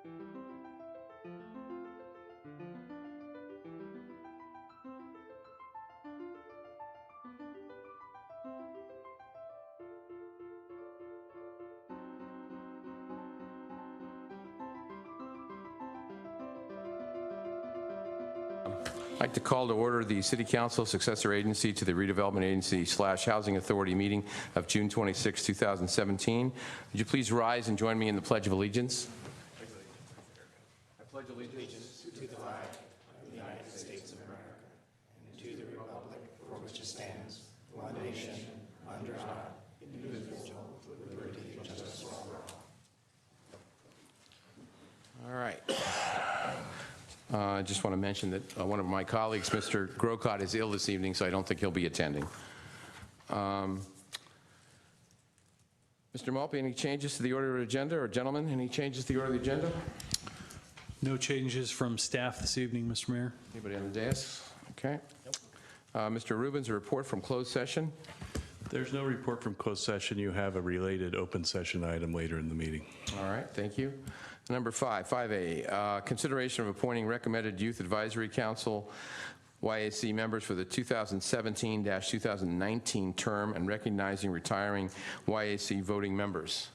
I'd like to call to order the City Council successor agency to the Redevelopment Agency / Housing Authority meeting of June 26, 2017. Would you please rise and join me in the Pledge of Allegiance? I pledge allegiance to the flag of the United States of America and to the republic for which it stands, one nation, under God, indivisible, with liberty and justice for all. All right. I just want to mention that one of my colleagues, Mr. Grocott, is ill this evening, so I don't think he'll be attending. Mr. Maltby, any changes to the order of the agenda? Or gentlemen, any changes to the order of the agenda? No changes from staff this evening, Mr. Mayor. Anybody on the dais? Okay. Nope. Mr. Rubens, a report from closed session. There's no report from closed session. You have a related open session item later in the meeting. All right, thank you. Number 5A, consideration of appointing recommended Youth Advisory Council YAC members for the 2017-2019 term and recognizing retiring YAC voting members.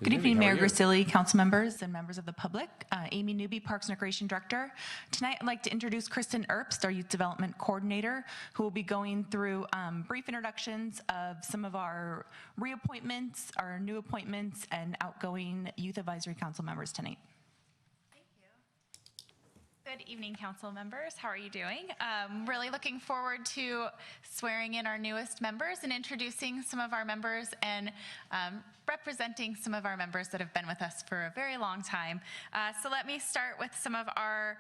Good evening, Mayor Grisilli, council members, and members of the public. Amy Newby, Parks and Recreation Director. Tonight, I'd like to introduce Kristen Erbst, our Youth Development Coordinator, who will be going through brief introductions of some of our reappointments, our new appointments, and outgoing Youth Advisory Council members tonight. Good evening, council members. How are you doing? Really looking forward to swearing in our newest members and introducing some of our members and representing some of our members that have been with us for a very long time. So let me start with some of our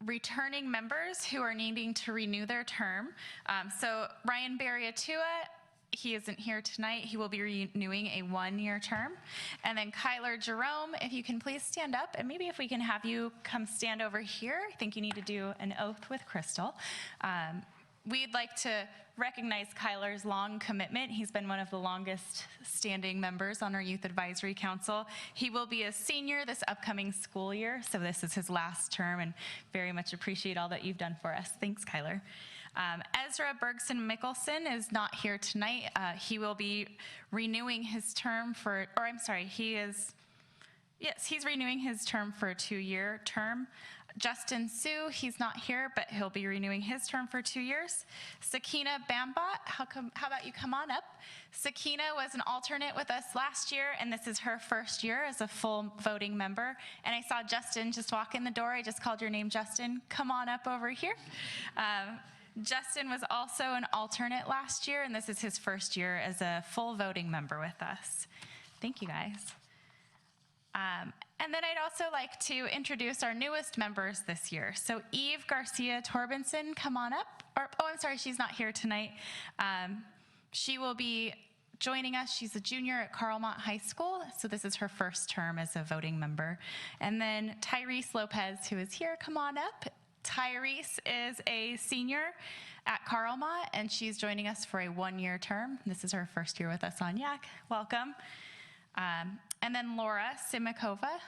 returning members who are needing to renew their term. So Ryan Barriatua, he isn't here tonight. He will be renewing a one-year term. And then Kyler Jerome, if you can please stand up, and maybe if we can have you come stand over here. I think you need to do an oath with Crystal. We'd like to recognize Kyler's long commitment. He's been one of the longest standing members on our Youth Advisory Council. He will be a senior this upcoming school year, so this is his last term, and very much appreciate all that you've done for us. Thanks, Kyler. Ezra Bergson Mickelson is not here tonight. He will be renewing his term for, or I'm sorry, he's renewing his term for a 2-year term. Justin Sue, he's not here, but he'll be renewing his term for 2 years. Sakina Bambot, how about you come on up? Sakina was an alternate with us last year, and this is her first year as a full voting member. And I saw Justin just walk in the door. I just called your name, Justin. Come on up over here. Justin was also an alternate last year, and this is his first year as a full voting member with us. Thank you, guys. And then I'd also like to introduce our newest members this year. So Eve Garcia Torbenson, come on up. I'm sorry, she's not here tonight. She will be joining us. She's a junior at Carlmont High School, so this is her first term as a voting member. And then Tyrese Lopez, who is here, come on up. Tyrese is a senior at Carlmont, and she's joining us for a 1-year term. This is her first year with us on YAC. Welcome. And then Laura Simikova.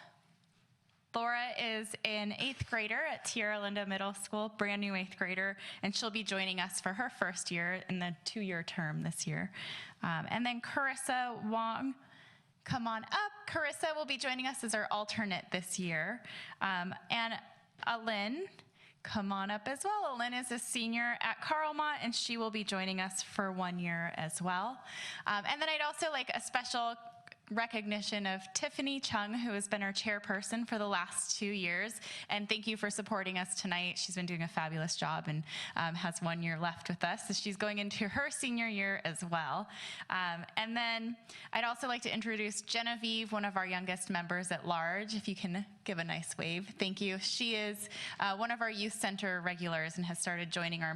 Laura is an 8th grader at Tierra Linda Middle School, brand new 8th grader, and she'll be joining us for her first year in the 2-year term this year. And then Carissa Wong, come on up. Carissa will be joining us as our alternate this year. And Alin, come on up as well. Alin is a senior at Carlmont, and she will be joining us for 1 year as well. And then I'd also like a special recognition of Tiffany Chung, who has been our chairperson for the last 2 years. And thank you for supporting us tonight. She's been doing a fabulous job and has 1 year left with us. So she's going into her senior year as well. And then I'd also like to introduce Genevieve, one of our youngest members at large. If you can give a nice wave. Thank you. She is one of our youth center regulars and has started joining our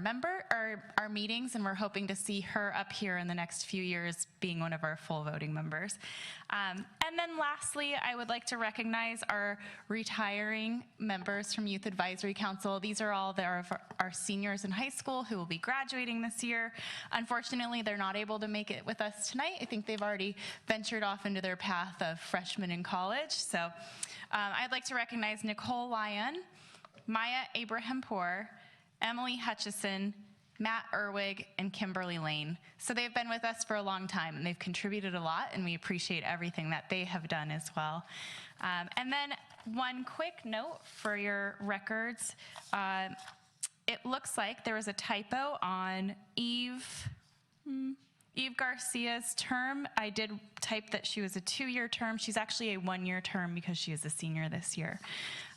meetings, and we're hoping to see her up here in the next few years being one of our full voting members. And then lastly, I would like to recognize our retiring members from Youth Advisory Council. These are all our seniors in high school who will be graduating this year. Unfortunately, they're not able to make it with us tonight. I think they've already ventured off into their path of freshmen in college. So I'd like to recognize Nicole Lyon, Maya Abraham-Poor, Emily Hutchison, Matt Erwig, and Kimberly Lane. So they've been with us for a long time, and they've contributed a lot, and we appreciate everything that they have done as well. And then one quick note for your records. It looks like there was a typo on Eve Garcia's term. I did type that she was a 2-year term. She's actually a 1-year term because she is a senior this year.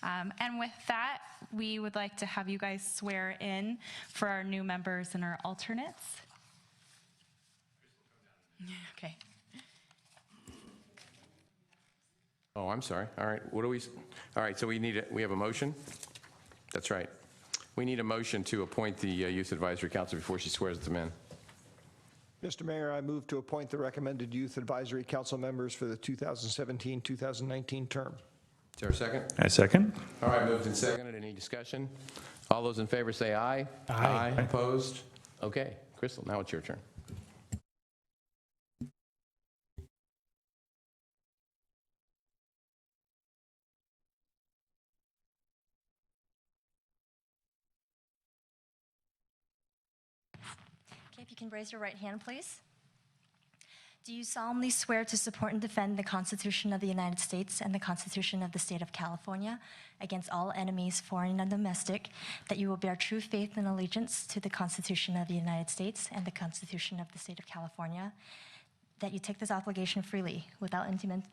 And with that, we would like to have you guys swear in for our new members and our alternates. Okay. Oh, I'm sorry. All right, all right, so we have a motion? That's right. We need a motion to appoint the Youth Advisory Council before she swears them in. Mr. Mayor, I move to appoint the recommended Youth Advisory Council members for the 2017-2019 term. Is there a second? I second. All right, moved and seconded. Any discussion? All those in favor say aye. Aye. Opposed? Okay. Crystal, now it's your turn. Okay, if you can raise your right hand, please. Do you solemnly swear to support and defend the Constitution of the United States and the Constitution of the State of California against all enemies, foreign and domestic, that you will bear true faith and allegiance to the Constitution of the United States and the Constitution of the State of California, that you take this obligation freely without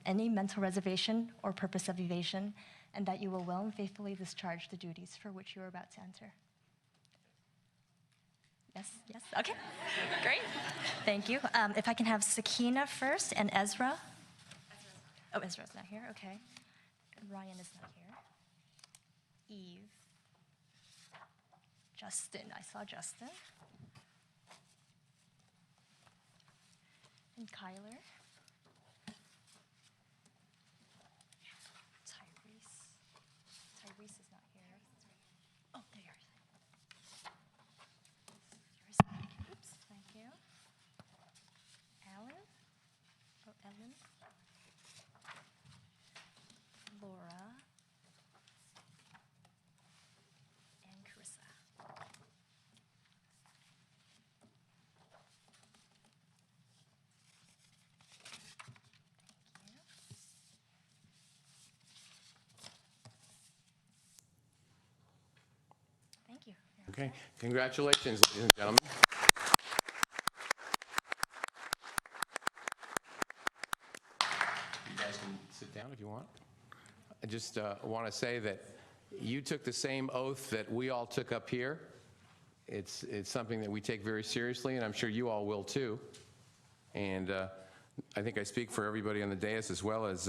any mental reservation or purpose of evasion, and that you will well and faithfully discharge the duties for which you are about to enter? Yes, yes, okay, great, thank you. If I can have Sakina first and Ezra. Oh, Ezra's not here, okay. Ryan is not here. Eve. Justin, I saw Justin. And Kyler. Tyrese is not here. Oh, there you are. Oops, thank you. Alan? Oh, Ellen. Laura. And Carissa. Thank you. Okay. Congratulations, ladies and gentlemen. You guys can sit down if you want. I just want to say that you took the same oath that we all took up here. It's something that we take very seriously, and I'm sure you all will too. And I think I speak for everybody on the dais as well as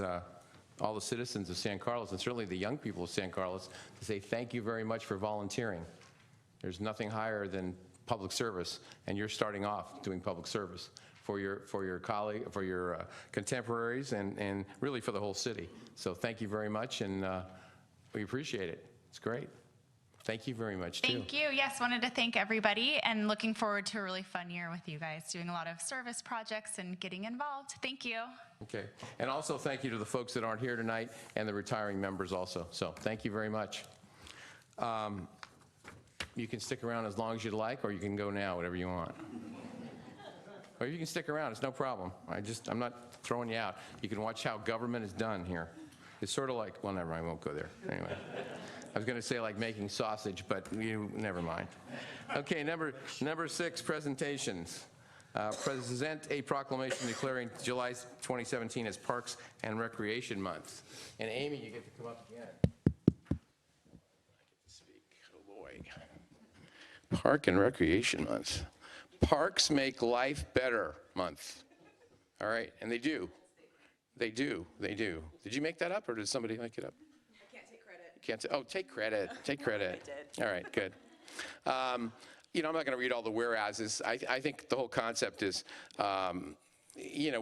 all the citizens of San Carlos, and certainly the young people of San Carlos, to say thank you very much for volunteering. There's nothing higher than public service, and you're starting off doing public service for your colleague, for your contemporaries, and really for the whole city. So thank you very much, and we appreciate it. It's great. Thank you very much, too. Thank you. Yes, wanted to thank everybody and looking forward to a really fun year with you guys, doing a lot of service projects and getting involved. Thank you. Okay. And also thank you to the folks that aren't here tonight and the retiring members also. So thank you very much. You can stick around as long as you'd like, or you can go now, whatever you want. Or you can stick around, it's no problem. I'm not throwing you out. You can watch how government is done here. It's sort of like, well, never mind, I won't go there. Anyway. I was going to say like making sausage, but never mind. Okay, number 6, presentations. Present a proclamation declaring July 2017 as Parks and Recreation Month. And Amy, you get to come up again. I get to speak. Oh boy. Park and Recreation Month. Parks Make Life Better Month. All right, and they do. They do. They do. Did you make that up, or did somebody make it up? Can't say, oh, take credit. Take credit. I did. All right, good. I'm not going to read all the whereases. I think the whole concept is, there's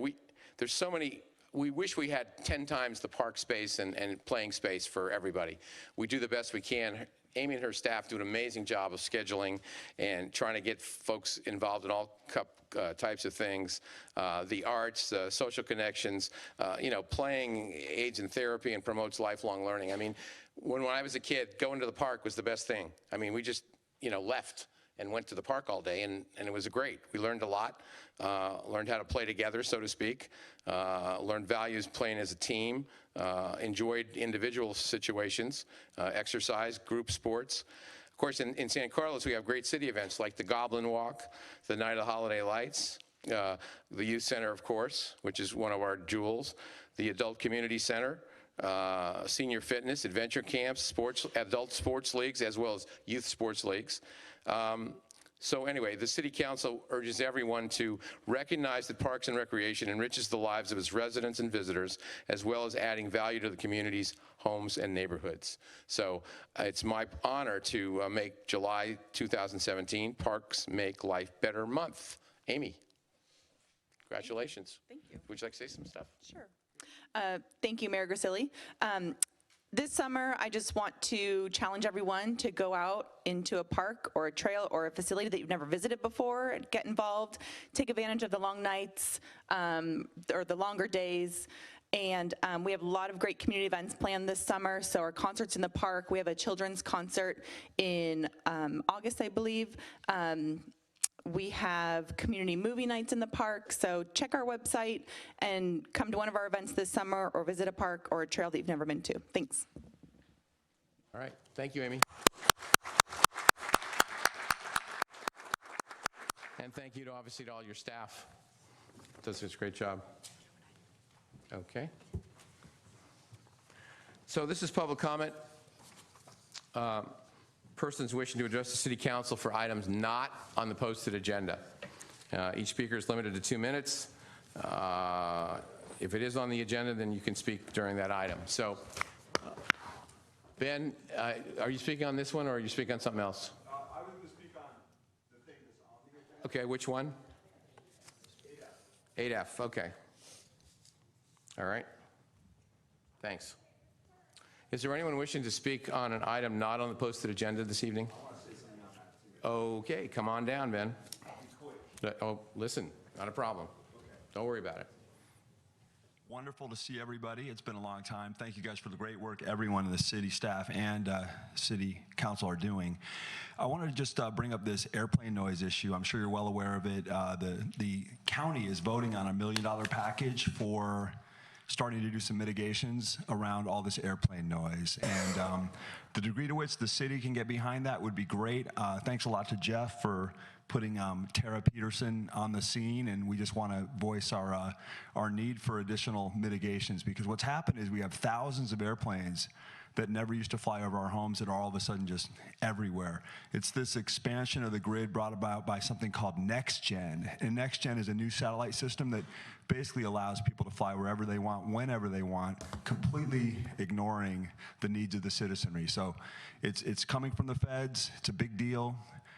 so many we wish we had 10 times the park space and playing space for everybody. We do the best we can. Amy and her staff do an amazing job of scheduling and trying to get folks involved in all types of things, the arts, social connections, playing aids in therapy and promotes lifelong learning. I mean, when I was a kid, going to the park was the best thing. I mean, we just, left and went to the park all day, and it was great. We learned a lot, learned how to play together, so to speak, learned values playing as a team, enjoyed individual situations, exercise, group sports. Of course, in San Carlos, we have great city events like the Goblin Walk, the Night of Holiday Lights, the Youth Center, of course, which is one of our jewels, the Adult Community Center, senior fitness, adventure camps, adult sports leagues, as well as youth sports leagues. So anyway, the City Council urges everyone to recognize that Parks and Recreation enriches the lives of its residents and visitors, as well as adding value to the community's homes and neighborhoods. So it's my honor to make July 2017 Parks Make Life Better Month. Amy, congratulations. Thank you. Would you like to say some stuff? Sure. Thank you, Mayor Grisilli. This summer, I just want to challenge everyone to go out into a park or a trail or a facility that you've never visited before, get involved, take advantage of the long nights or the longer days. And we have a lot of great community events planned this summer. So our concerts in the park, we have a children's concert in August, I believe. We have community movie nights in the park, so check our website and come to one of our events this summer or visit a park or a trail that you've never been to. Thanks. All right, thank you, Amy. And thank you to, obviously, to all your staff. Does such a great job. Okay. So this is public comment. Persons wishing to address the City Council for items not on the posted agenda. Each speaker is limited to 2 minutes. If it is on the agenda, then you can speak during that item. So, Ben, are you speaking on this one, or are you speaking on something else? I was going to speak on the thing that's on the agenda. Okay, which one? 8F. 8F, okay. All right. Thanks. Is there anyone wishing to speak on an item not on the posted agenda this evening? I want to say something on that, too. Okay, come on down, Ben. Quick. Oh, listen, not a problem. Okay. Don't worry about it. Wonderful to see everybody. It's been a long time. Thank you guys for the great work everyone in the city staff and city council are doing. I wanted to just bring up this airplane noise issue. I'm sure you're well aware of it. The county is voting on $1 million package for starting to do some mitigations around all this airplane noise. And the degree to which the city can get behind that would be great. Thanks a lot to Jeff for putting Tara Peterson on the scene, and we just want to voice our need for additional mitigations, because what's happened is we have thousands of airplanes that never used to fly over our homes that are all of a sudden just everywhere. It's this expansion of the grid brought about by something called NextGen. And NextGen is a new satellite system that basically allows people to fly wherever they want, whenever they want, completely ignoring the needs of the citizenry. So it's coming from the feds. It's a big deal.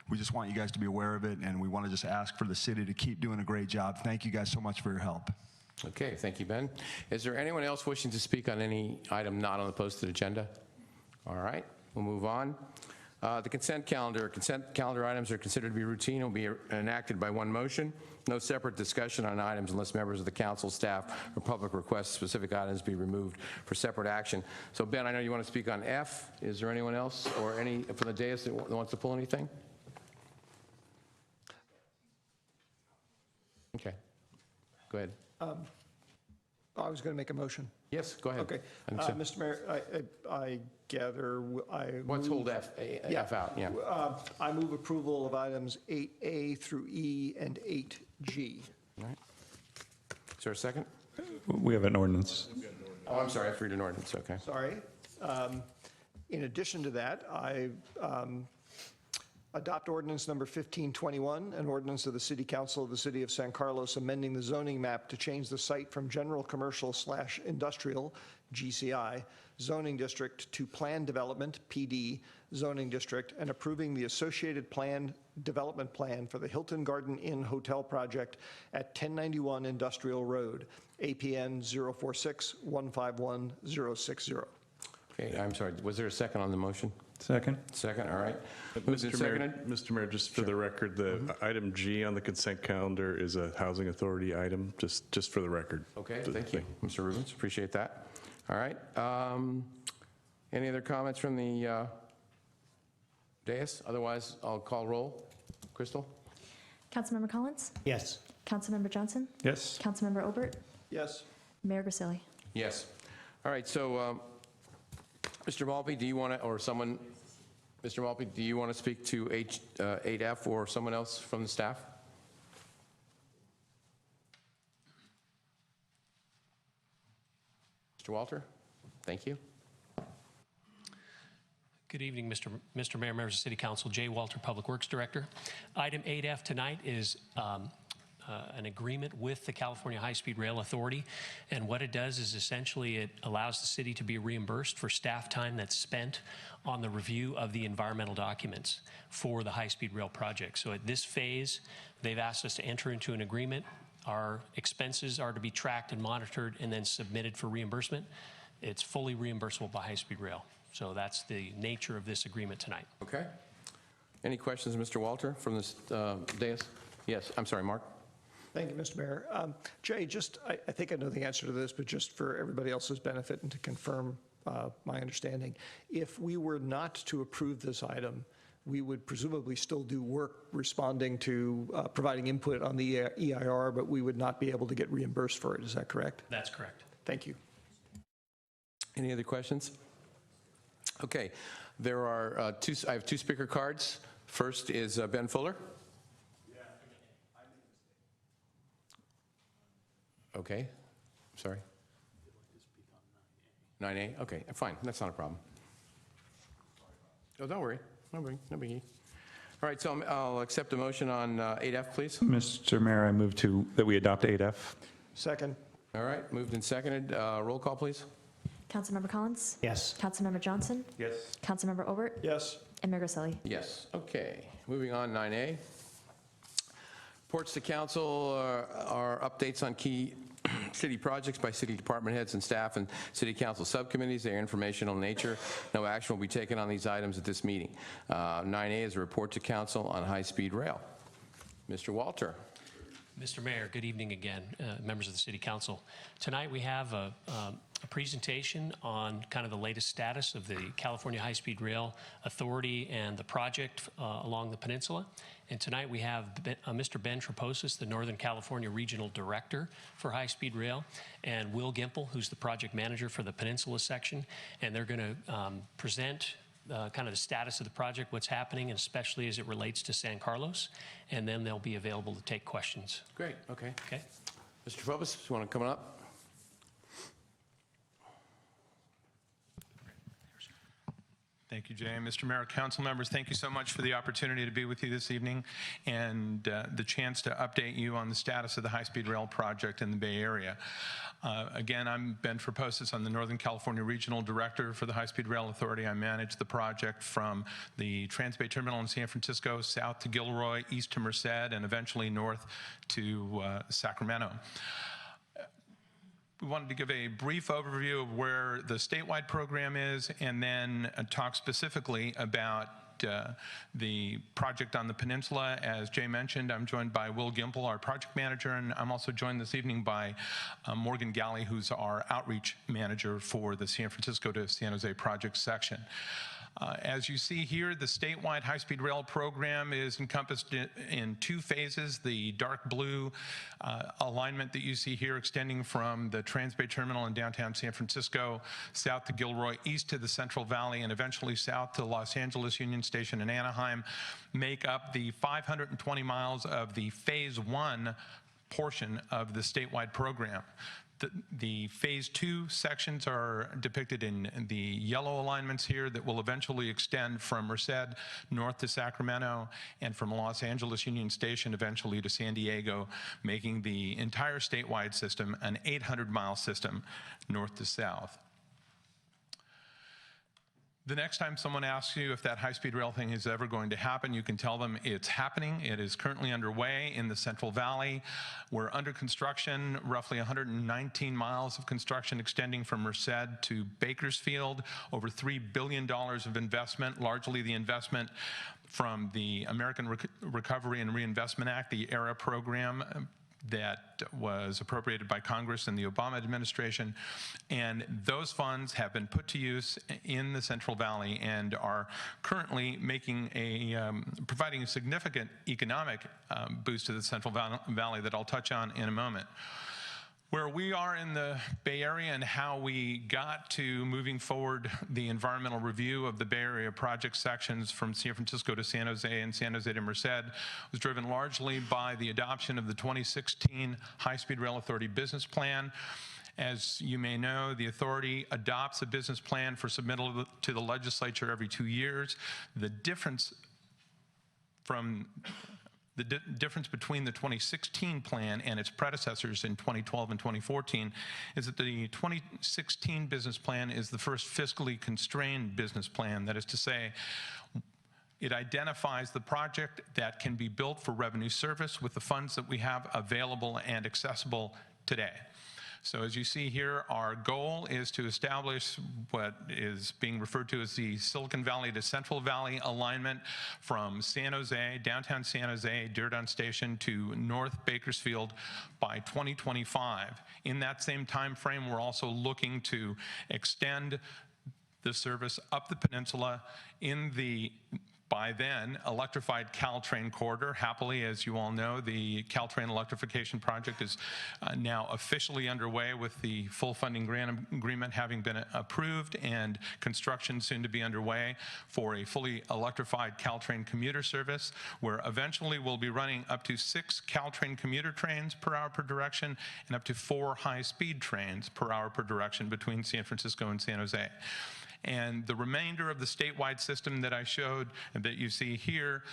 We just want you guys to be aware of it, and we want to just ask for the city to keep doing a great job. Thank you guys so much for your help. Okay, thank you, Ben. Is there anyone else wishing to speak on any item not on the posted agenda? All right, we'll move on. The consent calendar. Consent calendar items are considered to be routine and will be enacted by one motion. No separate discussion on items unless members of the council, staff, or public request specific items be removed for separate action. So, Ben, I know you want to speak on F. Is there anyone else or any from the dais that wants to pull anything? Okay, go ahead. I was going to make a motion. Yes, go ahead. Okay. Mr. Mayor, I gather Let's hold F out, yeah. I move approval of items 8A through E and 8G. All right. Is there a second? We have an ordinance. Oh, I'm sorry, I have to read an ordinance, okay. Sorry. In addition to that, I Adopt ordinance number 1521, an ordinance of the City Council of the City of San Carlos amending the zoning map to change the site from general commercial/industrial, GCI, zoning district to planned development, PD, zoning district, and approving the associated development plan for the Hilton Garden Inn Hotel project at 1091 Industrial Road, APN 046-151-060. Okay, I'm sorry, was there a second on the motion? Second. Second, all right. Moved and seconded. Mr. Mayor, just for the record, the item G on the consent calendar is a Housing Authority item, just for the record. Okay, thank you, Mr. Rubens, appreciate that. All right. Any other comments from the dais? Otherwise, I'll call roll. Crystal? Councilmember Collins? Yes. Councilmember Johnson? Yes. Councilmember Obert? Yes. Mayor Grisilli? Yes. All right, so Mr. Malpe, do you want to, or someone, Mr. Malpe, do you want to speak to 8F or someone else from the staff? Mr. Walter? Thank you. Good evening, Mr. Mayor, members of City Council. Jay Walter, Public Works Director. Item 8F tonight is an agreement with the California High-Speed Rail Authority. And what it does is essentially it allows the city to be reimbursed for staff time that's spent on the review of the environmental documents for the high-speed rail project. So at this phase, they've asked us to enter into an agreement. Our expenses are to be tracked and monitored and then submitted for reimbursement. It's fully reimbursable by high-speed rail. So that's the nature of this agreement tonight. Okay. Any questions, Mr. Walter, from this dais? Yes, I'm sorry, Mark? Thank you, Mr. Mayor. Jay, I think I know the answer to this, but just for everybody else's benefit and to confirm my understanding, if we were not to approve this item, we would presumably still do work responding to providing input on the EIR, but we would not be able to get reimbursed for it. Is that correct? That's correct. Thank you. Any other questions? Okay, there are I have two speaker cards. First is Ben Fuller. Okay, sorry. 9A, okay, fine, that's not a problem. Oh, don't worry, no biggie. All right, so I'll accept a motion on 8F, please. Mr. Mayor, I move that we adopt 8F. Second. All right, moved and seconded. Roll call, please. Councilmember Collins? Yes. Councilmember Johnson? Yes. Councilmember Obert? Yes. And Mayor Grisilli? Yes, okay. Moving on, 9A. Reports to council are updates on key city projects by city department heads and staff and city council subcommittees. They are informational in nature. No action will be taken on these items at this meeting. 9A is a report to council on high-speed rail. Mr. Walter. Mr. Mayor, good evening again, members of the City Council. Tonight we have a presentation on kind of the latest status of the California High-Speed Rail Authority and the project along the peninsula. And tonight we have Mr. Ben Traposis, the Northern California Regional Director for High-Speed Rail, and Will Gimple, who's the project manager for the peninsula section. And they're going to present kind of the status of the project, what's happening, and especially as it relates to San Carlos, and then they'll be available to take questions. Great, okay. Okay? Mr. Traposis, you want to come up? Thank you, Jay. Mr. Mayor, council members, thank you so much for the opportunity to be with you this evening and the chance to update you on the status of the high-speed rail project in the Bay Area. Again, I'm Ben Traposis. I'm the Northern California Regional Director for the High-Speed Rail Authority. I manage the project from the Transbay Terminal in San Francisco, south to Gilroy, east to Merced, and eventually north to Sacramento. We wanted to give a brief overview of where the statewide program is and then talk specifically about the project on the peninsula. As Jay mentioned, I'm joined by Will Gimple, our project manager, and I'm also joined this evening by Morgan Galley, who's our outreach manager for the San Francisco to San Jose project section. As you see here, the statewide high-speed rail program is encompassed in two phases. The dark blue alignment that you see here extending from the Transbay Terminal in downtown San Francisco, south to Gilroy, east to the Central Valley, and eventually south to Los Angeles Union Station in Anaheim, make up the 520 miles of the Phase 1 portion of the statewide program. The Phase 2 sections are depicted in the yellow alignments here that will eventually extend from Merced north to Sacramento and from Los Angeles Union Station eventually to San Diego, making the entire statewide system an 800-mile system north to south. The next time someone asks you if that high-speed rail thing is ever going to happen, you can tell them it's happening. It is currently underway in the Central Valley. We're under construction, roughly 119 miles of construction extending from Merced to Bakersfield, over $3 billion of investment, largely the investment from the American Recovery and Reinvestment Act, the ARRA program, that was appropriated by Congress in the Obama administration. And those funds have been put to use in the Central Valley and are currently making providing a significant economic boost to the Central Valley that I'll touch on in a moment. Where we are in the Bay Area and how we got to moving forward the environmental review of the Bay Area project sections from San Francisco to San Jose and San Jose to Merced was driven largely by the adoption of the 2016 High-Speed Rail Authority Business Plan. As you may know, the authority adopts a business plan for submittal to the legislature every 2 years. The difference between the 2016 plan and its predecessors in 2012 and 2014 is that the 2016 business plan is the first fiscally constrained business plan. That is to say, it identifies the project that can be built for revenue service with the funds that we have available and accessible today. So as you see here, our goal is to establish what is being referred to as the Silicon Valley to Central Valley alignment from San Jose, downtown San Jose, Diridon Station to North Bakersfield by 2025. In that same time frame, we're also looking to extend the service up the peninsula in the by then electrified Caltrain corridor. Happily, as you all know, the Caltrain electrification project is now officially underway with the full funding grant agreement having been approved and construction soon to be underway for a fully electrified Caltrain commuter service, where eventually we'll be running up to 6 Caltrain commuter trains per hour per direction and up to 4 high-speed trains per hour per direction between San Francisco and San Jose. And the remainder of the statewide system that I showed and that you see here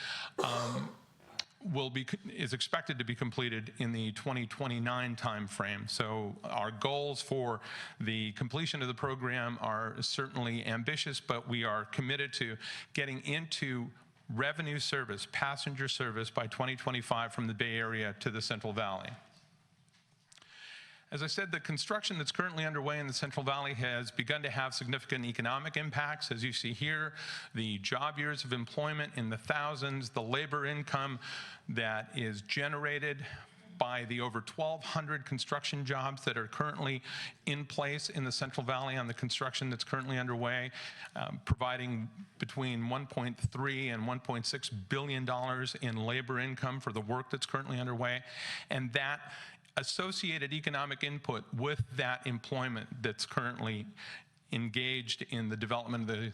is expected to be completed in the 2029 timeframe. So our goals for the completion of the program are certainly ambitious, but we are committed to getting into revenue service, passenger service by 2025 from the Bay Area to the Central Valley. As I said, the construction that's currently underway in the Central Valley has begun to have significant economic impacts. As you see here, the job years of employment in the thousands, the labor income that is generated by the over 1,200 construction jobs that are currently in place in the Central Valley on the construction that's currently underway, providing between $1.3 and $1.6 billion in labor income for the work that's currently underway. And that associated economic input with that employment that's currently engaged in the development of the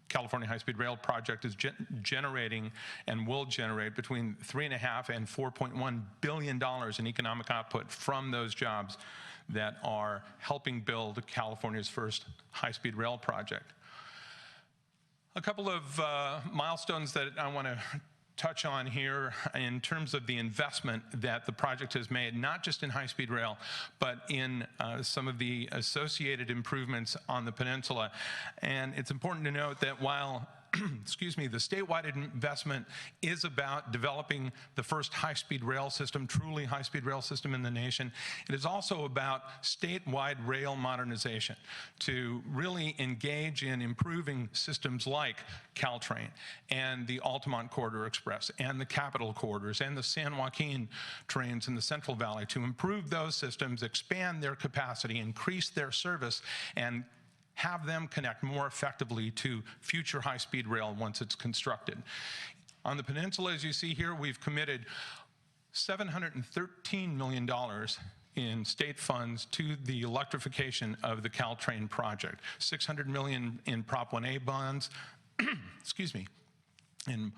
California High-Speed Rail project is generating and will generate between $3.5 and $4.1 billion in economic output from those jobs that are helping build California's first high-speed rail project. A couple of milestones that I want to touch on here in terms of the investment that the project has made, not just in high-speed rail, but in some of the associated improvements on the peninsula. And it's important to note that while excuse me, the statewide investment is about developing the first high-speed rail system, truly high-speed rail system in the nation. It is also about statewide rail modernization to really engage in improving systems like Caltrain and the Altamont Corridor Express and the Capital Corridors and the San Joaquin trains in the Central Valley to improve those systems, expand their capacity, increase their service, and have them connect more effectively to future high-speed rail once it's constructed. On the peninsula, as you see here, we've committed $713 million in state funds to the electrification of the Caltrain project. $600 million in Prop 1A bonds, excuse me, in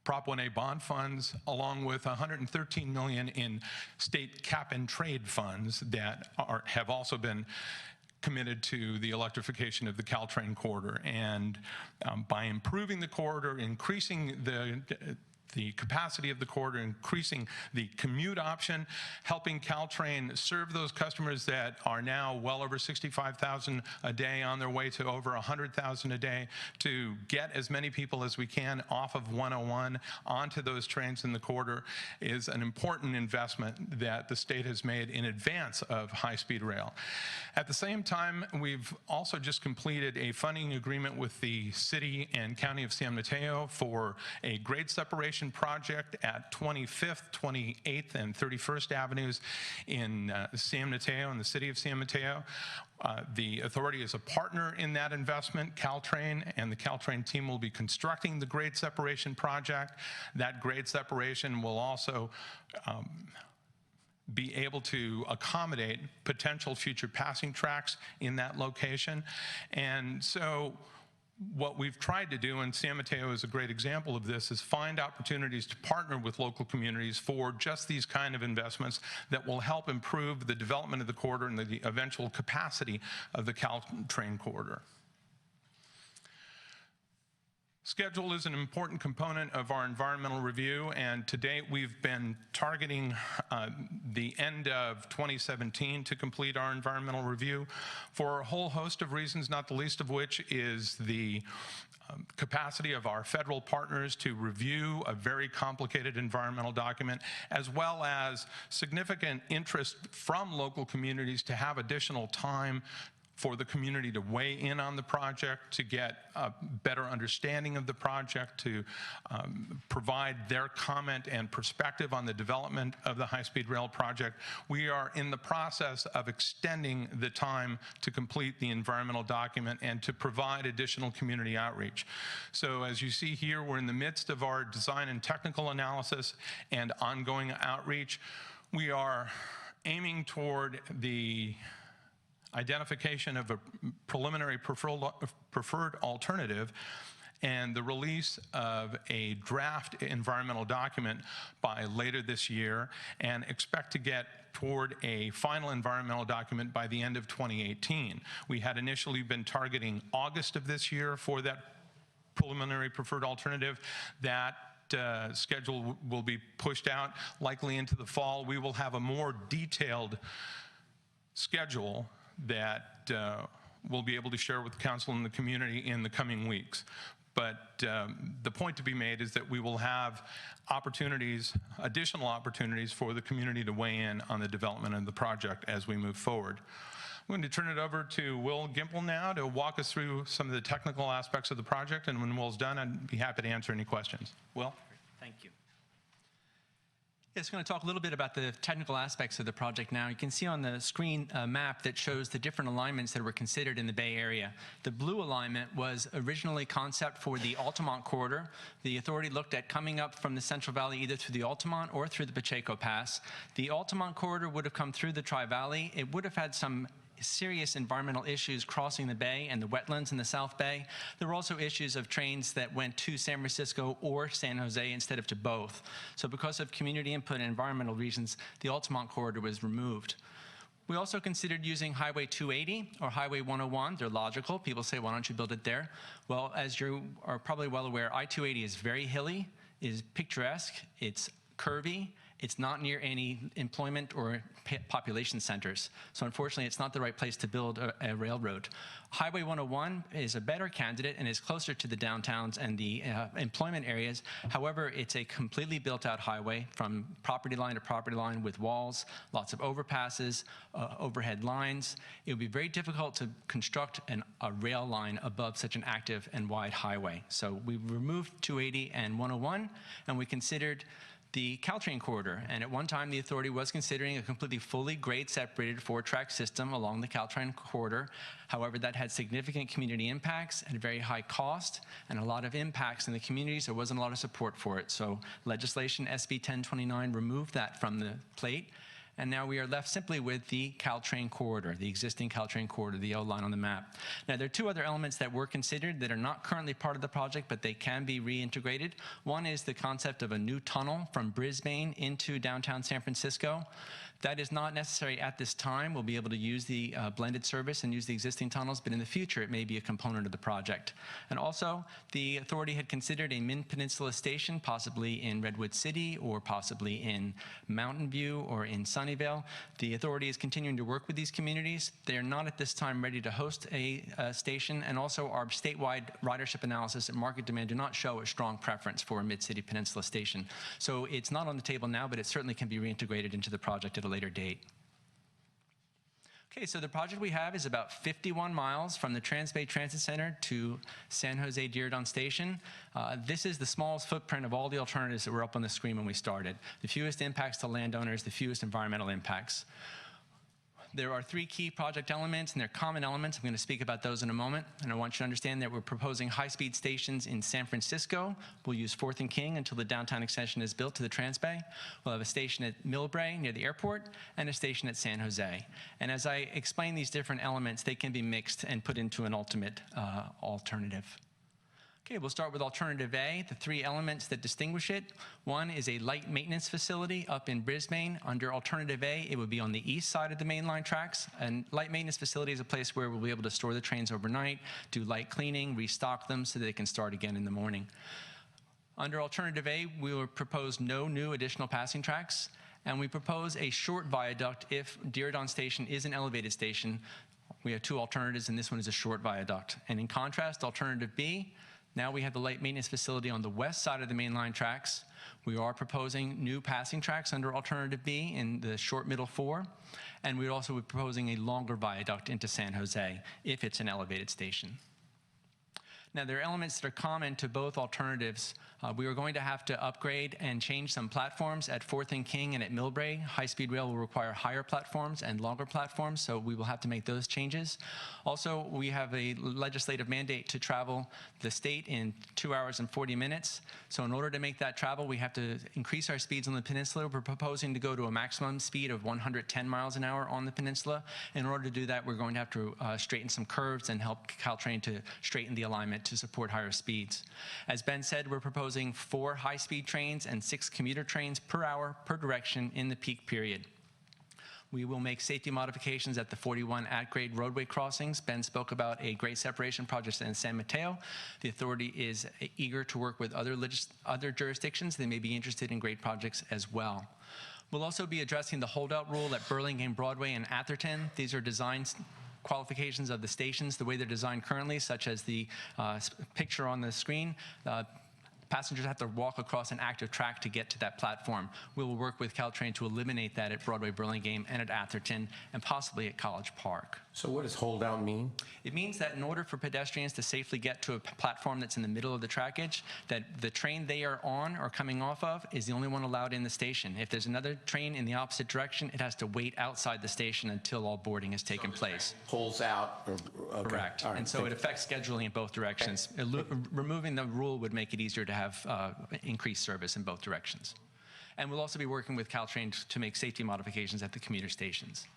Prop 1A bond funds, along with $113 million in state cap and trade funds that have also been committed to the electrification of the Caltrain corridor. And by improving the corridor, increasing the capacity of the corridor, increasing the commute option, helping Caltrain serve those customers that are now well over 65,000 a day on their way to over 100,000 a day, to get as many people as we can off of 101 onto those trains in the corridor is an important investment that the state has made in advance of high-speed rail. At the same time, we've also just completed a funding agreement with the city and county of San Mateo for a grade separation project at 25th, 28th, and 31st Avenues in San Mateo, in the city of San Mateo. The authority is a partner in that investment, Caltrain, and the Caltrain team will be constructing the grade separation project. That grade separation will also be able to accommodate potential future passing tracks in that location. And so what we've tried to do, and San Mateo is a great example of this, is find opportunities to partner with local communities for just these kind of investments that will help improve the development of the corridor and the eventual capacity of the Caltrain corridor. Schedule is an important component of our environmental review, and to date we've been targeting the end of 2017 to complete our environmental review for a whole host of reasons, not the least of which is the capacity of our federal partners to review a very complicated environmental document, as well as significant interest from local communities to have additional time for the community to weigh in on the project, to get a better understanding of the project, to provide their comment and perspective on the development of the high-speed rail project. We are in the process of extending the time to complete the environmental document and to provide additional community outreach. So as you see here, we're in the midst of our design and technical analysis and ongoing outreach. We are aiming toward the identification of a preliminary preferred alternative and the release of a draft environmental document by later this year, and expect to get toward a final environmental document by the end of 2018. We had initially been targeting August of this year for that preliminary preferred alternative. That schedule will be pushed out likely into the fall. We will have a more detailed schedule that we'll be able to share with the council and the community in the coming weeks. But the point to be made is that we will have opportunities, additional opportunities for the community to weigh in on the development of the project as we move forward. I'm going to turn it over to Will Gimple now to walk us through some of the technical aspects of the project, and when Will's done, I'd be happy to answer any questions. Will? Thank you. Yes, I'm going to talk a little bit about the technical aspects of the project now. You can see on the screen a map that shows the different alignments that were considered in the Bay Area. The blue alignment was originally concept for the Altamont corridor. The authority looked at coming up from the Central Valley either through the Altamont or through the Pacheco Pass. The Altamont corridor would have come through the Tri-Valley. It would have had some serious environmental issues crossing the bay and the wetlands in the South Bay. There were also issues of trains that went to San Francisco or San Jose instead of to both. So because of community input and environmental reasons, the Altamont corridor was removed. We also considered using Highway 280 or Highway 101. They're logical. People say, why don't you build it there? Well, as you are probably well aware, I-280 is very hilly, is picturesque, it's curvy, it's not near any employment or population centers. So unfortunately, it's not the right place to build a railroad. Highway 101 is a better candidate and is closer to the downtowns and the employment areas. However, it's a completely built out highway from property line to property line with walls, lots of overpasses, overhead lines. It would be very difficult to construct a rail line above such an active and wide highway. So we removed 280 and 101, and we considered the Caltrain corridor, and at one time the authority was considering a completely fully grade separated 4-track system along the Caltrain corridor. However, that had significant community impacts at a very high cost and a lot of impacts in the communities. There wasn't a lot of support for it. So legislation SB 1029 removed that from the plate, and now we are left simply with the Caltrain corridor, the existing Caltrain corridor, the yellow line on the map. Now, there are two other elements that were considered that are not currently part of the project, but they can be reintegrated. One is the concept of a new tunnel from Brisbane into downtown San Francisco. That is not necessary at this time. We'll be able to use the blended service and use the existing tunnels, but in the future, it may be a component of the project. And also, the authority had considered a Mid-Peninsula station, possibly in Redwood City or possibly in Mountain View or in Sunnyvale. The authority is continuing to work with these communities. They are not at this time ready to host a station, and also our statewide ridership analysis and market demand do not show a strong preference for a Mid-City Peninsula station. So it's not on the table now, but it certainly can be reintegrated into the project at a later date. Okay, so the project we have is about 51 miles from the Transbay Transit Center to San Jose Diridon Station. This is the smallest footprint of all the alternatives that were up on the screen when we started. The fewest impacts to landowners, the fewest environmental impacts. There are three key project elements, and they're common elements. I'm going to speak about those in a moment. And I want you to understand that we're proposing high-speed stations in San Francisco. We'll use 4th and King until the downtown extension is built to the Transbay. We'll have a station at Millbrae near the airport and a station at San Jose. And as I explain these different elements, they can be mixed and put into an ultimate alternative. Okay, we'll start with Alternative A, the three elements that distinguish it. One is a light maintenance facility up in Brisbane. Under Alternative A, it would be on the east side of the mainline tracks. And light maintenance facility is a place where we'll be able to store the trains overnight, do light cleaning, restock them so they can start again in the morning. Under Alternative A, we will propose no new additional passing tracks, and we propose a short viaduct if Diridon Station is an elevated station. We have two alternatives, and this one is a short viaduct. And in contrast, Alternative B, now we have the light maintenance facility on the west side of the mainline tracks. We are proposing new passing tracks under Alternative B in the short middle 4. And we're also proposing a longer viaduct into San Jose if it's an elevated station. Now, there are elements that are common to both alternatives. We are going to have to upgrade and change some platforms at 4th and King and at Millbrae. High-speed rail will require higher platforms and longer platforms, so we will have to make those changes. Also, we have a legislative mandate to travel the state in 2 hours and 40 minutes. So in order to make that travel, we have to increase our speeds on the peninsula. We're proposing to go to a maximum speed of 110 miles an hour on the peninsula. In order to do that, we're going to have to straighten some curves and help Caltrain to straighten the alignment to support higher speeds. As Ben said, we're proposing 4 high-speed trains and 6 commuter trains per hour per direction in the peak period. We will make safety modifications at the 41 at-grade roadway crossings. Ben spoke about a grade separation project in San Mateo. The authority is eager to work with other jurisdictions. They may be interested in grade projects as well. We'll also be addressing the holdout rule at Burlingame Broadway and Atherton. These are designs qualifications of the stations, the way they're designed currently, such as the picture on the screen. Passengers have to walk across an active track to get to that platform. We will work with Caltrain to eliminate that at Broadway Burlingame and at Atherton and possibly at College Park. So what does holdout mean? It means that in order for pedestrians to safely get to a platform that's in the middle of the trackage, that the train they are on or coming off of is the only one allowed in the station. If there's another train in the opposite direction, it has to wait outside the station until all boarding has taken place. Pulls out? Okay. Correct. All right, and so it affects scheduling in both directions. Removing the rule would make it easier to have increased service in both directions. And we'll also be working with Caltrain to make safety modifications at the commuter stations.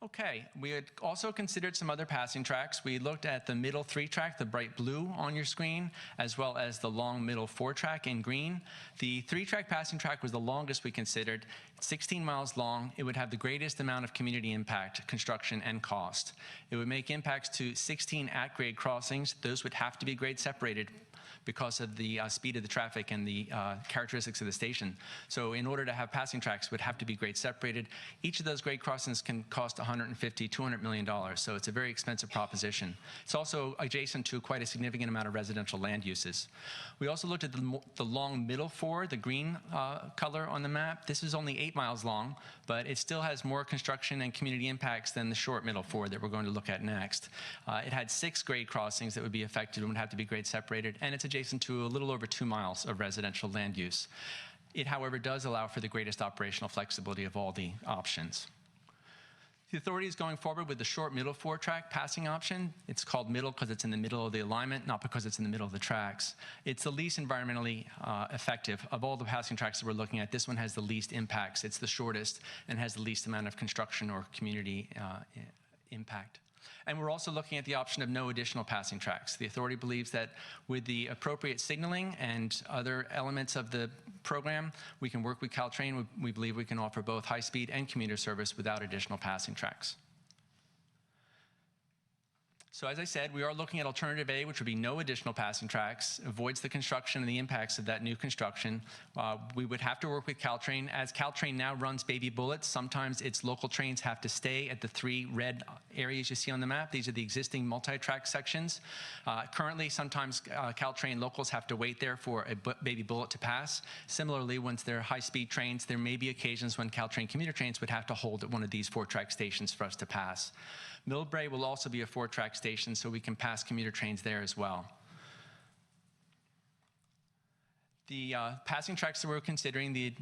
Okay, we had also considered some other passing tracks. We looked at the middle 3 track, the bright blue on your screen, as well as the long middle 4 track in green. The 3-track passing track was the longest we considered. It's 16 miles long. It would have the greatest amount of community impact, construction, and cost. It would make impacts to 16 at-grade crossings. Those would have to be grade separated because of the speed of the traffic and the characteristics of the station. So in order to have passing tracks, would have to be grade separated. Each of those grade crossings can cost $150, $200 million, so it's a very expensive proposition. It's also adjacent to quite a significant amount of residential land uses. We also looked at the long middle 4, the green color on the map. This is only 8 miles long, but it still has more construction and community impacts than the short middle 4 that we're going to look at next. It had 6 grade crossings that would be affected and would have to be grade separated, and it's adjacent to a little over 2 miles of residential land use. It, however, does allow for the greatest operational flexibility of all the options. The authority is going forward with the short middle four-track passing option. It's called middle because it's in the middle of the alignment, not because it's in the middle of the tracks. It's the least environmentally effective of all the passing tracks that we're looking at. This one has the least impacts. It's the shortest and has the least amount of construction or community impact. And we're also looking at the option of no additional passing tracks. The authority believes that with the appropriate signaling and other elements of the program, we can work with Caltrain. We believe we can offer both high-speed and commuter service without additional passing tracks. So as I said, we are looking at alternative A, which would be no additional passing tracks, avoids the construction and the impacts of that new construction. We would have to work with Caltrain. As Caltrain now runs Baby Bullets, sometimes its local trains have to stay at the 3 red areas you see on the map. These are the existing multi-track sections. Currently, sometimes Caltrain locals have to wait there for a Baby Bullet to pass. Similarly, once they're high-speed trains, there may be occasions when Caltrain commuter trains would have to hold at one of these 4-track stations for us to pass. Millbrae will also be a 4-track station, so we can pass commuter trains there as well. The passing tracks that we're considering, the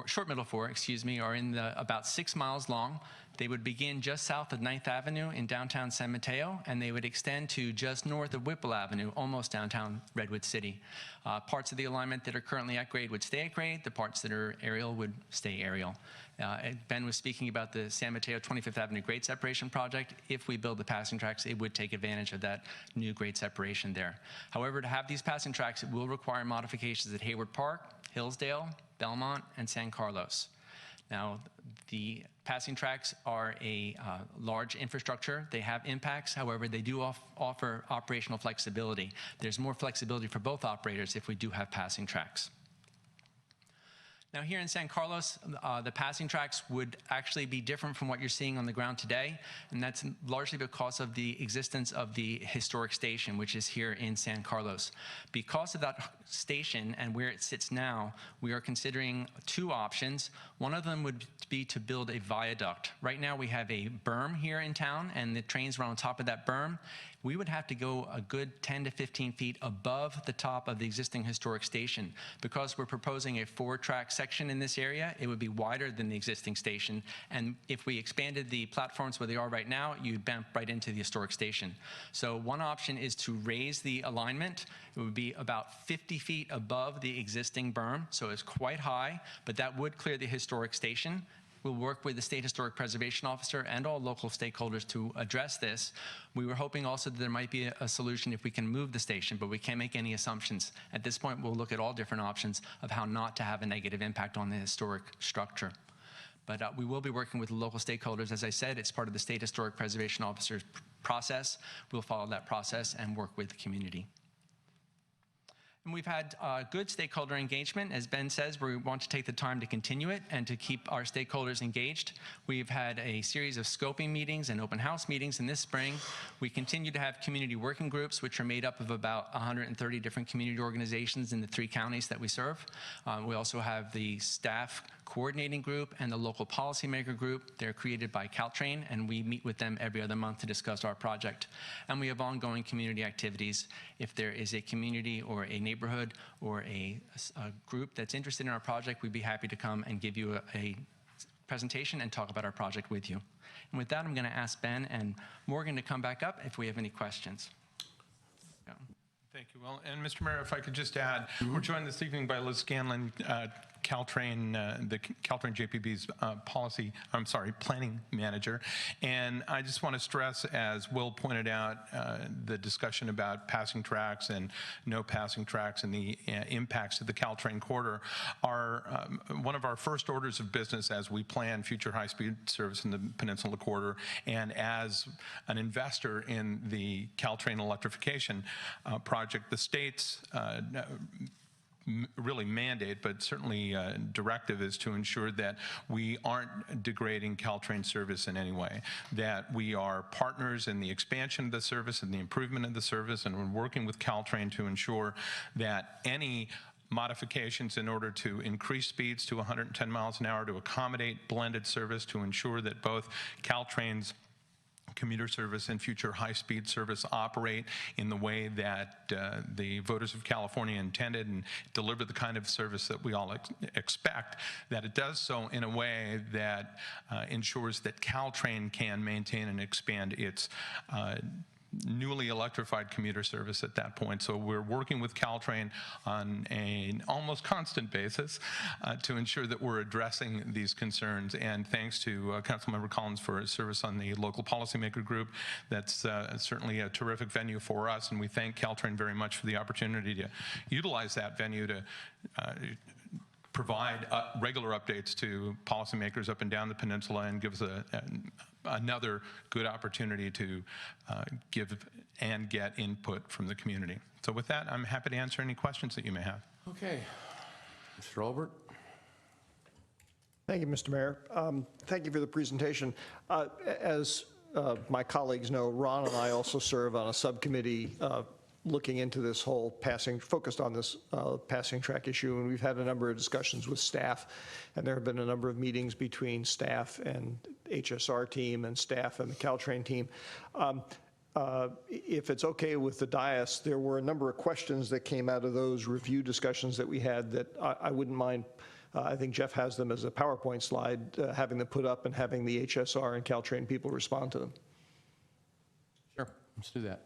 short middle four, are in about 6 miles long. They would begin just south of 9th Avenue in downtown San Mateo, and they would extend to just north of Whipple Avenue, almost downtown Redwood City. Parts of the alignment that are currently at grade would stay at grade. The parts that are aerial would stay aerial. Ben was speaking about the San Mateo 25th Avenue grade separation project. If we build the passing tracks, it would take advantage of that new grade separation there. However, to have these passing tracks, it will require modifications at Hayward Park, Hillsdale, Belmont, and San Carlos. Now, the passing tracks are a large infrastructure. They have impacts. However, they do offer operational flexibility. There's more flexibility for both operators if we do have passing tracks. Now here in San Carlos, the passing tracks would actually be different from what you're seeing on the ground today, and that's largely because of the existence of the historic station, which is here in San Carlos. Because of that station and where it sits now, we are considering 2 options. One of them would be to build a viaduct. Right now we have a berm here in town, and the trains run on top of that berm. We would have to go a good 10 to 15 feet above the top of the existing historic station. Because we're proposing a 4-track section in this area, it would be wider than the existing station. And if we expanded the platforms where they are right now, you'd bump right into the historic station. So one option is to raise the alignment. It would be about 50 feet above the existing berm, so it's quite high, but that would clear the historic station. We'll work with the State Historic Preservation Officer and all local stakeholders to address this. We were hoping also that there might be a solution if we can move the station, but we can't make any assumptions. At this point, we'll look at all different options of how not to have a negative impact on the historic structure. But we will be working with the local stakeholders. As I said, it's part of the State Historic Preservation Officer's process. We'll follow that process and work with the community. And we've had good stakeholder engagement. As Ben says, we want to take the time to continue it and to keep our stakeholders engaged. We've had a series of scoping meetings and open house meetings in this spring. We continue to have community working groups, which are made up of about 130 different community organizations in the 3 counties that we serve. We also have the staff coordinating group and the local policymaker group. They're created by Caltrain, and we meet with them every other month to discuss our project. And we have ongoing community activities. If there is a community or a neighborhood or a group that's interested in our project, we'd be happy to come and give you a presentation and talk about our project with you. And with that, I'm going to ask Ben and Morgan to come back up if we have any questions. Yeah. Thank you, Will. And Mr. Mayor, if I could just add, we're joined this evening by Liz Scanlon, Caltrain, the Caltrain JPB's planning manager. And I just want to stress, as Will pointed out, the discussion about passing tracks and no passing tracks and the impacts of the Caltrain corridor are one of our first orders of business as we plan future high-speed service in the Peninsula corridor. And as an investor in the Caltrain electrification project, the state's really mandate, but certainly directive is to ensure that we aren't degrading Caltrain service in any way, that we are partners in the expansion of the service and the improvement of the service, and we're working with Caltrain to ensure that any modifications in order to increase speeds to 110 miles an hour, to accommodate blended service, to ensure that both Caltrain's commuter service and future high-speed service operate in the way that the voters of California intended and deliver the kind of service that we all expect, that it does so in a way that ensures that Caltrain can maintain and expand its newly electrified commuter service at that point. So we're working with Caltrain on an almost constant basis to ensure that we're addressing these concerns. And thanks to Councilmember Collins for his service on the local policymaker group. That's certainly a terrific venue for us, and we thank Caltrain very much for the opportunity to utilize that venue to provide regular updates to policymakers up and down the peninsula and give us another good opportunity to give and get input from the community. So with that, I'm happy to answer any questions that you may have. Okay. Mr. Olbert? Thank you, Mr. Mayor. Thank you for the presentation. As my colleagues know, Ron and I also serve on a subcommittee looking into this whole focused on this passing track issue, and we've had a number of discussions with staff, and there have been a number of meetings between staff and HSR team and staff and the Caltrain team. If it's okay with the dais, there were a number of questions that came out of those review discussions that we had that I wouldn't mind. I think Jeff has them as a PowerPoint slide, having them put up and having the HSR and Caltrain people respond to them. Sure, let's do that.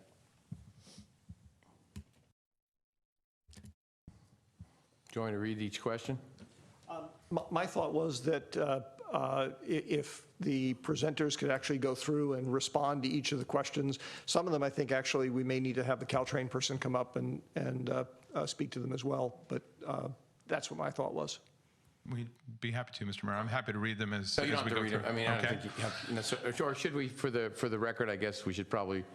Do you want me to read each question? My thought was that if the presenters could actually go through and respond to each of the questions, some of them I think actually we may need to have the Caltrain person come up and speak to them as well, but that's what my thought was. We'd be happy to, Mr. Mayor. I'm happy to read them as, No, you as don't we have to go read through. it. I mean, I don't Okay. think you have necessarily, or should we, for the record, I guess we should probably.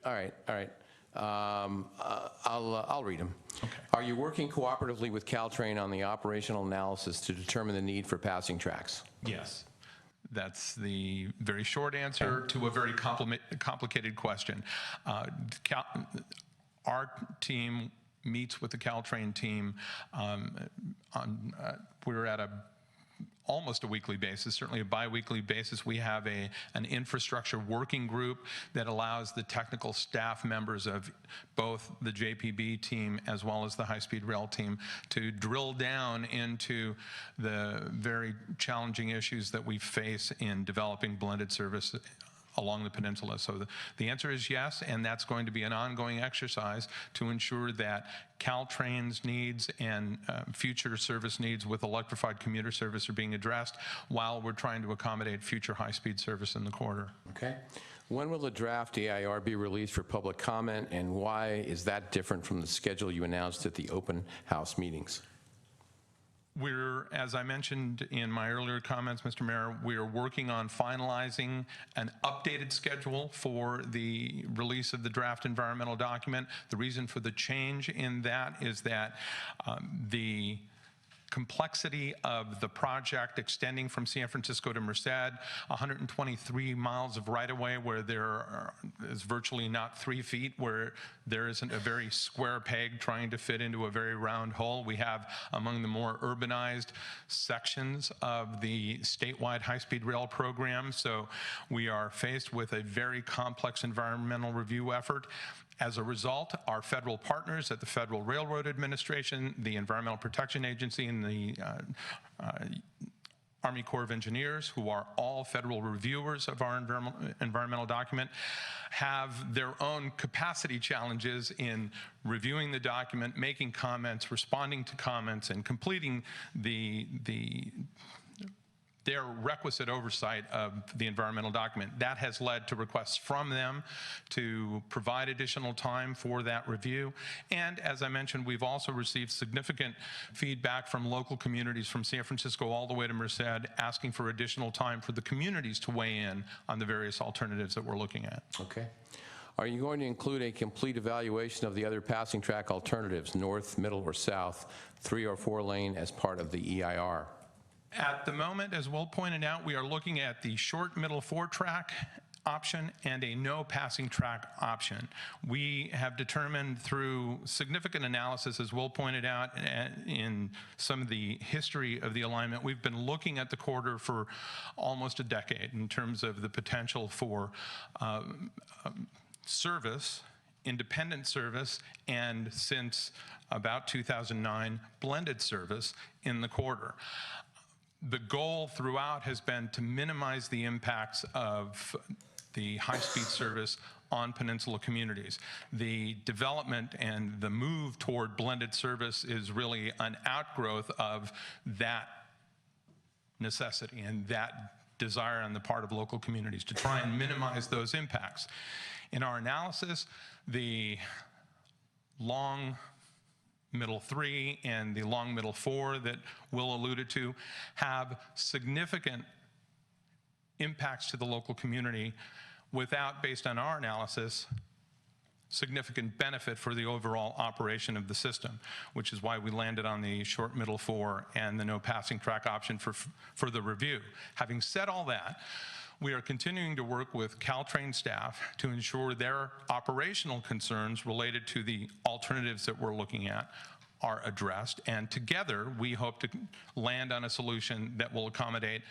All right, all right. I'll read them. Okay. Are you working cooperatively with Caltrain on the operational analysis to determine the need for passing tracks? Yes. That's the very short answer to a very complicated question. Our team meets with the Caltrain team we're at almost a weekly basis, certainly a bi-weekly basis. We have an infrastructure working group that allows the technical staff members of both the JPB team as well as the high-speed rail team to drill down into the very challenging issues that we face in developing blended service along the peninsula. So the answer is yes, and that's going to be an ongoing exercise to ensure that Caltrain's needs and future service needs with electrified commuter service are being addressed while we're trying to accommodate future high-speed service in the corridor. Okay. When will the draft EIR be released for public comment, and why is that different from the schedule you announced at the open house meetings? We're, as I mentioned in my earlier comments, Mr. Mayor, we are working on finalizing an updated schedule for the release of the draft environmental document. The reason for the change in that is that the complexity of the project extending from San Francisco to Merced, 123 miles of right-of-way where there is virtually not 3 feet, where there isn't a very square peg trying to fit into a very round hole. We have among the more urbanized sections of the statewide high-speed rail program, so we are faced with a very complex environmental review effort. As a result, our federal partners at the Federal Railroad Administration, the Environmental Protection Agency, and the Army Corps of Engineers, who are all federal reviewers of our environmental document, have their own capacity challenges in reviewing the document, making comments, responding to comments, and completing their requisite oversight of the environmental document. That has led to requests from them to provide additional time for that review. And as I mentioned, we've also received significant feedback from local communities from San Francisco all the way to Merced, asking for additional time for the communities to weigh in on the various alternatives that we're looking at. Okay. Are you going to include a complete evaluation of the other passing track alternatives, north, middle, or south, 3 or 4 lane, as part of the EIR? At the moment, as Will pointed out, we are looking at the short, middle 4-track option and a no passing track option. We have determined through significant analysis, as Will pointed out in some of the history of the alignment, we've been looking at the corridor for almost a decade in terms of the potential for service, independent service, and since about 2009, blended service in the corridor. The goal throughout has been to minimize the impacts of the high-speed service on peninsula communities. The development and the move toward blended service is really an outgrowth of that necessity and that desire on the part of local communities to try and minimize those impacts. In our analysis, the long middle 3 and the long middle 4 that Will alluded to have significant impacts to the local community without, based on our analysis, significant benefit for the overall operation of the system, which is why we landed on the short middle 4 and the no passing track option for the review. Having said all that, we are continuing to work with Caltrain staff to ensure their operational concerns related to the alternatives that we're looking at are addressed, and together we hope to land on a solution that will accommodate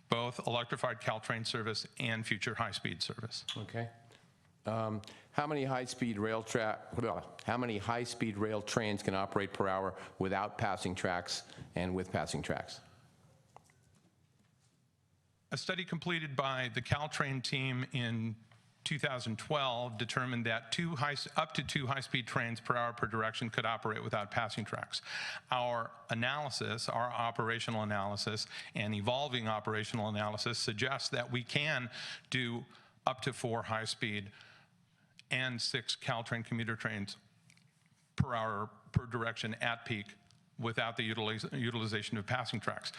both electrified Caltrain service and future high-speed service. Okay. How many high-speed rail trains can operate per hour without passing tracks and with passing tracks? A study completed by the Caltrain team in 2012 determined that up to two high-speed trains per hour per direction could operate without passing tracks. Our analysis, our operational analysis and evolving operational analysis suggests that we can do up to 4 high-speed and 6 Caltrain commuter trains per hour per direction at peak without the utilization of passing tracks.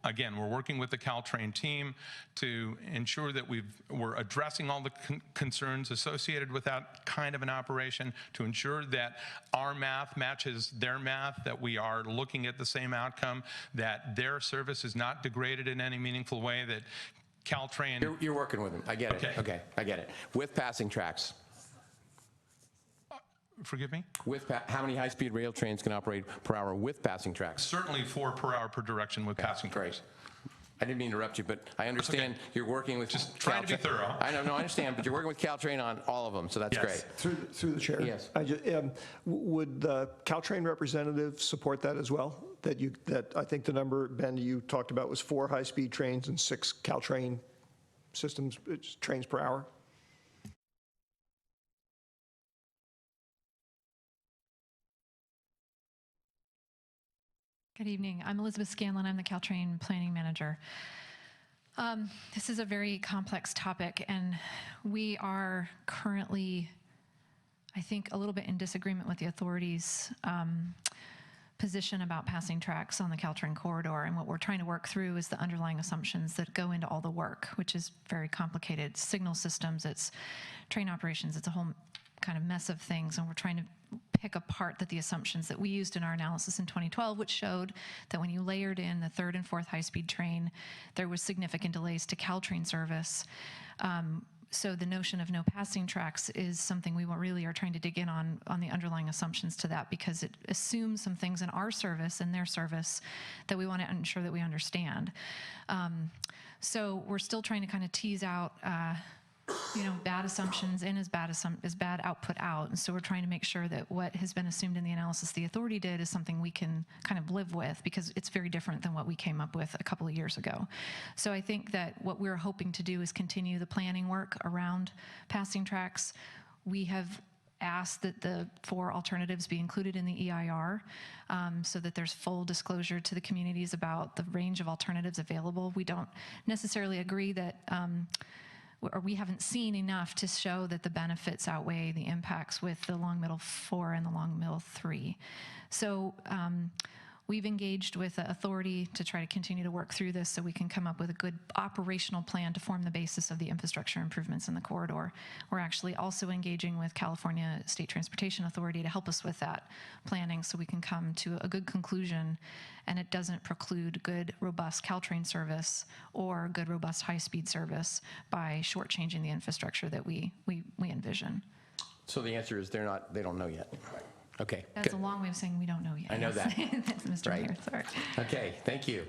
Again, we're working with the Caltrain team to ensure that we're addressing all the concerns associated with that kind of an operation, to ensure that our math matches their math, that we are looking at the same outcome, that their service is not degraded in any meaningful way, that Caltrain... You're working with them. I get it. Okay, I get it. With passing tracks. Forgive me? How many high-speed rail trains can operate per hour with passing tracks? Certainly 4 per hour per direction with passing tracks. I didn't mean to interrupt you, but I understand you're working with... Just trying to be thorough. I know, I understand, but you're working with Caltrain on all of them, so that's great. Through the chair. Yes. Would the Caltrain representative support that as well? That I think the number, Ben, you talked about was 4 high-speed trains and 6 Caltrain systems, trains per hour? Good evening. I'm Elizabeth Scanlon. I'm the Caltrain Planning Manager. This is a very complex topic, and we are currently, I think, a little bit in disagreement with the authorities' position about passing tracks on the Caltrain corridor. And what we're trying to work through is the underlying assumptions that go into all the work, which is very complicated. Signal systems, it's train operations, it's a whole kind of mess of things, and we're trying to pick apart the assumptions that we used in our analysis in 2012, which showed that when you layered in the 3rd and 4th high-speed train, there was significant delays to Caltrain service. So the notion of no passing tracks is something we really are trying to dig in on the underlying assumptions to that, because it assumes some things in our service and their service that we want to ensure that we understand. So we're still trying to kind of tease out bad assumptions in as bad output out. And so we're trying to make sure that what has been assumed in the analysis the authority did is something we can kind of live with, because it's very different than what we came up with a couple of years ago. So I think that what we're hoping to do is continue the planning work around passing tracks. We have asked that the 4 alternatives be included in the EIR so that there's full disclosure to the communities about the range of alternatives available. We don't necessarily agree that or we haven't seen enough to show that the benefits outweigh the impacts with the long middle 4 and the long middle 3. So We've engaged with the authority to try to continue to work through this so we can come up with a good operational plan to form the basis of the infrastructure improvements in the corridor. We're actually also engaging with California State Transportation Authority to help us with that planning so we can come to a good conclusion and it doesn't preclude good, robust Caltrain service or good, robust high-speed service by shortchanging the infrastructure that we envision. So the answer is they don't know yet. Okay. That's good. a long way of saying we don't know yet. I know that. That's Mr. Right. Mayor, sorry. Okay, thank you.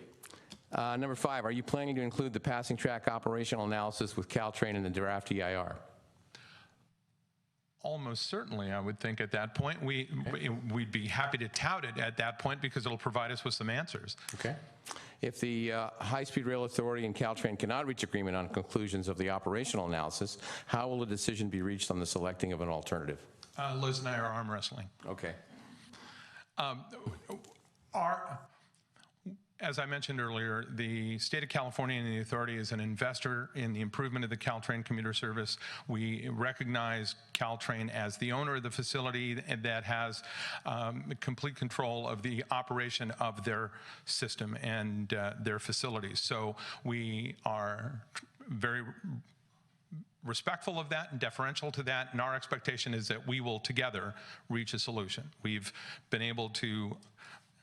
Number 5, are you planning to include the passing track operational analysis with Caltrain in the draft EIR? Almost certainly, I would think at that point. We'd be happy to tout it at that point because it'll provide us with some answers. Okay. If the High-Speed Rail Authority and Caltrain cannot reach agreement on conclusions of the operational analysis, how will a decision be reached on the selecting of an alternative? Liz and I are arm wrestling. Okay. As I mentioned earlier, the state of California and the authority is an investor in the improvement of the Caltrain commuter service. We recognize Caltrain as the owner of the facility that has complete control of the operation of their system and their facilities. So we are very respectful of that and deferential to that, and our expectation is that we will together reach a solution. We've been able to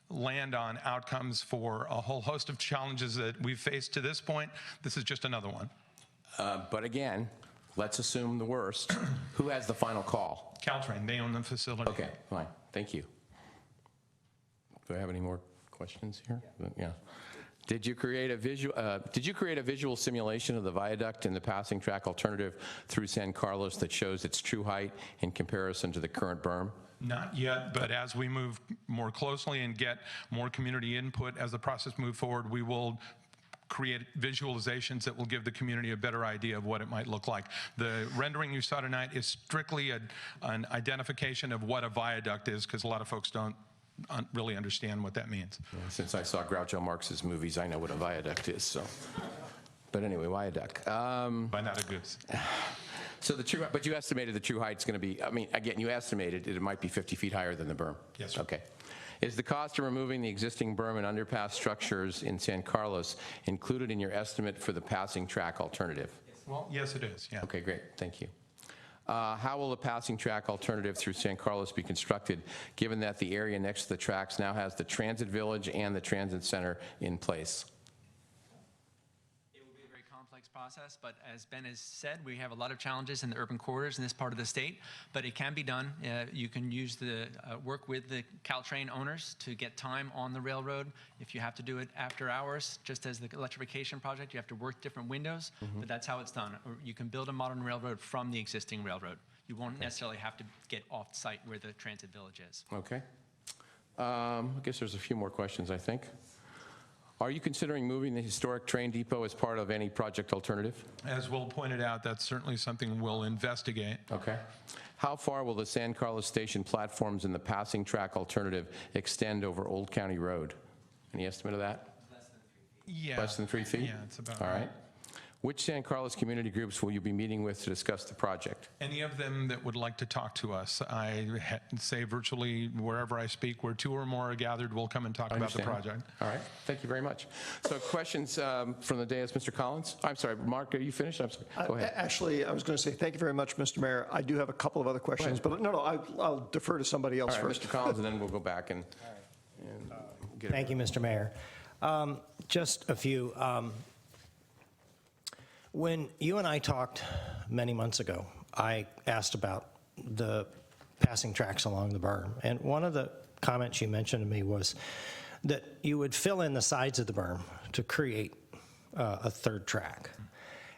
land on outcomes for a whole host of challenges that we've faced to this point. This is just another one. But again, let's assume the worst. Who has the final call? Caltrain, they own the facility. Okay, fine. Thank you. Do I have any more questions here? Yeah. Did you create a visual simulation of the viaduct and the passing track alternative through San Carlos that shows its true height in comparison to the current berm? Not yet, but as we move more closely and get more community input as the process moves forward, we will create visualizations that will give the community a better idea of what it might look like. The rendering you saw tonight is strictly an identification of what a viaduct is, because a lot of folks don't really understand what that means. Since I saw Groucho Marx's movies, I know what a viaduct is. So, but anyway, viaduct. By not a goose. So but you estimated the true height's going to be. I mean, again, you estimated it might be 50 feet higher than the berm. Yes, sir. Okay. Is the cost of removing the existing berm and underpass structures in San Carlos included in your estimate for the passing track alternative? Well, yes, it is. Yeah. Okay, great. Thank you. How will the passing track alternative through San Carlos be constructed, given that the area next to the tracks now has the transit village and the transit center in place? It will be a very complex process, but as Ben has said, we have a lot of challenges in the urban corridors in this part of the state, but it can be done. You can use work with the Caltrain owners to get time on the railroad. If you have to do it after hours, just as the electrification project, you have to work different windows, but that's how it's done. Or you can build a modern railroad from the existing railroad. You won't necessarily have to get off site where the transit village is. Okay. I guess there's a few more questions, I think. Are you considering moving the historic train depot as part of any project alternative? As Will pointed out, that's certainly something we'll investigate. Okay. How far will the San Carlos Station platforms and the passing track alternative extend over Old County Road? Any estimate of that? Yeah. Less than 3 feet? Yeah, it's about All right. Which San Carlos community groups will you be meeting with to discuss the project? Any of them that would like to talk to us. I say virtually wherever I speak, where 2 or more are gathered, we'll come and talk about the project. All right, thank you very much. So questions from the dais, Mr. Collins? I'm sorry, Mark, are you finished? I'm sorry, go ahead. Actually, I was going to say thank you very much, Mr. Mayor. I do have a couple of other questions, but no, I'll defer to somebody else All right, first. Mr. Collins, and then we'll go back and get it. Thank you, Mr. Mayor. Just a few. When you and I talked many months ago, I asked about the passing tracks along the berm. And one of the comments you mentioned to me was that you would fill in the sides of the berm to create a third track.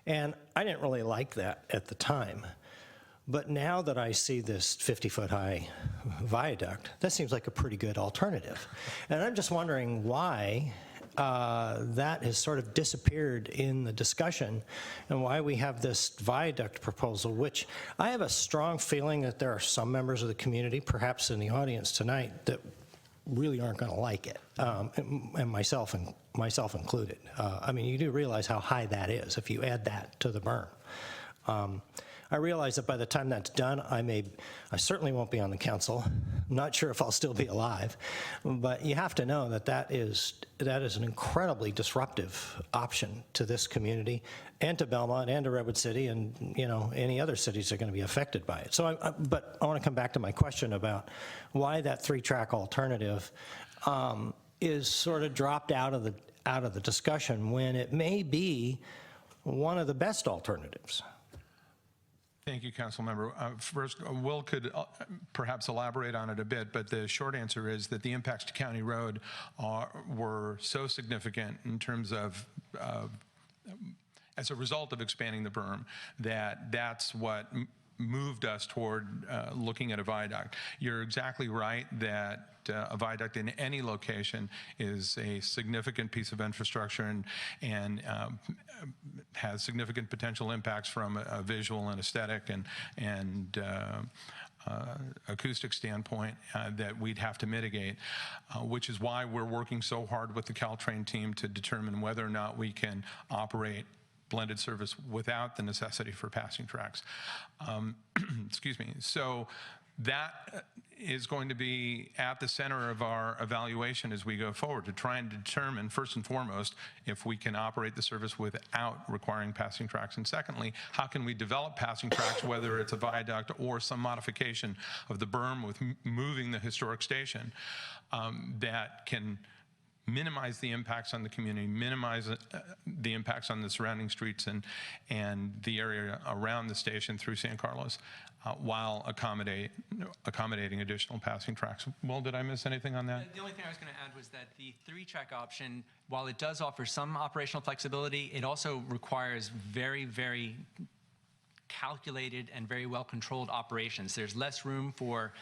And I didn't really like that at the time. But now that I see this 50-foot high viaduct, that seems like a pretty good alternative. And I'm just wondering why that has sort of disappeared in the discussion and why we have this viaduct proposal, which I have a strong feeling that there are some members of the community, perhaps in the audience tonight, that really aren't going to like it, and myself included. I mean, you do realize how high that is if you add that to the berm. I realize that by the time that's done, I certainly won't be on the council. I'm not sure if I'll still be alive, but you have to know that that is an incredibly disruptive option to this community and to Belmont and to Redwood City and, you know, any other cities that are going to be affected by it. So, but I want to come back to my question about why that 3-track alternative is sort of dropped out of the discussion when it may be one of the best alternatives. Thank you, Councilmember. First, Will could perhaps elaborate on it a bit, but the short answer is that the impacts to County Road were so significant in terms of as a result of expanding the berm, that's what moved us toward looking at a viaduct. You're exactly right that a viaduct in any location is a significant piece of infrastructure and has significant potential impacts from a visual and aesthetic and acoustic standpoint that we'd have to mitigate, which is why we're working so hard with the Caltrain team to determine whether or not we can operate blended service without the necessity for passing tracks. Excuse me. So that is going to be at the center of our evaluation as we go forward to try and determine, first and foremost, if we can operate the service without requiring passing tracks. And secondly, how can we develop passing tracks, whether it's a viaduct or some modification of the berm with moving the historic station that can minimize the impacts on the community, minimize the impacts on the surrounding streets and the area around the station through San Carlos, while accommodating additional passing tracks. Well, did I miss anything on that? The only thing I was going to add was that the 3-track option, while it does offer some operational flexibility, it also requires very, very calculated and very well controlled operations. There's less room for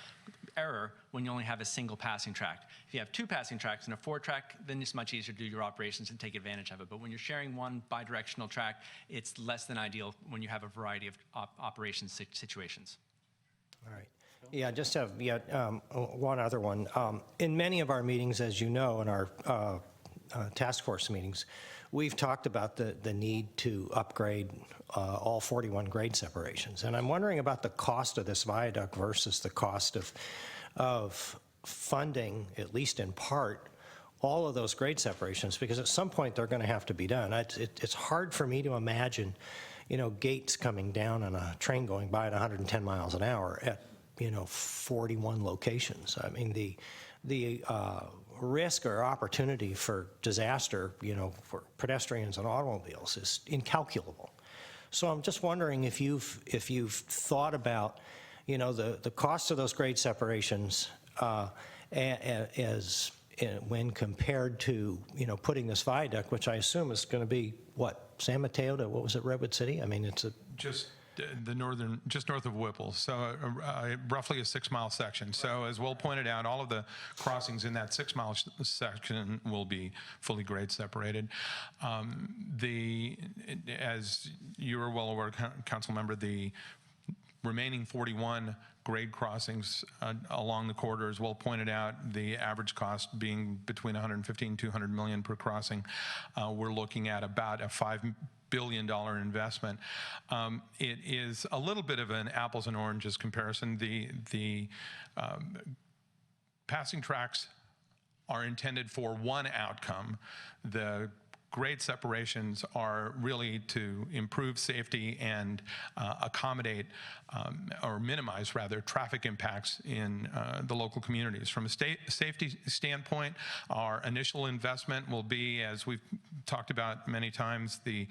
error when you only have a single passing track. If you have 2 passing tracks and a 4-track, then it's much easier to do your operations and take advantage of it. But when you're sharing one bidirectional track, it's less than ideal when you have a variety of operations situations. All right. Yeah, just have one other one. In many of our meetings, as you know, in our task force meetings, we've talked about the need to upgrade all 41 grade separations. And I'm wondering about the cost of this viaduct versus the cost of funding, at least in part, all of those grade separations, because at some point they're going to have to be done. It's hard for me to imagine, you know, gates coming down on a train going by at 110 miles an hour at, you know, 41 locations. I mean, the risk or opportunity for disaster, you know, for pedestrians and automobiles is incalculable. So I'm just wondering if you've thought about, you know, the cost of those grade separations when compared to, you know, putting this viaduct, which I assume is going to be what, San Mateo to, what was it, Redwood City? I mean, it's just north of Whipple, so roughly a 6-mile section. So as Will pointed out, all of the crossings in that 6-mile section will be fully grade separated. As you are well aware, Council Member, the remaining 41 grade crossings along the corridor, as Will pointed out, the average cost being between $150 and $200 million per crossing. We're looking at about a $5 billion investment. It is a little bit of an apples and oranges comparison. The passing tracks are intended for one outcome. The grade separations are really to improve safety and accommodate or minimize, rather, traffic impacts in the local communities. From a safety standpoint, our initial investment will be, as we've talked about many times, the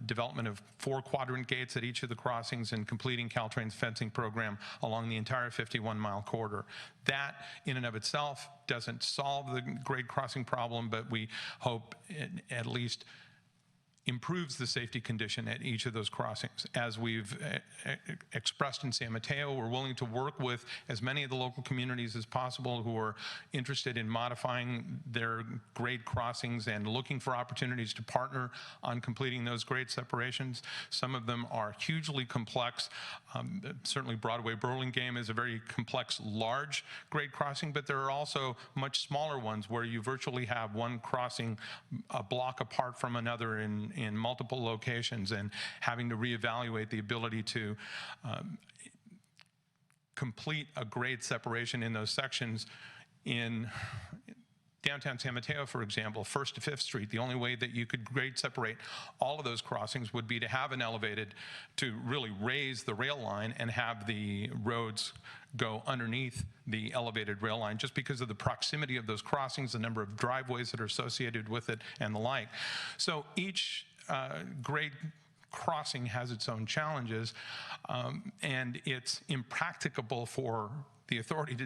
development of 4 quadrant gates at each of the crossings and completing Caltrain's fencing program along the entire 51-mile corridor. That, in and of itself, doesn't solve the grade crossing problem, but we hope it at least improves the safety condition at each of those crossings. As we've expressed in San Mateo, we're willing to work with as many of the local communities as possible who are interested in modifying their grade crossings and looking for opportunities to partner on completing those grade separations. Some of them are hugely complex. Certainly Broadway Burlingame is a very complex, large grade crossing, but there are also much smaller ones where you virtually have one crossing a block apart from another in in multiple locations and having to reevaluate the ability to complete a grade separation in those sections. In downtown San Mateo, for example, 1st to 5th Street, the only way that you could grade separate all of those crossings would be to have an elevated, to really raise the rail line and have the roads go underneath the elevated rail line, just because of the proximity of those crossings, the number of driveways that are associated with it, and the like. So each grade crossing has its own challenges, and it's impracticable for the authority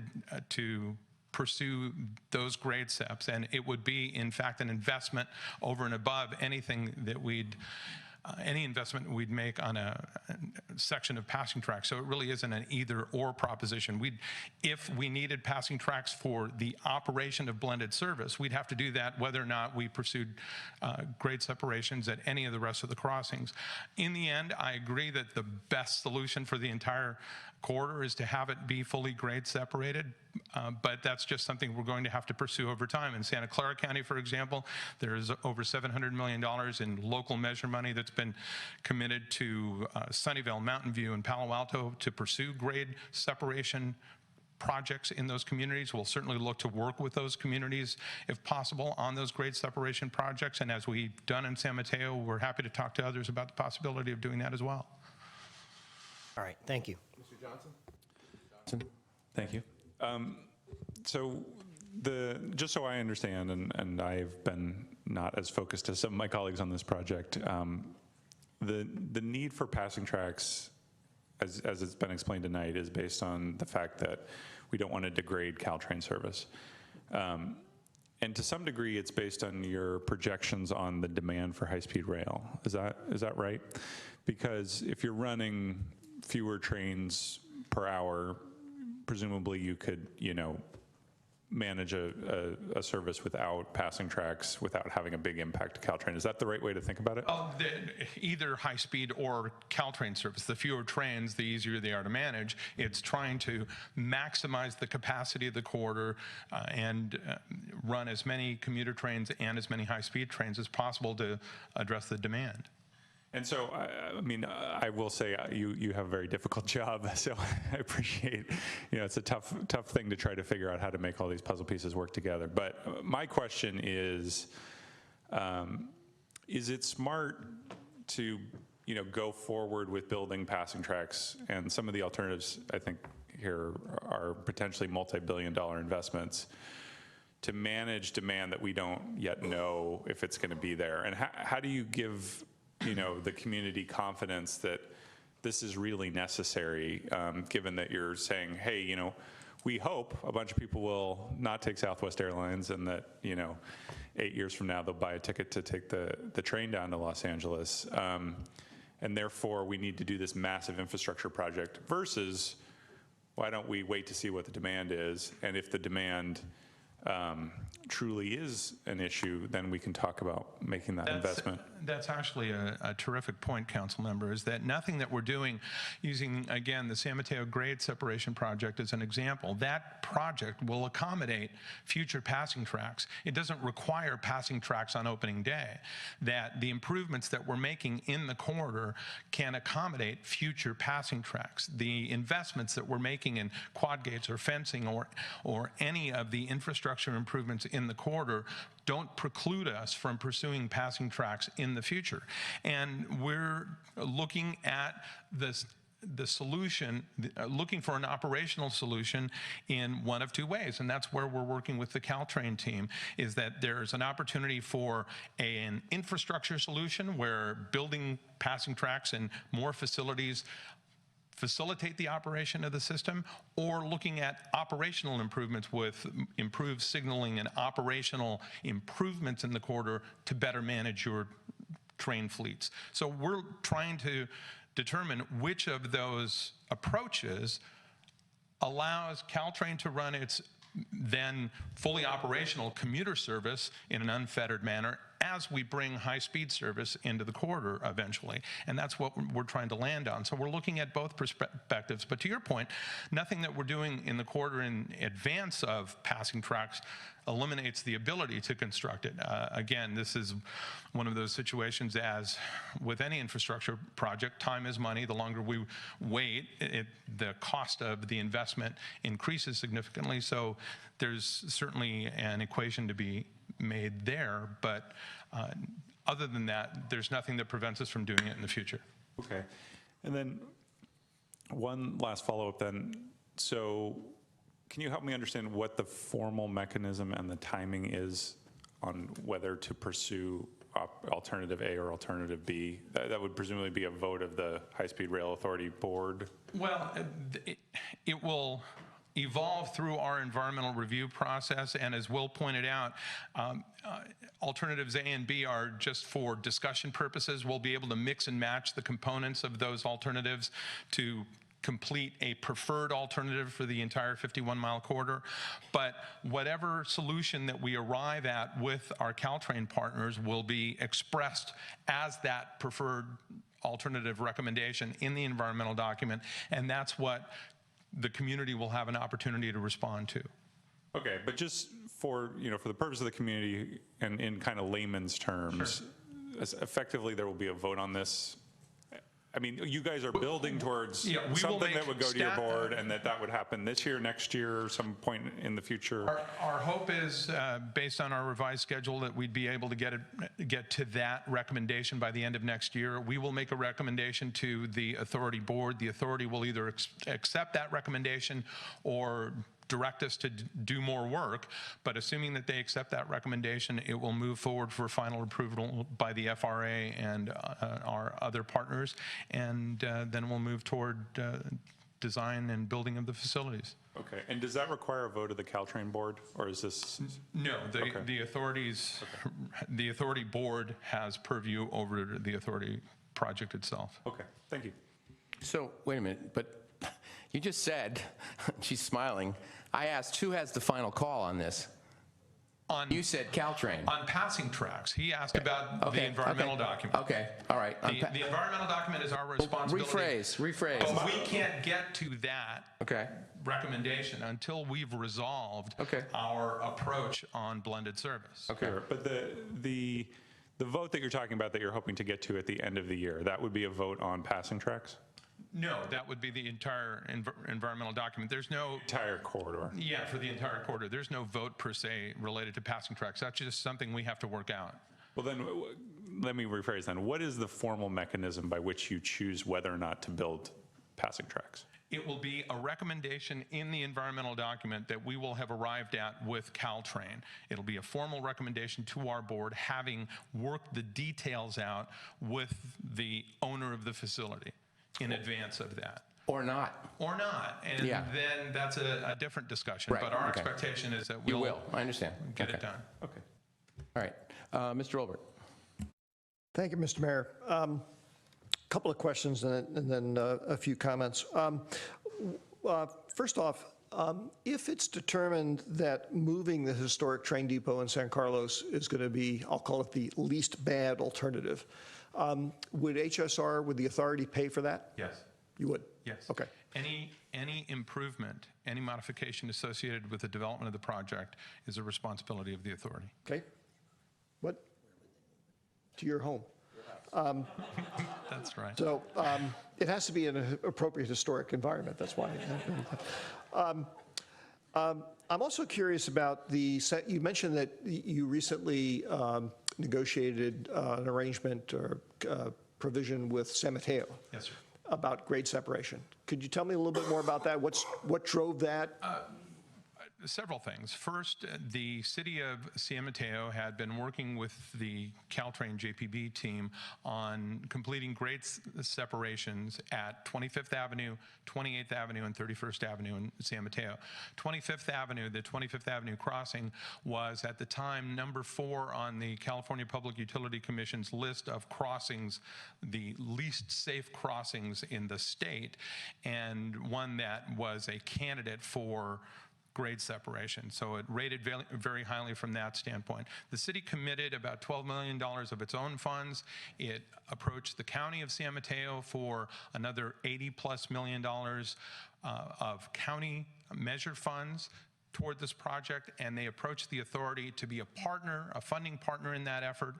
to pursue those grade steps, and it would be, in fact, an investment over and above anything that any investment we'd make on a section of passing tracks. So it really isn't an either-or proposition. If we needed passing tracks for the operation of blended service, we'd have to do that whether or not we pursued grade separations at any of the rest of the crossings. In the end, I agree that the best solution for the entire corridor is to have it be fully grade separated, but that's just something we're going to have to pursue over time. In Santa Clara County, for example, there is over $700 million in local measure money that's been committed to Sunnyvale, Mountain View, and Palo Alto to pursue grade separation projects in those communities. We'll certainly look to work with those communities, if possible, on those grade separation projects. And as we've done in San Mateo, we're happy to talk to others about the possibility of doing that as well. All right, thank you. Mr. Johnson? Thank you. So just so I understand, and I've been not as focused as some of my colleagues on this project, the need for passing tracks, as it's been explained tonight, is based on the fact that we don't want to degrade Caltrain service. And to some degree, it's based on your projections on the demand for high-speed rail. Is that right? Because if you're running fewer trains per hour, presumably you could, manage a service without passing tracks, without having a big impact to Caltrain. Is that the right way to think about it? Either high-speed or Caltrain service. The fewer trains, the easier they are to manage. It's trying to maximize the capacity of the corridor and run as many commuter trains and as many high-speed trains as possible to address the demand. And so, I will say you have a very difficult job, so I appreciate, it's a tough thing to try to figure out how to make all these puzzle pieces work together. But my question is it smart to, go forward with building passing tracks? And some of the alternatives, I think, here are potentially multi-billion-dollar investments to manage demand that we don't yet know if it's going to be there. And how do you give the community confidence that this is really necessary, given that you're saying, hey, we hope a bunch of people will not take Southwest Airlines and that, 8 years from now they'll buy a ticket to take the train down to Los Angeles. And therefore we need to do this massive infrastructure project versus why don't we wait to see what the demand is, and if the demand truly is an issue, then we can talk about making that investment. That's actually a terrific point, council member, is that nothing that we're doing using, again, the San Mateo grade separation project as an example, that project will accommodate future passing tracks. It doesn't require passing tracks on opening day. That the improvements that we're making in the corridor can accommodate future passing tracks. The investments that we're making in quad gates or fencing or any of the infrastructure improvements in the corridor don't preclude us from pursuing passing tracks in the future. And we're looking at the solution, looking for an operational solution in one of two ways, and that's where we're working with the Caltrain team, is that there's an opportunity for an infrastructure solution where building passing tracks and more facilities facilitate the operation of the system, or looking at operational improvements with improved signaling and operational improvements in the corridor to better manage your train fleets. So we're trying to determine which of those approaches allows Caltrain to run its then fully operational commuter service in an unfettered manner, as we bring high-speed service into the corridor eventually. And that's what we're trying to land on. So we're looking at both perspectives. But to your point, nothing that we're doing in the corridor in advance of passing tracks eliminates the ability to construct it. Again, this is one of those situations, as with any infrastructure project, time is money. The longer we wait, the cost of the investment increases significantly. So there's certainly an equation to be made there. But other than that, there's nothing that prevents us from doing it in the future. Okay. And then one last follow-up then. So can you help me understand what the formal mechanism and the timing is on whether to pursue alternative A or alternative B? That would presumably be a vote of the High-Speed Rail Authority Board. Well, it will evolve through our environmental review process, and as Will pointed out, alternatives A and B are just for discussion purposes. We'll be able to mix and match the components of those alternatives to complete a preferred alternative for the entire 51-mile corridor. But whatever solution that we arrive at with our Caltrain partners will be expressed as that preferred alternative recommendation in the environmental document, and that's what the community will have an opportunity to respond to. Okay, but just for, for the purpose of the community and in kind of layman's terms, effectively there will be a vote on this. I mean, you guys are building towards something that would go to your board, and that would happen this year, next year, or some point in the future. Our hope is, based on our revised schedule, that we'd be able to get to that recommendation by the end of next year. We will make a recommendation to the authority board. The authority will either accept that recommendation or direct us to do more work, but assuming that they accept that recommendation, it will move forward for final approval by the FRA and our other partners, and then we'll move toward design and building of the facilities. Okay, and does that require a vote of the Caltrain board, or is this? No, the authorities, the authority board has purview over the authority project itself. Okay, thank you. So, wait a minute, but you just said, she's smiling, I asked who has the final call on this? You said Caltrain. On passing tracks. He asked about the environmental document. Okay, all right. The environmental document is our responsibility. Rephrase. But we can't get to that recommendation until we've resolved our approach on blended service. Okay, sure. But the vote that you're talking about that you're hoping to get to at the end of the year, that would be a vote on passing tracks? No, that would be the entire environmental document. There's no entire corridor. Yeah, for the entire corridor. There's no vote per se related to passing tracks. That's just something we have to work out. Well, then let me rephrase then. What is the formal mechanism by which you choose whether or not to build passing tracks? It will be a recommendation in the environmental document that we will have arrived at with Caltrain. It'll be a formal recommendation to our board, having worked the details out with the owner of the facility in advance of that. Or not. Or not. And then that's a different discussion. Right. But our expectation is that you will. I understand. Get it done. Okay. All right. Mr. Olbert. Thank you, Mr. Mayor. Couple of questions and then a few comments. First off, if it's determined that moving the historic train depot in San Carlos is going to be, I'll call it the least bad alternative, would HSR, would the authority pay for that? Yes. You would? Yes. Okay. Any improvement, any modification associated with the development of the project is a responsibility of the authority. Okay. What? To your home. That's right. So it has to be in an appropriate historic environment. That's why. I'm also curious about you mentioned that you recently negotiated an arrangement or provision with San Mateo. Yes, sir. About grade separation. Could you tell me a little bit more about that? What drove that? Several things. First, the city of San Mateo had been working with the Caltrain JPB team on completing grade separations at 25th Avenue, 28th Avenue, and 31st Avenue in San Mateo. 25th Avenue, the 25th Avenue crossing, was at the time number 4 on the California Public Utility Commission's list of crossings, the least safe crossings in the state, and one that was a candidate for grade separation. So it rated very highly from that standpoint. The city committed about $12 million of its own funds. It approached the county of San Mateo for another $80+ million of county measured funds toward this project, and they approached the authority to be a partner, a funding partner in that effort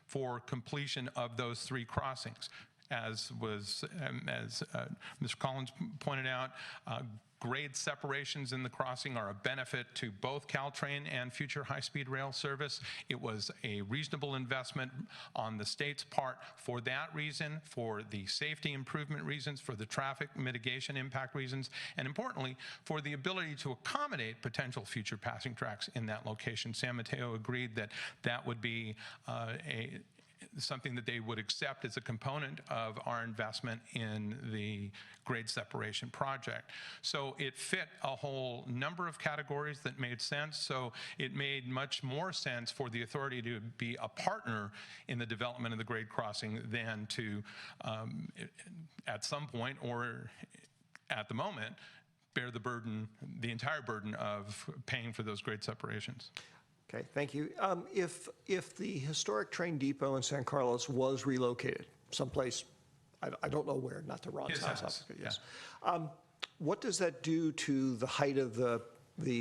for completion of those 3 crossings. As Mr. Collins pointed out, grade separations in the crossing are a benefit to both Caltrain and future high-speed rail service. It was a reasonable investment on the state's part for that reason, for the safety improvement reasons, for the traffic mitigation impact reasons, and importantly, for the ability to accommodate potential future passing tracks in that location. San Mateo agreed that that would be something that they would accept as a component of our investment in the grade separation project. So it fit a whole number of categories that made sense. So it made much more sense for the authority to be a partner in the development of the grade crossing than to, at some point or at the moment, bear the burden, the entire burden of paying for those grade separations. Okay, thank you. If the historic train depot in San Carlos was relocated someplace, I don't know where, not to Ron's house, yes. What does that do to the height of the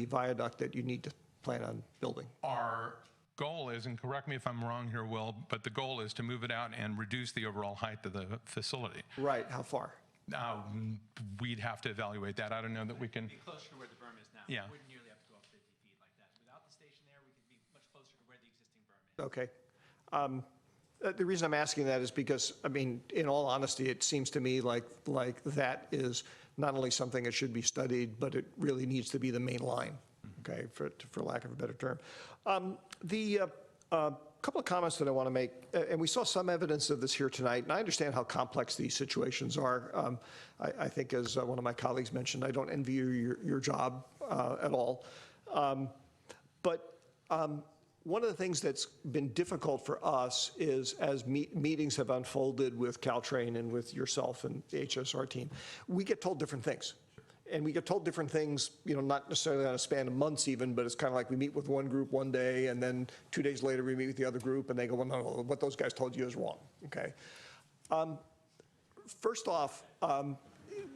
viaduct that you need to plan on building? Our goal is, and correct me if I'm wrong here, Will, but the goal is to move it out and reduce the overall height of the facility. Right, how far? We'd have to evaluate that. I don't know that we can. Be closer to where the berm is now. Yeah. We wouldn't nearly have to go up 50 feet like that. Without the station there, we could be much closer to where the existing berm is. Okay. The reason I'm asking that is because, I mean, in all honesty, it seems to me like that is not only something that should be studied, but it really needs to be the main line, okay, for lack of a better term. Couple of comments that I want to make, and we saw some evidence of this here tonight, and I understand how complex these situations are. I think, as one of my colleagues mentioned, I don't envy your job at all. But one of the things that's been difficult for us is, as meetings have unfolded with Caltrain and with yourself and the HSR team, we get told different things. And we get told different things, you know, not necessarily on a span of months even, but it's kind of like we meet with one group one day, and then 2 days later we meet with the other group, and they go, well, no, what those guys told you is wrong, okay? First off,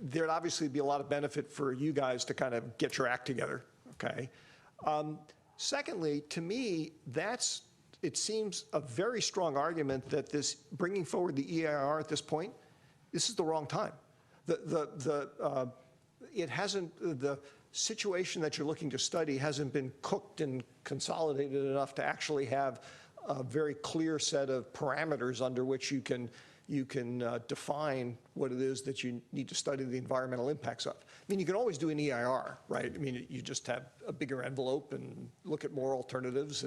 there'd obviously be a lot of benefit for you guys to kind of get your act together, okay? Secondly, to me, it seems a very strong argument that this, bringing forward the EIR at this point, this is the wrong time. The situation that you're looking to study hasn't been cooked and consolidated enough to actually have a very clear set of parameters under which you can define what it is that you need to study the environmental impacts of. I mean, you can always do an EIR, right? I mean, you just have a bigger envelope and look at more alternatives,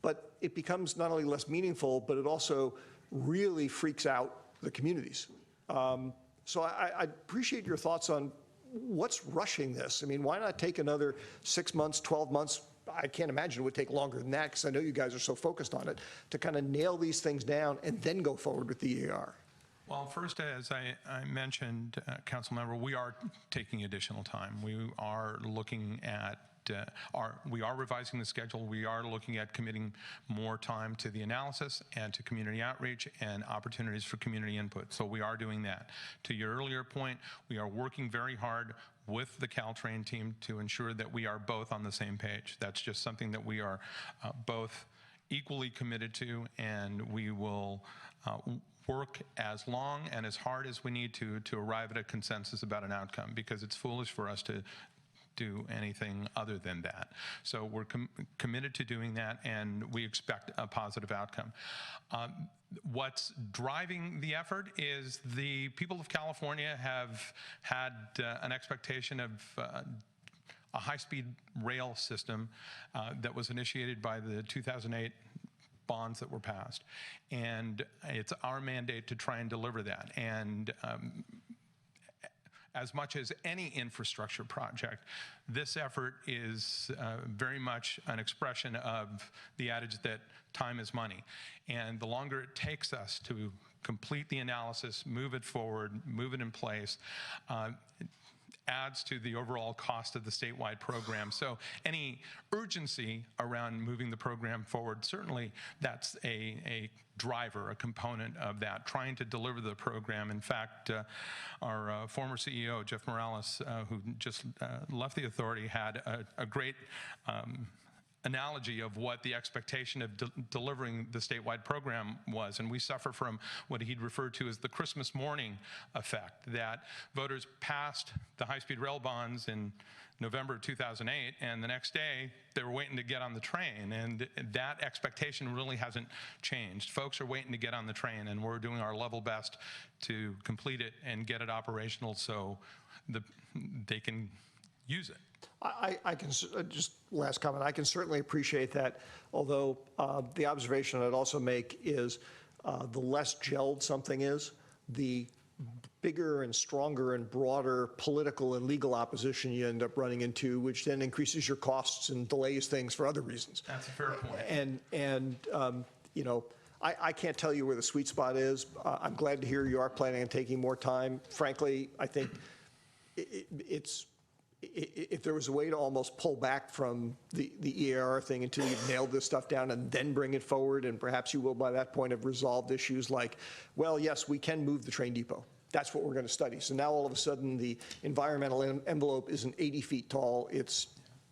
but it becomes not only less meaningful, but it also really freaks out the communities. So I appreciate your thoughts on what's rushing this. I mean, why not take another 6 months, 12 months? I can't imagine it would take longer than that, because I know you guys are so focused on it, to kind of nail these things down and then go forward with the EIR. Well, first, as I mentioned, Councilmember, we are taking additional time. We are looking at we are revising the schedule. We are looking at committing more time to the analysis and to community outreach and opportunities for community input. So we are doing that. To your earlier point, we are working very hard with the Caltrain team to ensure that we are both on the same page. That's just something that we are both equally committed to, and we will work as long and as hard as we need to arrive at a consensus about an outcome, because it's foolish for us to do anything other than that. So we're committed to doing that, and we expect a positive outcome. What's driving the effort is the people of California have had an expectation of a high-speed rail system that was initiated by the 2008 bonds that were passed. And it's our mandate to try and deliver that. And as much as any infrastructure project, this effort is very much an expression of the adage that time is money. And the longer it takes us to complete the analysis, move it forward, move it in place, adds to the overall cost of the statewide program. So any urgency around moving the program forward, certainly that's a driver, a component of that, trying to deliver the program. In fact, our former CEO, Jeff Morales, who just left the authority, had a great analogy of what the expectation of delivering the statewide program was. And we suffer from what he'd referred to as the Christmas morning effect, that voters passed the high-speed rail bonds in November 2008, and the next day they were waiting to get on the train, and that expectation really hasn't changed. Folks are waiting to get on the train, and we're doing our level best to complete it and get it operational so they can use it. I can, just last comment, I can certainly appreciate that, although the observation I'd also make is the less gelled something is, the bigger and stronger and broader political and legal opposition you end up running into, which then increases your costs and delays things for other reasons. That's a fair point. And you know, I can't tell you where the sweet spot is. I'm glad to hear you are planning on taking more time. Frankly, I think if there was a way to almost pull back from the EAR thing until you've nailed this stuff down and then bring it forward, and perhaps you will by that point have resolved issues like, well, yes, we can move the train depot. That's what we're going to study. So now all of a sudden the environmental envelope isn't 80 feet tall, it's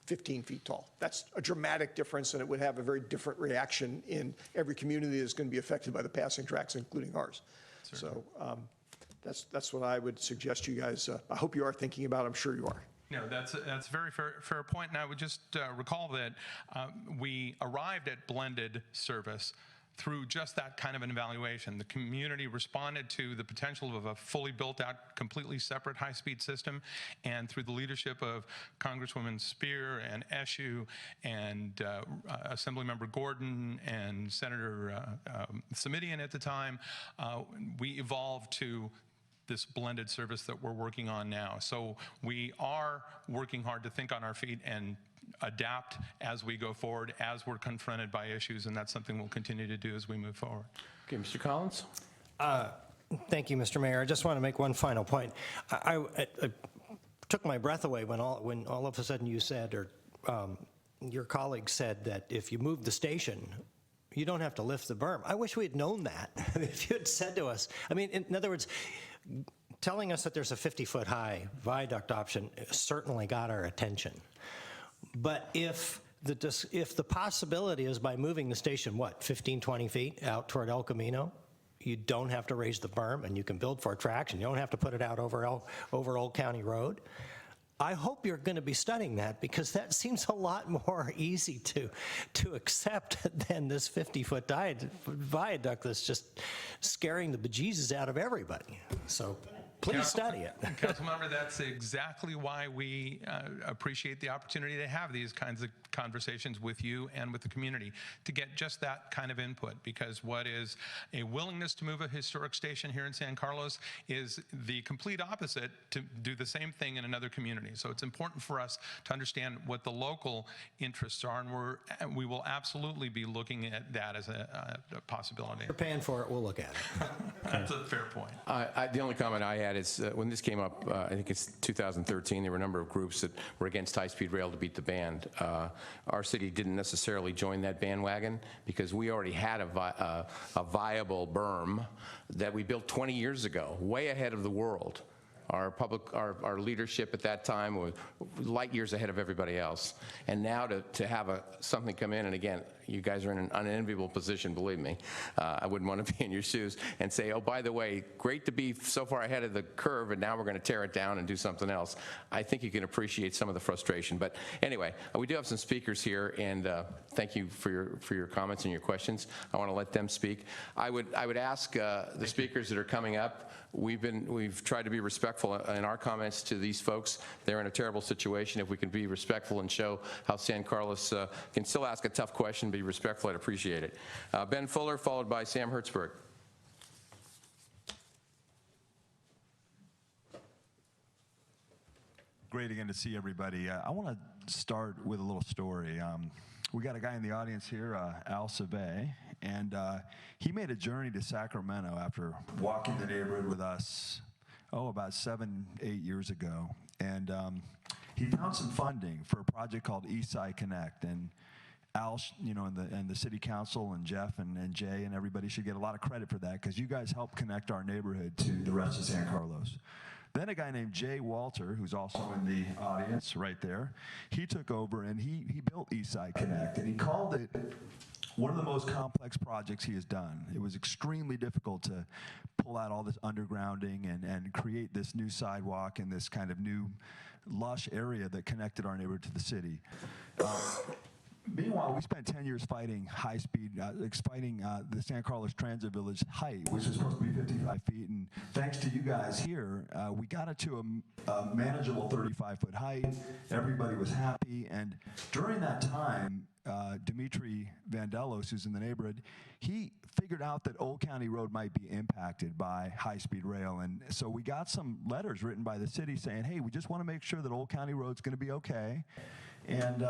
15 feet tall. That's a dramatic difference, and it would have a very different reaction in every community that's going to be affected by the passing tracks, including ours. Certainly. So that's what I would suggest you guys, I hope you are thinking about. I'm sure you are. No, that's a very fair point. And I would just recall that we arrived at blended service through just that kind of an evaluation. The community responded to the potential of a fully built out, completely separate high-speed system, and through the leadership of Congresswoman Spear and Eshoo and Assemblymember Gordon and Senator Simidian at the time, we evolved to this blended service that we're working on now. So we are working hard to think on our feet and adapt as we go forward, as we're confronted by issues, and that's something we'll continue to do as we move forward. Okay, Mr. Collins? Thank you, Mr. Mayor. I just want to make one final point. I took my breath away when all of a sudden you said, or your colleague said, that if you move the station, you don't have to lift the berm. I wish we had known that. If you had said to us, I mean, in other words, telling us that there's a 50-foot high viaduct option certainly got our attention. But if the possibility is by moving the station, 15, 20 feet out toward El Camino, you don't have to raise the berm and you can build 4 tracks and you don't have to put it out over Old County Road. I hope you're going to be studying that, because that seems a lot more easy to accept than this 50-foot viaduct that's just scaring the bejesus out of everybody. So please study it. Councilmember, that's exactly why we appreciate the opportunity to have these kinds of conversations with you and with the community, to get just that kind of input, because what is a willingness to move a historic station here in San Carlos is the complete opposite to do the same thing in another community. So it's important for us to understand what the local interests are, and we will absolutely be looking at that as a possibility. If you're paying for it, we'll look at it. That's a fair point. The only comment I had is when this came up, I think it's 2013, there were a number of groups that were against high-speed rail to beat the band. Our city didn't necessarily join that bandwagon because we already had a viable berm that we built 20 years ago, way ahead of the world. Our leadership at that time was light years ahead of everybody else. And now to have something come in, and again, you guys are in an unenviable position, believe me. I wouldn't want to be in your shoes and say, oh, by the way, great to be so far ahead of the curve, and now we're going to tear it down and do something else. I think you can appreciate some of the frustration. But anyway, we do have some speakers here, and thank you for your comments and your questions. I want to let them speak. I would ask the speakers that are coming up, we've tried to be respectful in our comments to these folks. They're in a terrible situation. If we can be respectful and show how San Carlos can still ask a tough question, be respectful, I'd appreciate it. Ben Fuller, followed by Sam Hertzberg. Great again to see everybody. I want to start with a little story. We got a guy in the audience here, Al Sabay, and he made a journey to Sacramento after walking the neighborhood with us, about 7-8 years ago. And he found some funding for a project called Eastside Connect. And Al, and the city council and Jeff and Jay and everybody should get a lot of credit for that, because you guys helped connect our neighborhood to the rest of San Carlos. Then a guy named Jay Walter, who's also in the audience right there, he took over and he built Eastside Connect, and he called it one of the most complex projects he has done. It was extremely difficult to pull out all this undergrounding and create this new sidewalk and this kind of new lush area that connected our neighborhood to the city. Meanwhile, we spent 10 years fighting high-speed, fighting the San Carlos Transit Village height, which is supposed to be 55 feet. And thanks to you guys here, we got it to a manageable 35-foot height. Everybody was happy. And during that time, Dimitri Vandelos, who's in the neighborhood, he figured out that Old County Road might be impacted by high-speed rail. And so we got some letters written by the city saying, hey, we just want to make sure that Old County Road's going to be okay. And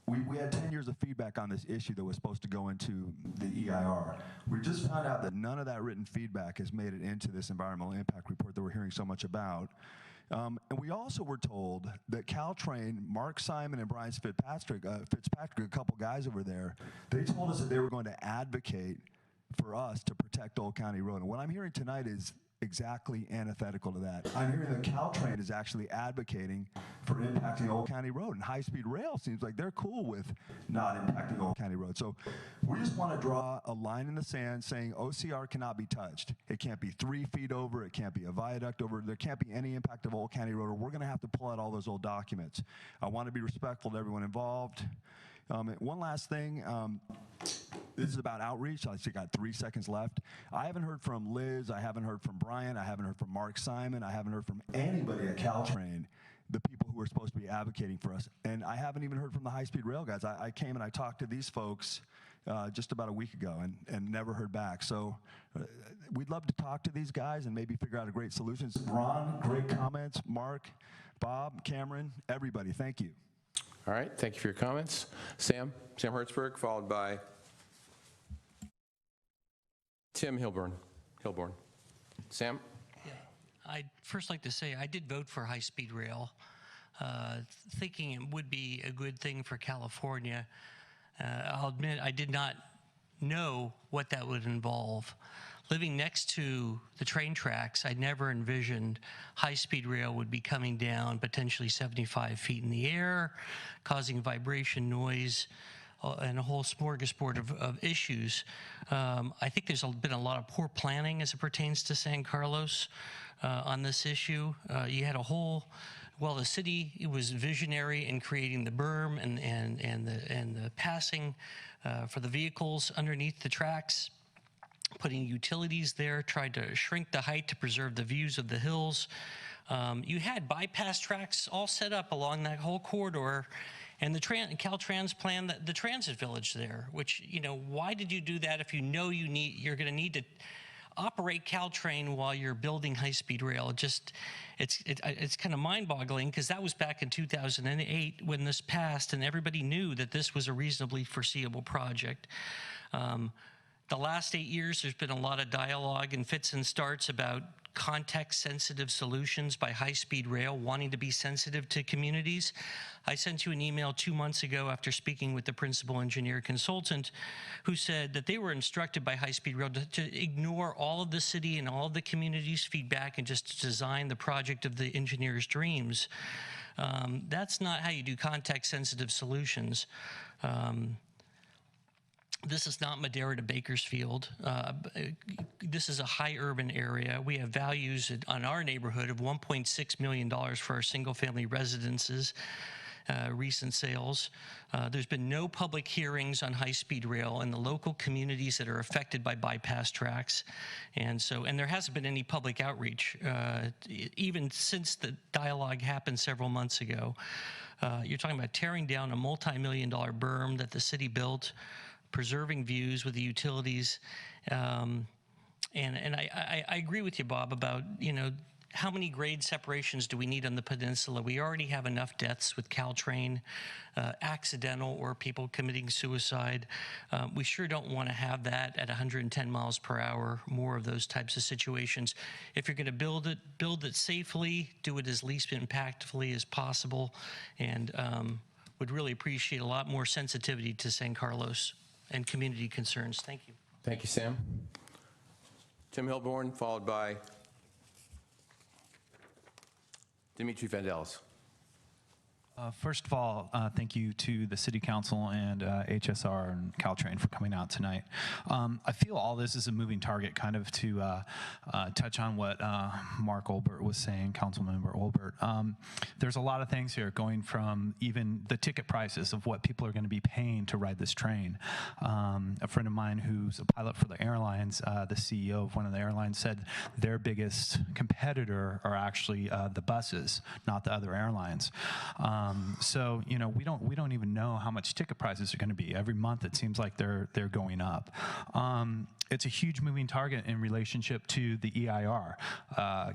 we had 10 years of feedback on this issue that was supposed to go into the EIR. We just found out that none of that written feedback has made it into this environmental impact report that we're hearing so much about. And we also were told that Caltrain, Mark Simon and Brian Fitzpatrick, a couple guys over there, they told us that they were going to advocate for us to protect Old County Road. And what I'm hearing tonight is exactly antithetical to that. I'm hearing that Caltrain is actually advocating for impacting Old County Road, and high-speed rail seems like they're cool with not impacting Old County Road. So we just want to draw a line in the sand saying OCR cannot be touched. It can't be 3 feet over, it can't be a viaduct over, there can't be any impact of Old County Road, or we're going to have to pull out all those old documents. I want to be respectful to everyone involved. One last thing, this is about outreach. I still got 3 seconds left. I haven't heard from Liz, I haven't heard from Brian, I haven't heard from Mark Simon, I haven't heard from anybody at Caltrain, the people who are supposed to be advocating for us. And I haven't even heard from the high-speed rail guys. I came and I talked to these folks just about a week ago and never heard back. So we'd love to talk to these guys and maybe figure out a great solution. Ron, great comments. Mark, Bob, Cameron, everybody, thank you. All right, thank you for your comments. Sam Hertzberg, followed by Tim Hilborn. Sam? Yeah, I'd first like to say I did vote for high-speed rail, thinking it would be a good thing for California. I'll admit I did not know what that would involve. Living next to the train tracks, I never envisioned high-speed rail would be coming down potentially 75 feet in the air, causing vibration, noise, and a whole smorgasbord of issues. I think there's been a lot of poor planning as it pertains to San Carlos on this issue. You had a whole, well, the city was visionary in creating the berm and the passing for the vehicles underneath the tracks, putting utilities there, tried to shrink the height to preserve the views of the hills. You had bypass tracks all set up along that whole corridor, and the Caltrans planned the transit village there, which, why did you do that if you know you're going to need to operate Caltrain while you're building high-speed rail? It's kind of mind-boggling, because that was back in 2008 when this passed, and everybody knew that this was a reasonably foreseeable project. The last 8 years, there's been a lot of dialogue and fits and starts about context-sensitive solutions by high-speed rail, wanting to be sensitive to communities. I sent you an email 2 months ago after speaking with the principal engineer consultant, who said that they were instructed by high-speed rail to ignore all of the city and all of the community's feedback and just design the project of the engineer's dreams. That's not how you do context-sensitive solutions. This is not Madera to Bakersfield. This is a high urban area. We have values on our neighborhood of $1.6 million for our single-family residences, recent sales. There's been no public hearings on high-speed rail in the local communities that are affected by bypass tracks. And there hasn't been any public outreach, even since the dialogue happened several months ago. You're talking about tearing down a multi-million-dollar berm that the city built, preserving views with the utilities. And I agree with you, Bob, about, how many grade separations do we need on the peninsula? We already have enough deaths with Caltrain, accidental or people committing suicide. We sure don't want to have that at 110 miles per hour, more of those types of situations. If you're going to build it safely, do it as least impactfully as possible, and would really appreciate a lot more sensitivity to San Carlos and community concerns. Thank you. Thank you, Sam. Tim Hilborn, followed by Dimitri Vandellis. First of all, thank you to the City Council and HSR and Caltrain for coming out tonight. I feel all this is a moving target, kind of to touch on what Mark Olbert was saying, Councilmember Olbert. There's a lot of things here, going from even the ticket prices of what people are going to be paying to ride this train. A friend of mine who's a pilot for the airlines, the CEO of one of the airlines, said their biggest competitor are actually the buses, not the other airlines. So you know, we don't even know how much ticket prices are going to be. Every month it seems like they're going up. It's a huge moving target in relationship to the EIR.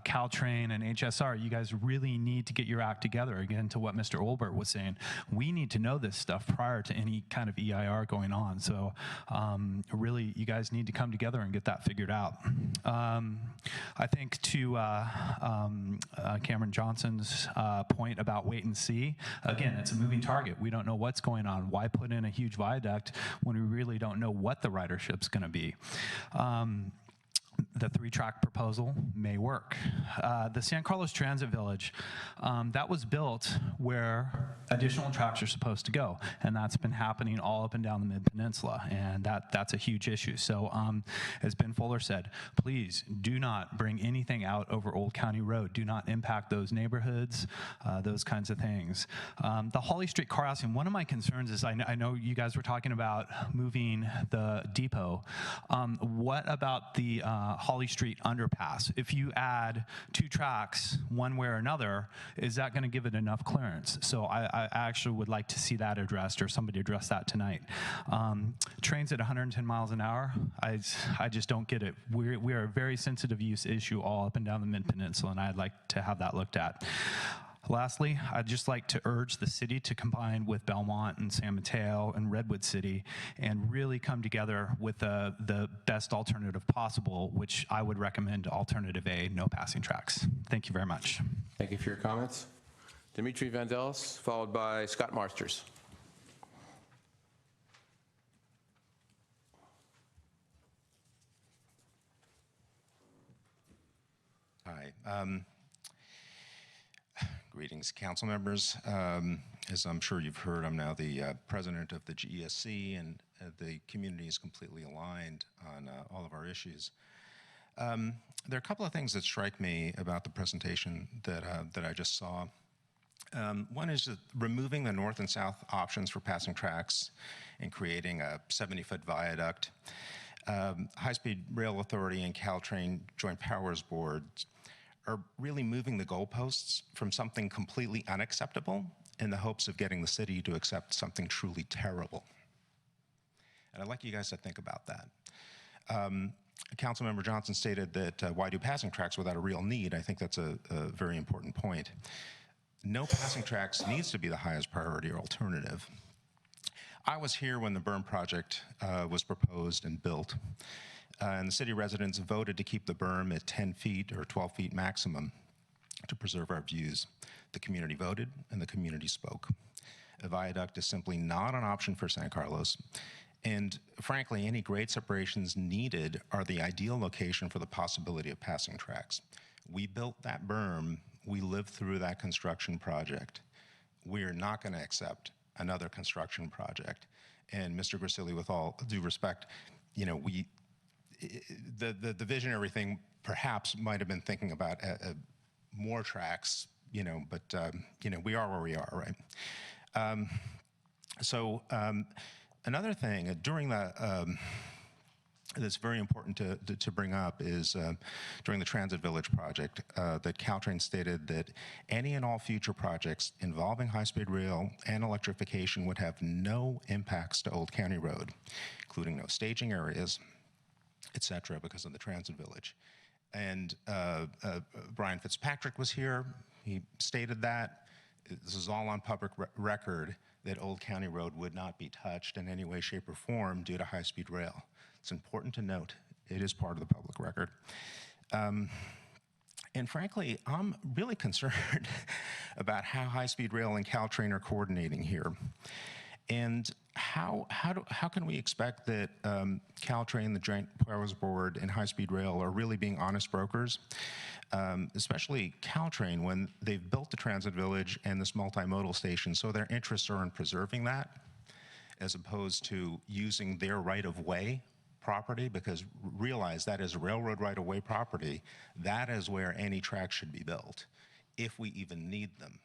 Caltrain and HSR, you guys really need to get your act together. Again, to what Mr. Olbert was saying, we need to know this stuff prior to any kind of EIR going on. So really, you guys need to come together and get that figured out. I think to Cameron Johnson's point about wait and see, again, it's a moving target. We don't know what's going on. Why put in a huge viaduct when we really don't know what the ridership's going to be? The 3-track proposal may work. The San Carlos Transit Village, that was built where additional tracks are supposed to go, and that's been happening all up and down the Mid-Peninsula, and that's a huge issue. So as Ben Fuller said, please do not bring anything out over Old County Road. Do not impact those neighborhoods, those kinds of things. The Holly Street car housing, one of my concerns is, I know you guys were talking about moving the depot. What about the Holly Street underpass? If you add 2 tracks one way or another, is that going to give it enough clearance? So I actually would like to see that addressed, or somebody address that tonight. Trains at 110 miles an hour, I just don't get it. We are a very sensitive use issue all up and down the Mid-Peninsula, and I'd like to have that looked at. Lastly, I'd just like to urge the city to combine with Belmont and San Mateo and Redwood City and really come together with the best alternative possible, which I would recommend Alternative A, no passing tracks. Thank you very much. Thank you for your comments. Dimitri Vandellis, followed by Scott Marsters. Hi. Greetings, council members. As I'm sure you've heard, I'm now the president of the GESC, and the community is completely aligned on all of our issues. There are a couple of things that strike me about the presentation that I just saw. One is that removing the north and south options for passing tracks and creating a 70-foot viaduct. High-Speed Rail Authority and Caltrain Joint Powers Board are really moving the goalposts from something completely unacceptable in the hopes of getting the city to accept something truly terrible. And I'd like you guys to think about that. Councilmember Johnson stated that why do passing tracks without a real need? I think that's a very important point. No passing tracks needs to be the highest priority or alternative. I was here when the berm project was proposed and built. And the city residents voted to keep the berm at 10 feet or 12 feet maximum to preserve our views. The community voted and the community spoke. A viaduct is simply not an option for San Carlos. And frankly, any grade separations needed are the ideal location for the possibility of passing tracks. We built that berm, we lived through that construction project. We are not going to accept another construction project. And Mr. Grisilli, with all due respect, you know, the visionary thing perhaps might have been thinking about more tracks, you know, but you know, we are where we are, right? Another thing during the that's very important to bring up is during the Transit Village project that Caltrain stated that any and all future projects involving high-speed rail and electrification would have no impacts to Old County Road, including no staging areas, etc., because of the Transit Village. And Brian Fitzpatrick was here. He stated that. This is all on public record, that Old County Road would not be touched in any way, shape, or form due to high-speed rail. It's important to note. It is part of the public record. And frankly, I'm really concerned about how high-speed rail and Caltrain are coordinating here. And how can we expect that Caltrain, the Joint Powers Board, and High-Speed Rail are really being honest brokers? Especially Caltrain, when they've built the transit village and this multimodal station, so their interests are in preserving that, as opposed to using their right-of-way property, because realize that is railroad right-of-way property. That is where any tracks should be built, if we even need them.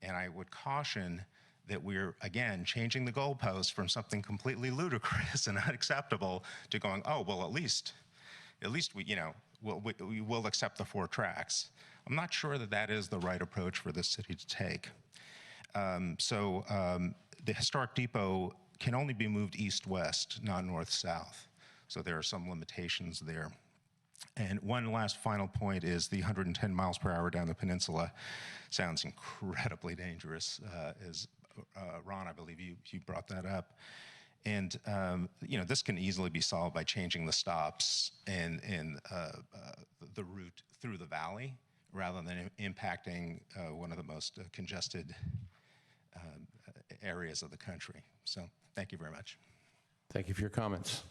And I would caution that we're, again, changing the goalpost from something completely ludicrous and unacceptable to going, oh, well, at least we, you know, we will accept the 4 tracks. I'm not sure that that is the right approach for this city to take. The historic depot can only be moved east-west, not north-south. So there are some limitations there. And one last final point is the 110 miles per hour down the peninsula sounds incredibly dangerous. As Ron, I believe you brought that up. And you know, this can easily be solved by changing the stops and the route through the valley, rather than impacting one of the most congested areas of the country. So thank you very much. Thank you for your comments.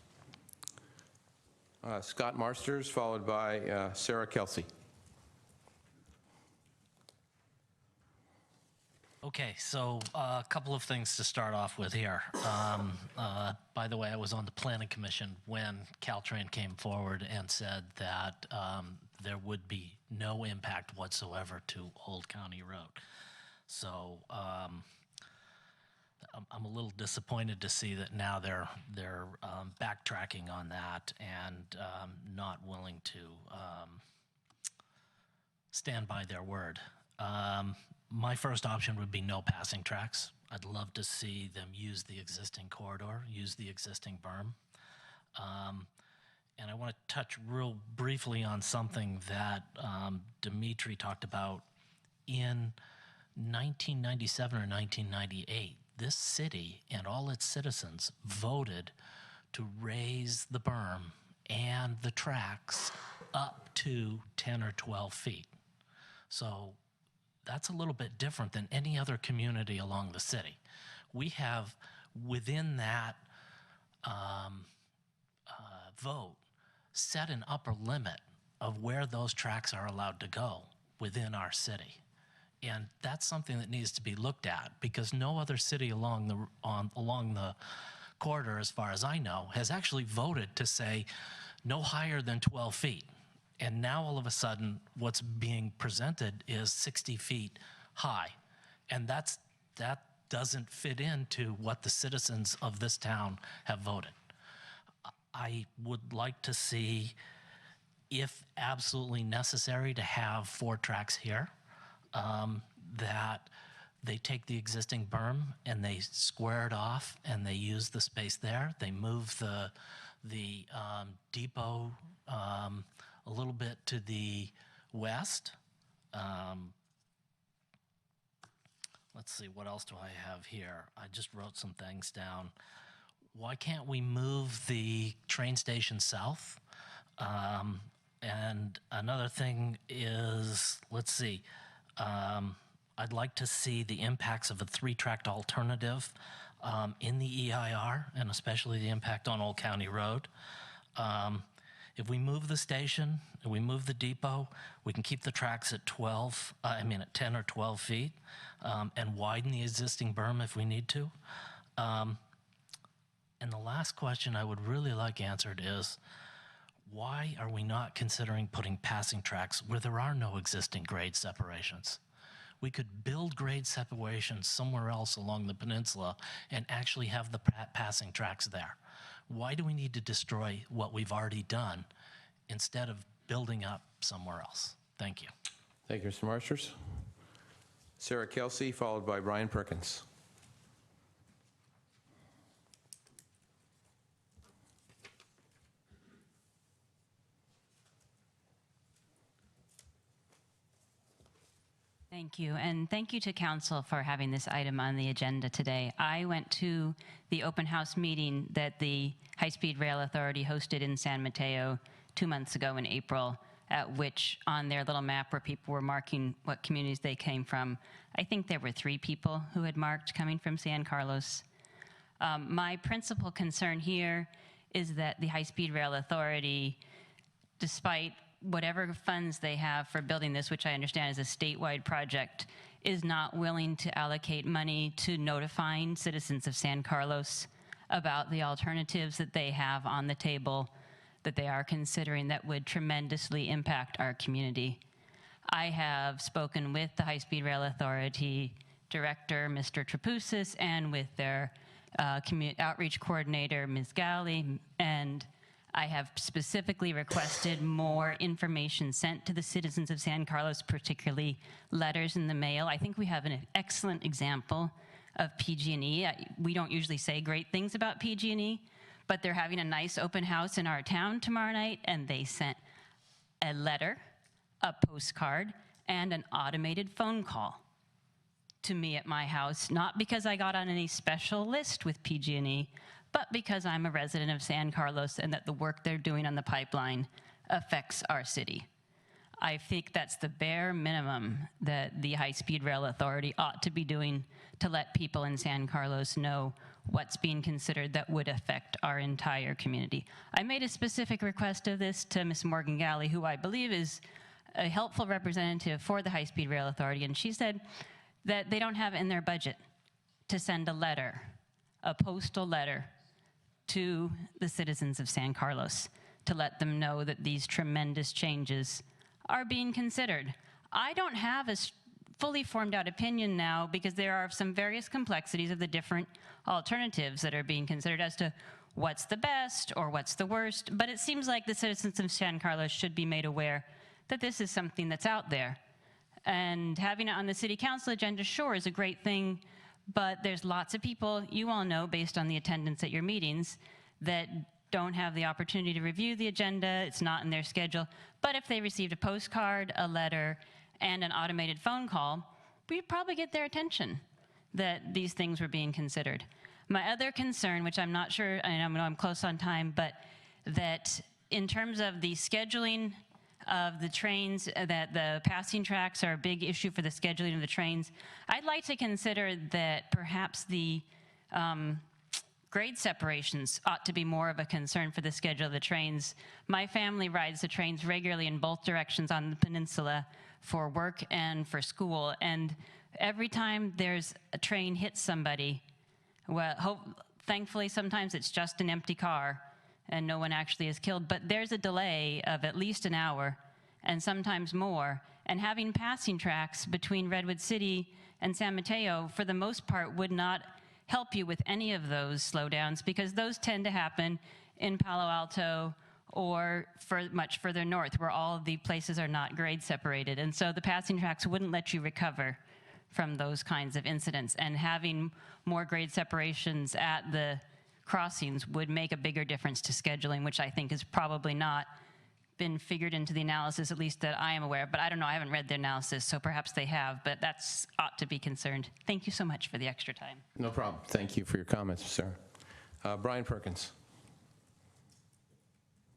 Scott Marsters, followed by Sarah Kelsey. Okay, so a couple of things to start off with here. By the way, I was on the Planning Commission when Caltrain came forward and said that there would be no impact whatsoever to Old County Road. So I'm a little disappointed to see that now they're backtracking on that and not willing to stand by their word. My first option would be no passing tracks. I'd love to see them use the existing corridor, use the existing berm. And I want to touch real briefly on something that Dimitri talked about. In 1997 or 1998, this city and all its citizens voted to raise the berm and the tracks up to 10 or 12 feet. So that's a little bit different than any other community along the city. We have, within that vote, set an upper limit of where those tracks are allowed to go within our city. And that's something that needs to be looked at, because no other city along the corridor, as far as I know, has actually voted to say no higher than 12 feet. And now all of a sudden, what's being presented is 60 feet high. And that doesn't fit into what the citizens of this town have voted. I would like to see, if absolutely necessary, to have 4 tracks here, that they take the existing berm and they square it off and they use the space there. They move the depot a little bit to the west. Let's see, what else do I have here? I just wrote some things down. Why can't we move the train station south? And another thing is, let's see, I'd like to see the impacts of a 3-tracked alternative in the EIR, and especially the impact on Old County Road. If we move the station, and we move the depot, we can keep the tracks at 10 or 12 feet, and widen the existing berm if we need to. And the last question I would really like answered is, why are we not considering putting passing tracks where there are no existing grade separations? We could build grade separations somewhere else along the peninsula and actually have the passing tracks there. Why do we need to destroy what we've already done instead of building up somewhere else? Thank you. Thank you, Mr. Marsters. Sarah Kelsey, followed by Brian Perkins. Thank you, and thank you to Council for having this item on the agenda today. I went to the open house meeting that the High Speed Rail Authority hosted in San Mateo 2 months ago in April, at which on their little map where people were marking what communities they came from, I think there were 3 people who had marked coming from San Carlos. My principal concern here is that the High Speed Rail Authority, despite whatever funds they have for building this, which I understand is a statewide project, is not willing to allocate money to notifying citizens of San Carlos about the alternatives that they have on the table that they are considering that would tremendously impact our community. I have spoken with the High Speed Rail Authority Director, Mr. Trapusis, and with their outreach coordinator, Ms. Galley, and I have specifically requested more information sent to the citizens of San Carlos, particularly letters in the mail. I think we have an excellent example of PG&E. We don't usually say great things about PG&E, but they're having a nice open house in our town tomorrow night, and they sent a letter, a postcard, and an automated phone call to me at my house, not because I got on any special list with PG&E, but because I'm a resident of San Carlos and that the work they're doing on the pipeline affects our city. I think that's the bare minimum that the High Speed Rail Authority ought to be doing to let people in San Carlos know what's being considered that would affect our entire community. I made a specific request of this to Ms. Morgan Galley, who I believe is a helpful representative for the High Speed Rail Authority, and she said that they don't have it in their budget to send a letter, a postal letter, to the citizens of San Carlos to let them know that these tremendous changes are being considered. I don't have a fully formed out opinion now because there are some various complexities of the different alternatives that are being considered as to what's the best or what's the worst, but it seems like the citizens of San Carlos should be made aware that this is something that's out there. And having it on the city council agenda, sure, is a great thing, but there's lots of people, you all know, based on the attendance at your meetings, that don't have the opportunity to review the agenda. It's not in their schedule. But if they received a postcard, a letter, and an automated phone call, we'd probably get their attention that these things were being considered. My other concern, which I'm not sure, and I know I'm close on time, but that in terms of the scheduling of the trains, that the passing tracks are a big issue for the scheduling of the trains. I'd like to consider that perhaps the grade separations ought to be more of a concern for the schedule of the trains. My family rides the trains regularly in both directions on the peninsula for work and for school, and every time there's a train hits somebody, well, thankfully sometimes it's just an empty car and no one actually is killed, but there's a delay of at least an hour and sometimes more. And having passing tracks between Redwood City and San Mateo, for the most part, would not help you with any of those slowdowns because those tend to happen in Palo Alto or much further north, where all of the places are not grade separated. And so the passing tracks wouldn't let you recover from those kinds of incidents. And having more grade separations at the crossings would make a bigger difference to scheduling, which I think has probably not been figured into the analysis, at least that I am aware of. But I don't know, I haven't read the analysis, so perhaps they have, but that's ought to be concerned. Thank you so much for the extra time. No problem. Thank you for your comments, sir. Brian Perkins.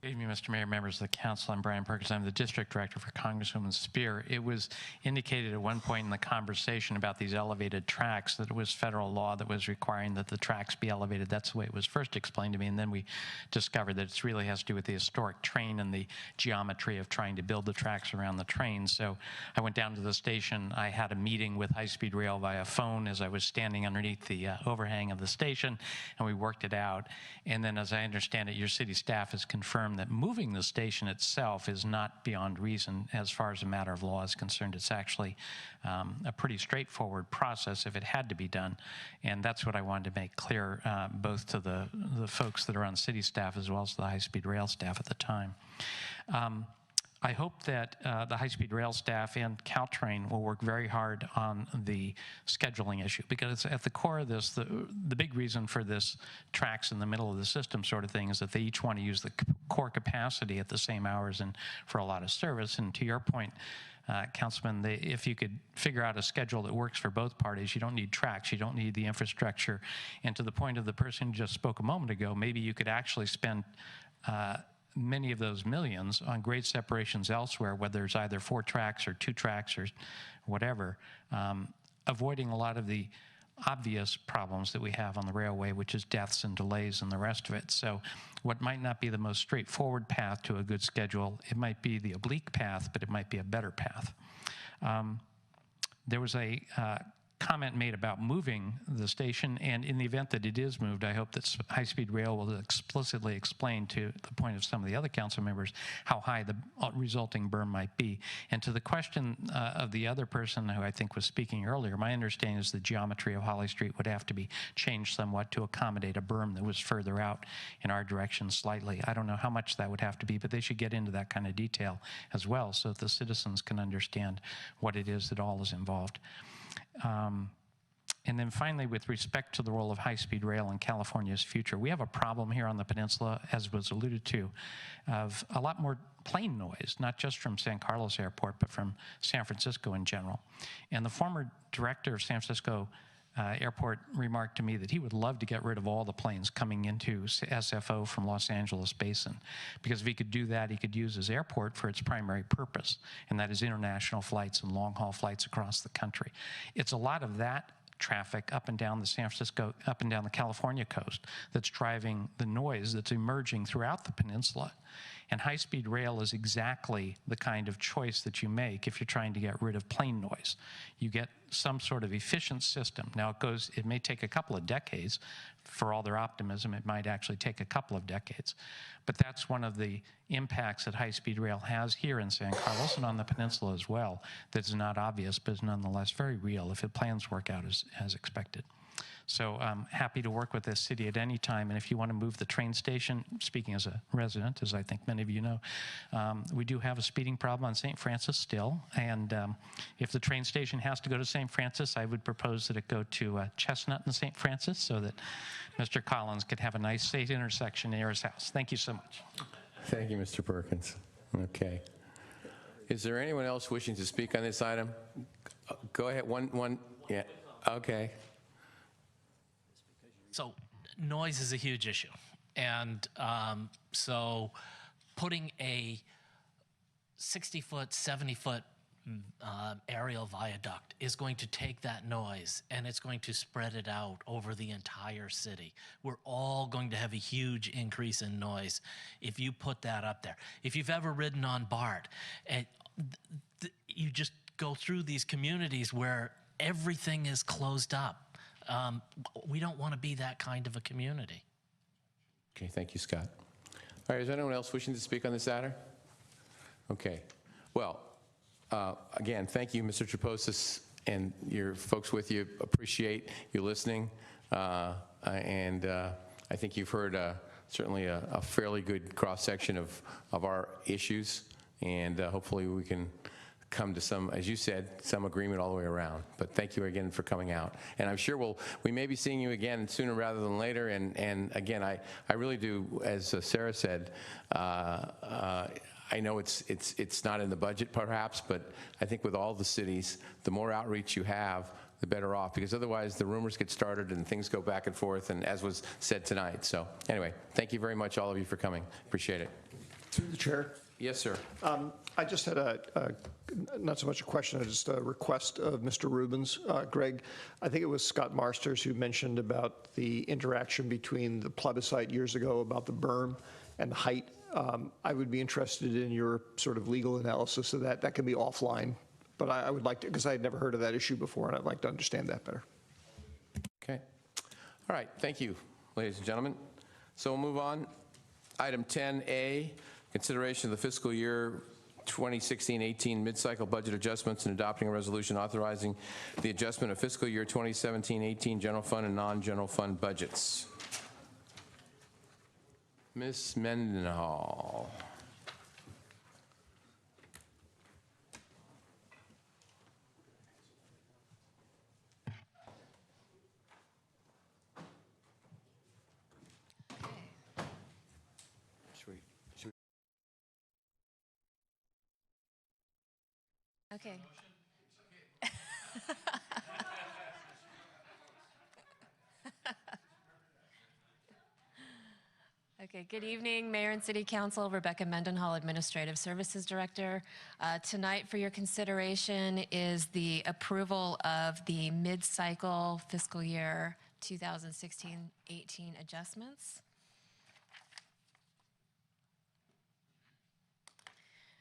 Good evening, Mr. Mayor, members of the council. I'm Brian Perkins. I'm the district director for Congresswoman Spear. It was indicated at one point in the conversation about these elevated tracks that it was federal law that was requiring that the tracks be elevated. That's the way it was first explained to me, and then we discovered that it really has to do with the historic train and the geometry of trying to build the tracks around the train. So I went down to the station. I had a meeting with High Speed Rail via phone as I was standing underneath the overhang of the station, and we worked it out. And then, as I understand it, your city staff has confirmed that moving the station itself is not beyond reason as far as a matter of law is concerned. It's actually a pretty straightforward process if it had to be done. And that's what I wanted to make clear both to the folks that are on city staff as well as the high-speed rail staff at the time. I hope that the high-speed rail staff and Caltrain will work very hard on the scheduling issue, because at the core of this, the big reason for this tracks in the middle of the system sort of thing is that they each want to use the core capacity at the same hours and for a lot of service. And to your point, Councilman, if you could figure out a schedule that works for both parties, you don't need tracks, you don't need the infrastructure. And to the point of the person who just spoke a moment ago, maybe you could actually spend many of those millions on grade separations elsewhere, whether there's either 4 tracks or 2 tracks or whatever, avoiding a lot of the obvious problems that we have on the railway, which is deaths and delays and the rest of it. So what might not be the most straightforward path to a good schedule, it might be the oblique path, but it might be a better path. There was a comment made about moving the station, and in the event that it is moved, I hope that high-speed rail will explicitly explain, to the point of some of the other council members, how high the resulting berm might be. And to the question of the other person who I think was speaking earlier, my understanding is the geometry of Holly Street would have to be changed somewhat to accommodate a berm that was further out in our direction slightly. I don't know how much that would have to be, but they should get into that kind of detail as well so that the citizens can understand what it is that all is involved. And then finally, with respect to the role of high-speed rail in California's future, we have a problem here on the peninsula, as was alluded to, of a lot more plane noise, not just from San Carlos Airport, but from San Francisco in general. And the former director of San Francisco Airport remarked to me that he would love to get rid of all the planes coming into SFO from Los Angeles Basin, because if he could do that, he could use his airport for its primary purpose, and that is international flights and long-haul flights across the country. It's a lot of that traffic up and down the San Francisco, up and down the California coast that's driving the noise that's emerging throughout the peninsula. And high-speed rail is exactly the kind of choice that you make if you're trying to get rid of plane noise. You get some sort of efficient system. Now it may take a couple of decades. For all their optimism, it might actually take a couple of decades. But that's one of the impacts that high-speed rail has here in San Carlos and on the peninsula as well, that's not obvious, but is nonetheless very real if the plans work out as expected. So I'm happy to work with this city at any time, and if you want to move the train station, speaking as a resident, as I think many of you know, we do have a speeding problem on St. Francis still, and if the train station has to go to St. Francis, I would propose that it go to Chestnut and St. Francis so that Mr. Collins could have a nice safe intersection near his house. Thank you so much. Thank you, Mr. Perkins. Okay. Is there anyone else wishing to speak on this item? Go ahead. One. Yeah. Okay. So noise is a huge issue. And so putting a 60-foot, 70-foot aerial viaduct is going to take that noise and it's going to spread it out over the entire city. We're all going to have a huge increase in noise if you put that up there. If you've ever ridden on BART, you just go through these communities where everything is closed up. We don't want to be that kind of a community. Okay, thank you, Scott. All right, is anyone else wishing to speak on this matter? Okay, well, again, thank you, Mr. Treposes, and your folks with you. Appreciate you listening, and I think you've heard certainly a fairly good cross-section of our issues, and hopefully we can come to some, as you said, some agreement all the way around. But thank you again for coming out. And I'm sure we may be seeing you again sooner rather than later. And again, I really do, as Sarah said, I know it's not in the budget perhaps, but I think with all the cities, the more outreach you have, the better off, because otherwise the rumors get started and things go back and forth, and as was said tonight. So anyway, thank you very much, all of you, for coming. Appreciate it. Through the chair. Yes, sir. I just had not so much a question, just a request of Mr. Rubens. Greg, I think it was Scott Marsters who mentioned about the interaction between the plebiscite years ago about the berm and the height. I would be interested in your sort of legal analysis of that. That can be offline, but I would like to, because I had never heard of that issue before, and I'd like to understand that better. Okay. All right. Thank you, ladies and gentlemen. So we'll move on. Item 10A, consideration of the fiscal year 2016-18 mid-cycle budget adjustments and adopting a resolution authorizing the adjustment of fiscal year 2017-18 general fund and non-general fund budgets. Ms. Mendenhall. Okay. Okay, good evening, Mayor and City Council. Rebecca Mendenhall, Administrative Services Director. Tonight for your consideration is the approval of the mid-cycle fiscal year 2016-18 adjustments.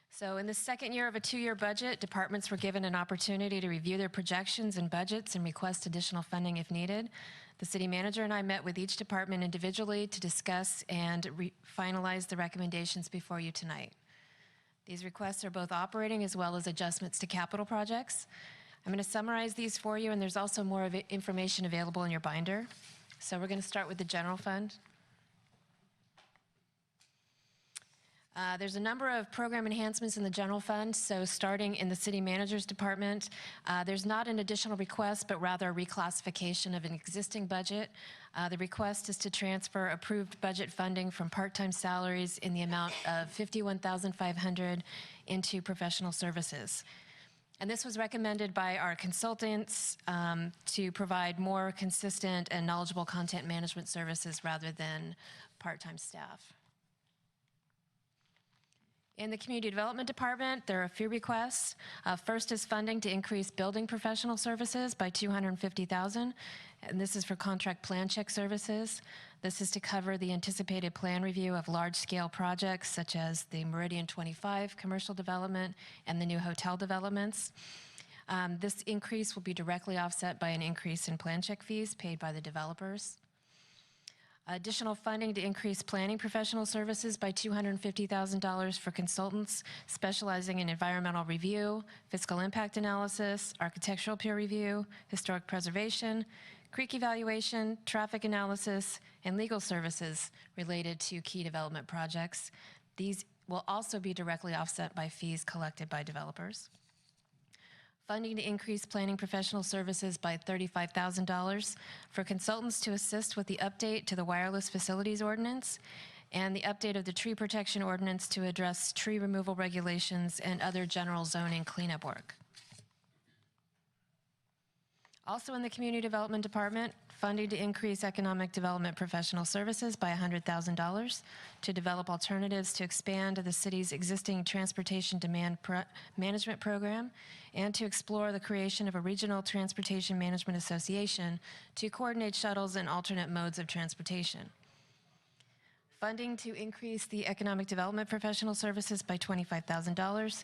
So in the second year of a two-year budget, departments were given an opportunity to review their projections and budgets and request additional funding if needed. The city manager and I met with each department individually to discuss and finalize the recommendations before you tonight. These requests are both operating as well as adjustments to capital projects. I'm going to summarize these for you, and there's also more of information available in your binder. So we're going to start with the general fund. There's a number of program enhancements in the general fund. So starting in the city manager's department, there's not an additional request, but rather a reclassification of an existing budget. The request is to transfer approved budget funding from part-time salaries in the amount of $51,500 into professional services. And this was recommended by our consultants to provide more consistent and knowledgeable content management services rather than part-time staff. In the Community Development Department, there are a few requests. First is funding to increase building professional services by $250,000, and this is for contract plan check services. This is to cover the anticipated plan review of large-scale projects such as the Meridian 25 commercial development and the new hotel developments. This increase will be directly offset by an increase in plan check fees paid by the developers. Additional funding to increase planning professional services by $250,000 for consultants specializing in environmental review, fiscal impact analysis, architectural peer review, historic preservation, creek evaluation, traffic analysis, and legal services related to key development projects. These will also be directly offset by fees collected by developers. Funding to increase planning professional services by $35,000 for consultants to assist with the update to the wireless facilities ordinance and the update of the tree protection ordinance to address tree removal regulations and other general zoning cleanup work. Also in the Community Development Department, funding to increase economic development professional services by $100,000 to develop alternatives to expand the city's existing transportation demand management program and to explore the creation of a regional transportation management association to coordinate shuttles and alternate modes of transportation. Funding to increase the economic development professional services by $25,000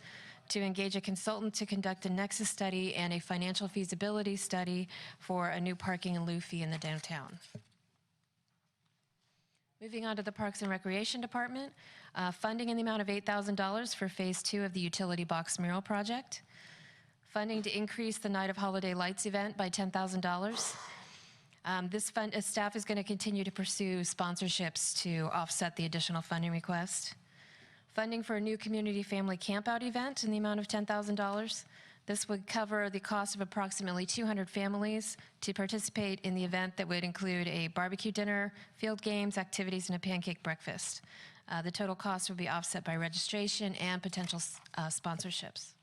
to engage a consultant to conduct a nexus study and a financial feasibility study for a new parking and lieu fee in the downtown. Moving on to the Parks and Recreation Department, funding in the amount of $8,000 for Phase 2 of the Utility Box Mural Project. Funding to increase the Night of Holiday Lights event by $10,000. This fund, staff is going to continue to pursue sponsorships to offset the additional funding request. Funding for a new community family campout event in the amount of $10,000. This would cover the cost of approximately 200 families to participate in the event that would include a barbecue dinner, field games, activities, and a pancake breakfast. The total cost would be offset by registration and potential sponsorships.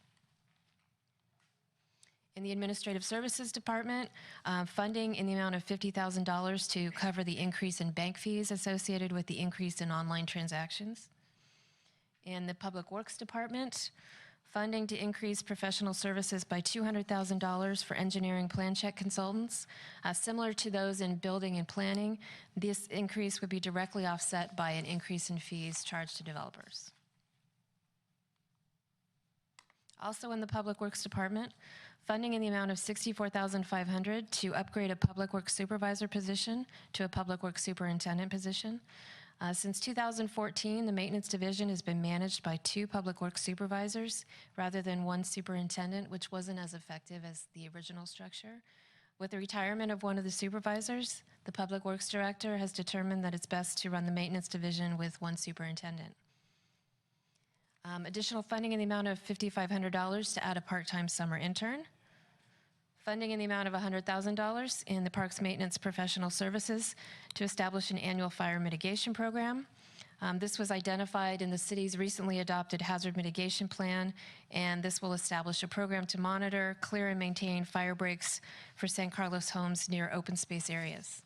In the Administrative Services Department, funding in the amount of $50,000 to cover the increase in bank fees associated with the increase in online transactions. In the Public Works Department, funding to increase professional services by $200,000 for engineering plan check consultants. Similar to those in building and planning, this increase would be directly offset by an increase in fees charged to developers. Also in the Public Works Department, funding in the amount of $64,500 to upgrade a Public Works Supervisor position to a Public Works Superintendent position. Since 2014, the Maintenance Division has been managed by 2 Public Works Supervisors rather than 1 Superintendent, which wasn't as effective as the original structure. With the retirement of one of the supervisors, the Public Works Director has determined that it's best to run the Maintenance Division with 1 Superintendent. Additional funding in the amount of $5,500 to add a part-time summer intern. Funding in the amount of $100,000 in the Parks Maintenance Professional Services to establish an annual fire mitigation program. This was identified in the city's recently adopted hazard mitigation plan, and this will establish a program to monitor, clear, and maintain fire breaks for San Carlos homes near open space areas.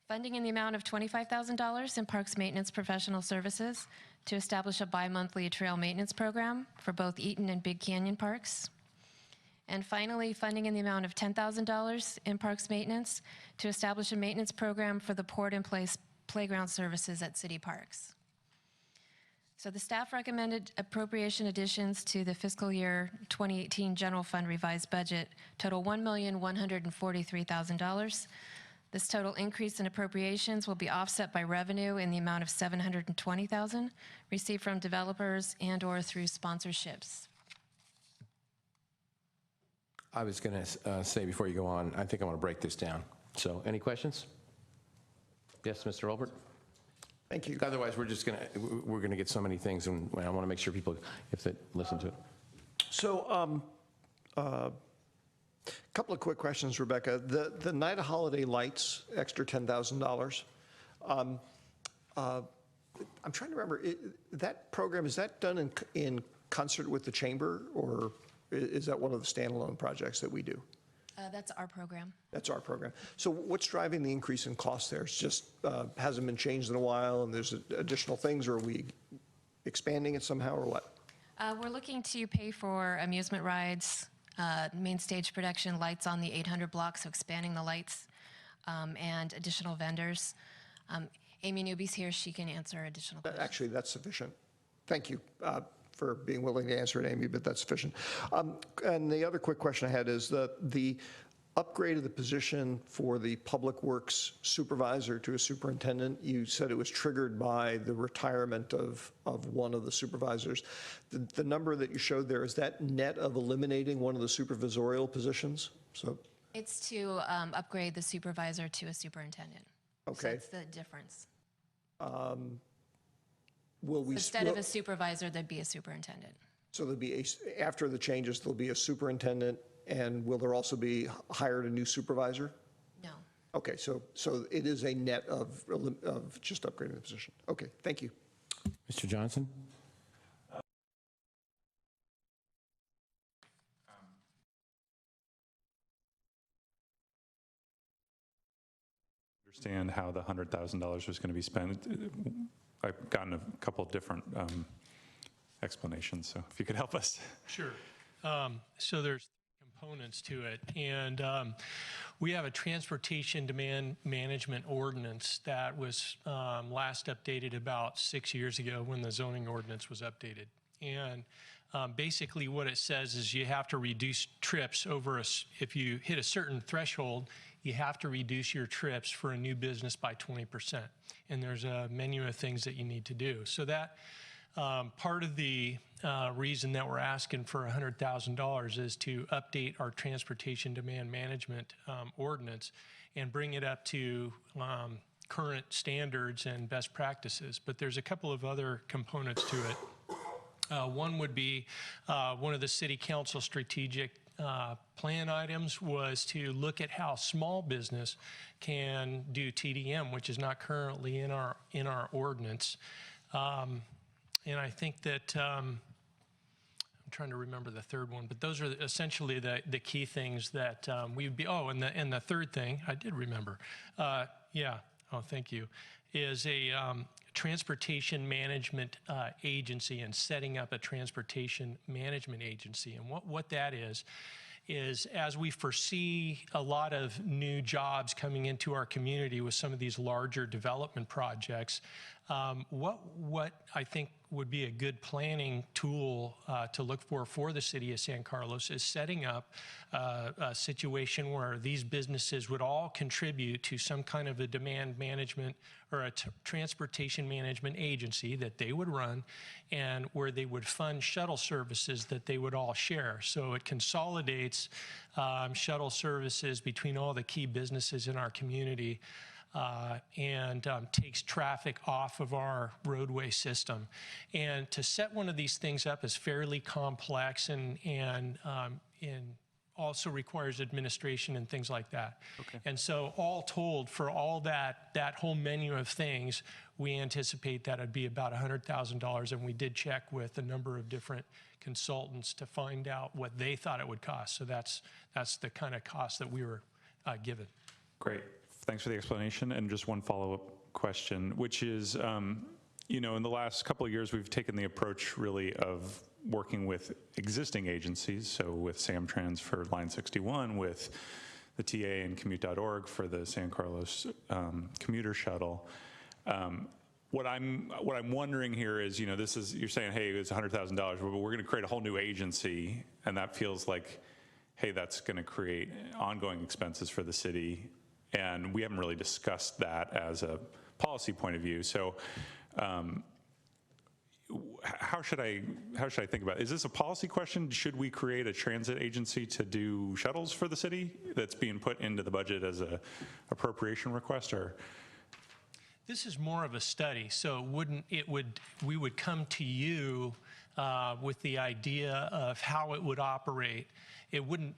Funding in the amount of $25,000 in Parks Maintenance Professional Services to establish a bi-monthly trail maintenance program for both Eaton and Big Canyon parks. And finally, funding in the amount of $10,000 in Parks Maintenance to establish a maintenance program for the Port and Place playground services at city parks. So the staff recommended appropriation additions to the fiscal year 2018 general fund revised budget total $1,143,000. This total increase in appropriations will be offset by revenue in the amount of $720,000 received from developers and/or through sponsorships. I was going to say before you go on, I think I want to break this down. So, any questions? Yes, Mr. Olbert? Thank you. Otherwise, we're going to get so many things, and I want to make sure people, if they listen to it. So, a couple of quick questions, Rebecca. The Night of Holiday Lights, extra $10,000. I'm trying to remember, that program, is that done in concert with the chamber, or is that one of the standalone projects that we do? That's our program. That's our program. So what's driving the increase in cost there? It's just hasn't been changed in a while, and there's additional things, or are we expanding it somehow, or what? We're looking to pay for amusement rides, main stage production, lights on the 800 block, so expanding the lights, and additional vendors. Amy Newby's here. She can answer additional questions. Actually, that's sufficient. Thank you for being willing to answer it, Amy, but that's sufficient. And the other quick question I had is the upgrade of the position for the Public Works supervisor to a superintendent. You said it was triggered by the retirement of one of the supervisors. The number that you showed there, is that net of eliminating one of the supervisorial positions? So It's to upgrade the supervisor to a superintendent. Okay. So that's the difference. Will we Instead of a supervisor, there'd be a superintendent. So there'll be after the changes, there'll be a superintendent, and will there also be hired a new supervisor? No. Okay, so it is a net of just upgrading the position. Okay, thank you. Mr. Johnson? Understand how the $100,000 was going to be spent. I've gotten a couple of different explanations, so if you could help us. Sure. So there's components to it, and we have a transportation demand management ordinance that was last updated about 6 years ago when the zoning ordinance was updated. And basically what it says is you have to reduce trips over if you hit a certain threshold, you have to reduce your trips for a new business by 20%. And there's a menu of things that you need to do. So that part of the reason that we're asking for $100,000 is to update our transportation demand management ordinance and bring it up to current standards and best practices. But there's a couple of other components to it. One would be one of the city council strategic plan items was to look at how small business can do TDM, which is not currently in our ordinance. And I think that I'm trying to remember the third one, but those are essentially the key things that we'd be. Oh, and the third thing I did remember. Yeah. Oh, thank you. Is a transportation management agency and setting up a transportation management agency. And what that is as we foresee a lot of new jobs coming into our community with some of these larger development projects, what I think would be a good planning tool to look for the city of San Carlos is setting up a situation where these businesses would all contribute to some kind of a demand management or a transportation management agency that they would run, and where they would fund shuttle services that they would all share. So it consolidates shuttle services between all the key businesses in our community. And takes traffic off of our roadway system. And to set one of these things up is fairly complex, and also requires administration and things like that. And so all told, for all that whole menu of things, we anticipate that it'd be about $100,000, and we did check with a number of different consultants to find out what they thought it would cost. So that's the kind of cost that we were given. Great. Thanks for the explanation. And just one follow-up question, which is, you know, in the last couple of years, we've taken the approach really of working with existing agencies. So with SamTrans for Line 61, with the TA and Commute.org for the San Carlos commuter shuttle. What I'm wondering here is, you know, this is, you're saying, hey, it's $100,000, but we're going to create a whole new agency, and that feels like, hey, that's going to create ongoing expenses for the city, and we haven't really discussed that as a policy point of view. So, how should I think about it? Is this a policy question? Should we create a transit agency to do shuttles for the city that's being put into the budget as a appropriation request, or? This is more of a study, so we would come to you with the idea of how it would operate. It wouldn't,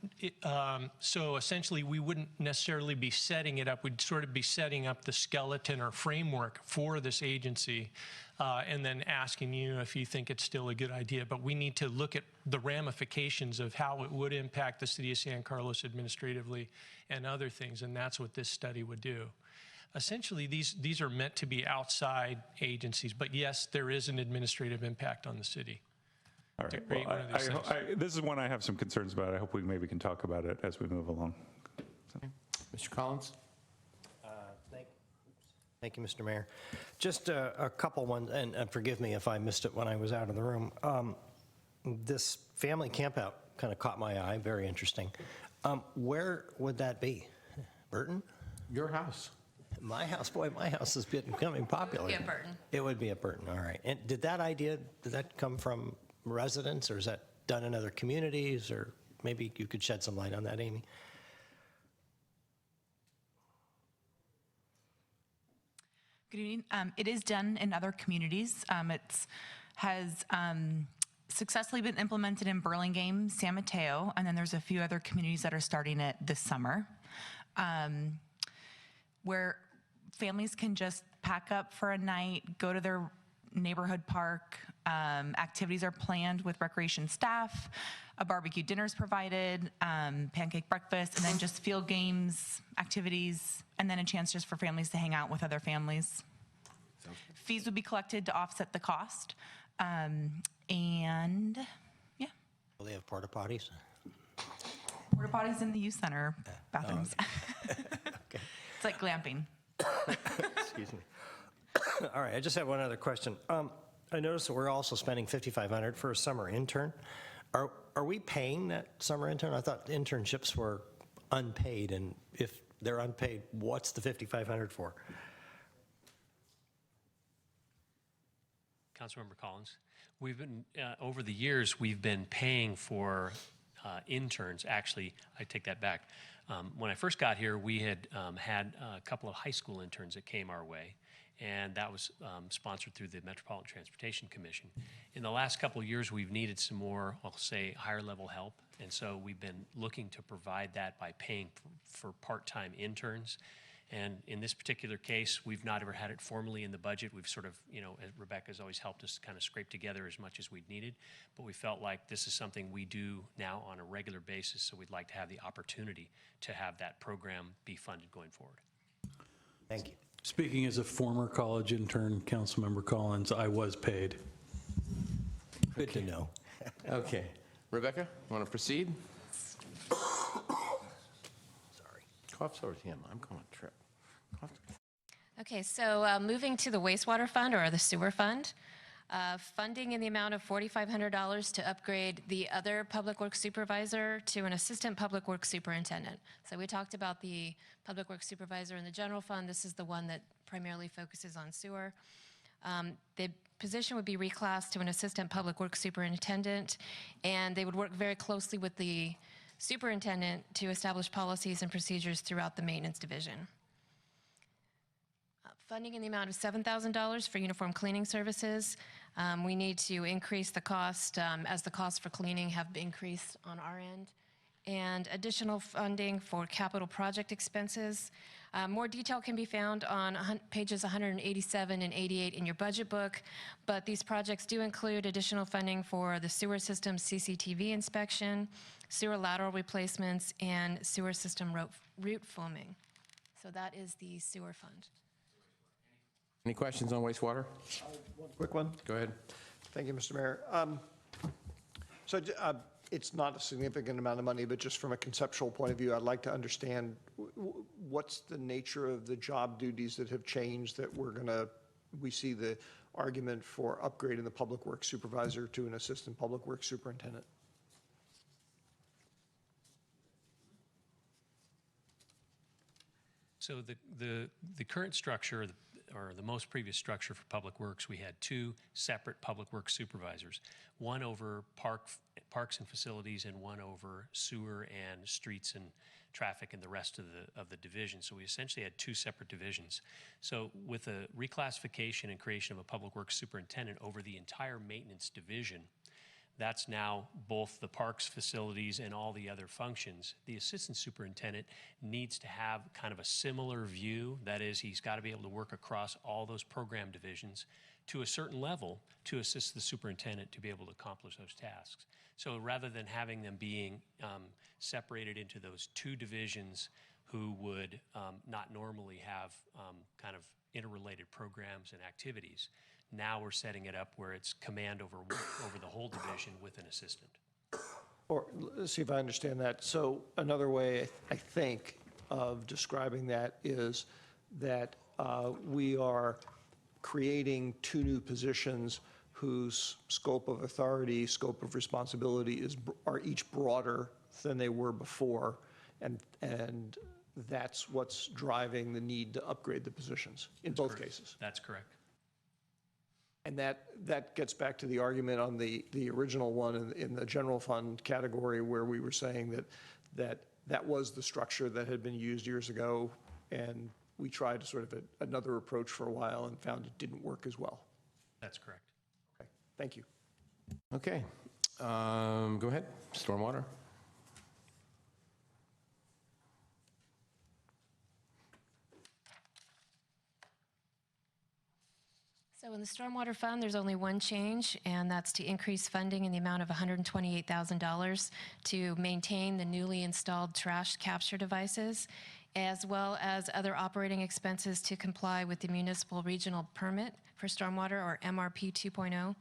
so essentially we wouldn't necessarily be setting it up. We'd sort of be setting up the skeleton or framework for this agency and then asking you if you think it's still a good idea. But we need to look at the ramifications of how it would impact the city of San Carlos administratively and other things, and that's what this study would do. Essentially, these are meant to be outside agencies, but yes, there is an administrative impact on the city. All right. Well, this is one I have some concerns about. I hope we maybe can talk about it as we move along. Mr. Collins? Thank you, Mr. Mayor. Just a couple ones, and forgive me if I missed it when I was out of the room. This family campout kind of caught my eye, very interesting. Where would that be? Burton? Your house. My house, boy, my house is becoming popular. It would be at Burton. It would be at Burton, all right. And did that come from residents, or is that done in other communities, or maybe you could shed some light on that, Amy? Good evening. It is done in other communities. It has successfully been implemented in Burlingame, San Mateo, and then there's a few other communities that are starting it this summer, where families can just pack up for a night, go to their neighborhood park. Activities are planned with recreation staff, a barbecue dinner is provided, pancake breakfast, and then just field games, activities, and then a chance just for families to hang out with other families. Fees would be collected to offset the cost. And yeah. Will they have porta potties? Porta potties in the youth center bathrooms. Okay. It's like glamping. Excuse me. All right, I just have one other question. I noticed that we're also spending $5,500 for a summer intern. Are we paying that summer intern? I thought internships were unpaid, and if they're unpaid, what's the $5,500 for? Councilmember Collins, we've been, over the years, we've been paying for interns. Actually, I take that back. When I first got here, we had had a couple of high school interns that came our way, and that was sponsored through the Metropolitan Transportation Commission. In the last couple of years, we've needed some more, I'll say, higher level help, and so we've been looking to provide that by paying for part-time interns. And in this particular case, we've not ever had it formally in the budget. We've sort of, you know, Rebecca's always helped us kind of scrape together as much as we'd needed, but we felt like this is something we do now on a regular basis, so we'd like to have the opportunity to have that program be funded going forward. Thank you. Speaking as a former college intern, Councilmember Collins, I was paid. Good to know. Okay. Rebecca, want to proceed? Sorry. Cough's over him. I'm going to trip. Okay, so moving to the wastewater fund or the sewer fund, funding in the amount of $4,500 to upgrade the other public works supervisor to an assistant public works superintendent. So we talked about the public works supervisor in the general fund. This is the one that primarily focuses on sewer. The position would be reclassed to an assistant public works superintendent, and they would work very closely with the superintendent to establish policies and procedures throughout the maintenance division. Funding in the amount of $7,000 for uniform cleaning services. We need to increase the cost as the costs for cleaning have increased on our end. and additional funding for capital project expenses. More detail can be found on pages 187 and 88 in your budget book, but these projects do include additional funding for the sewer system CCTV inspection, sewer lateral replacements, and sewer system root foaming. So that is the sewer fund. Any questions on wastewater? One quick one. Go ahead. Thank you, Mr. Mayor. It's not a significant amount of money, but just from a conceptual point of view, I'd like to understand what's the nature of the job duties that have changed that we see the argument for upgrading the public works supervisor to an assistant public works superintendent. So the current structure, or the most previous structure for Public Works, we had two separate Public Works supervisors, one over parks and facilities and one over sewer and streets and traffic and the rest of the division. So we essentially had two separate divisions. So with a reclassification and creation of a Public Works superintendent over the entire maintenance division, that's now both the parks, facilities, and all the other functions. The assistant superintendent needs to have kind of a similar view. That is, he's got to be able to work across all those program divisions to a certain level to assist the superintendent to be able to accomplish those tasks. So rather than having them being separated into those two divisions who would not normally have kind of interrelated programs and activities, now we're setting it up where it's command over the whole division with an assistant. Or let's see if I understand that. So another way, I think, of describing that is that we are creating two new positions whose scope of authority, scope of responsibility are each broader than they were before, and that's what's driving the need to upgrade the positions in both cases. That's correct. And that gets back to the argument on the original one in the general fund category, where we were saying that was the structure that had been used years ago, and we tried sort of another approach for a while and found it didn't work as well. That's correct. Okay, thank you. Okay. Go ahead. Stormwater. So in the Stormwater Fund, there's only one change, and that's to increase funding in the amount of $128,000 to maintain the newly installed trash capture devices, as well as other operating expenses to comply with the Municipal Regional Permit for Stormwater, or MRP 2.0.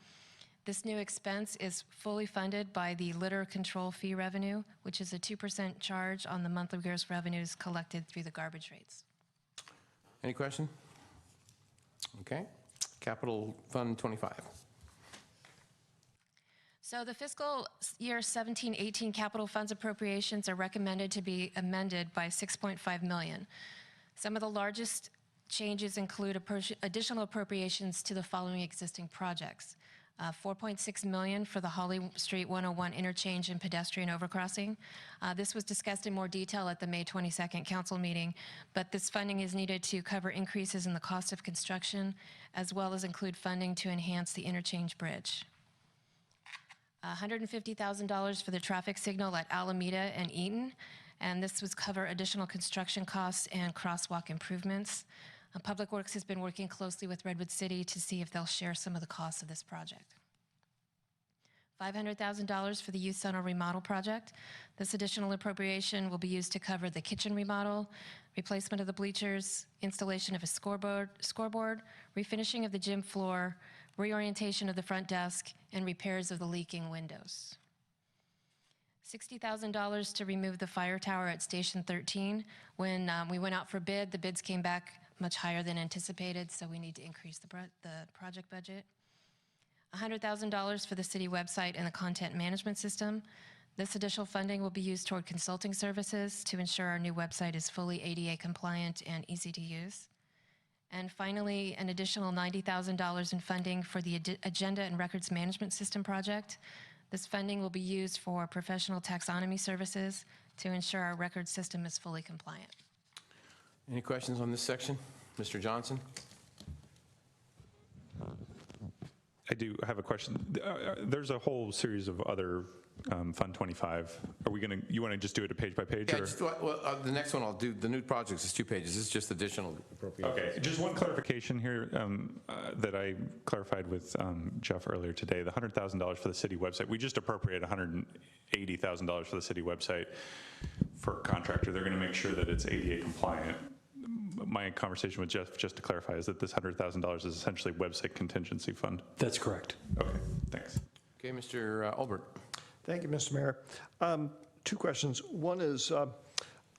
This new expense is fully funded by the litter control fee revenue, which is a 2% charge on the monthly gross revenues collected through the garbage rates. Any question? Okay. Capital Fund 25. So the fiscal year 17-18 capital funds appropriations are recommended to be amended by $6.5 million. Some of the largest changes include additional appropriations to the following existing projects. $4.6 million for the Holly Street 101 interchange and pedestrian overcrossing. This was discussed in more detail at the May 22nd council meeting, but this funding is needed to cover increases in the cost of construction, as well as include funding to enhance the interchange bridge. $150,000 for the traffic signal at Alameda and Eaton, and this was cover additional construction costs and crosswalk improvements. Public Works has been working closely with Redwood City to see if they'll share some of the costs of this project. $500,000 for the youth center remodel project. This additional appropriation will be used to cover the kitchen remodel, replacement of the bleachers, installation of a scoreboard, refinishing of the gym floor, reorientation of the front desk, and repairs of the leaking windows. $60,000 to remove the fire tower at Station 13. When we went out for bid, the bids came back much higher than anticipated, so we need to increase the project budget. $100,000 for the city website and the content management system. This additional funding will be used toward consulting services to ensure our new website is fully ADA compliant and easy to use. And finally, an additional $90,000 in funding for the agenda and records management system project. This funding will be used for professional taxonomy services to ensure our record system is fully compliant. Any questions on this section? Mr. Johnson? I do have a question. There's a whole series of other Fund 25. Are we going to, you want to just do it a page by page? Yeah, or? the next one I'll do, the new projects is 2 pages. This is just additional appropriations. Okay, just one clarification here that I clarified with Jeff earlier today. The $100,000 for the city website, we just appropriated $180,000 for the city website for a contractor. They're going to make sure that it's ADA compliant. My conversation with Jeff, just to clarify, is that this $100,000 is essentially website contingency fund. That's correct. Okay, thanks. Okay, Mr. Olbert. Thank you, Mr. Mayor. 2 questions. One is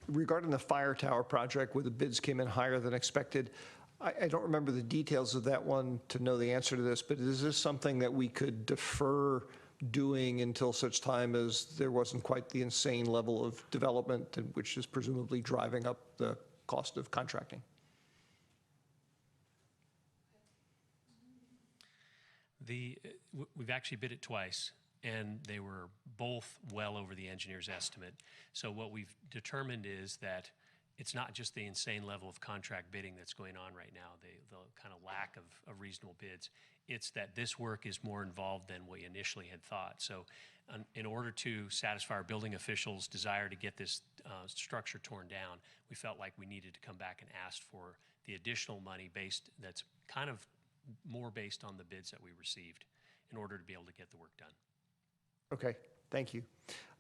regarding the fire tower project where the bids came in higher than expected. I don't remember the details of that one to know the answer to this, but is this something that we could defer doing until such time as there wasn't quite the insane level of development, which is presumably driving up the cost of contracting? We've actually bid it twice, and they were both well over the engineer's estimate. So what we've determined is that it's not just the insane level of contract bidding that's going on right now, the kind of lack of reasonable bids. It's that this work is more involved than we initially had thought. So in order to satisfy our building officials' desire to get this structure torn down, we felt like we needed to come back and ask for the additional money that's kind of more based on the bids that we received in order to be able to get the work done. Okay, thank you.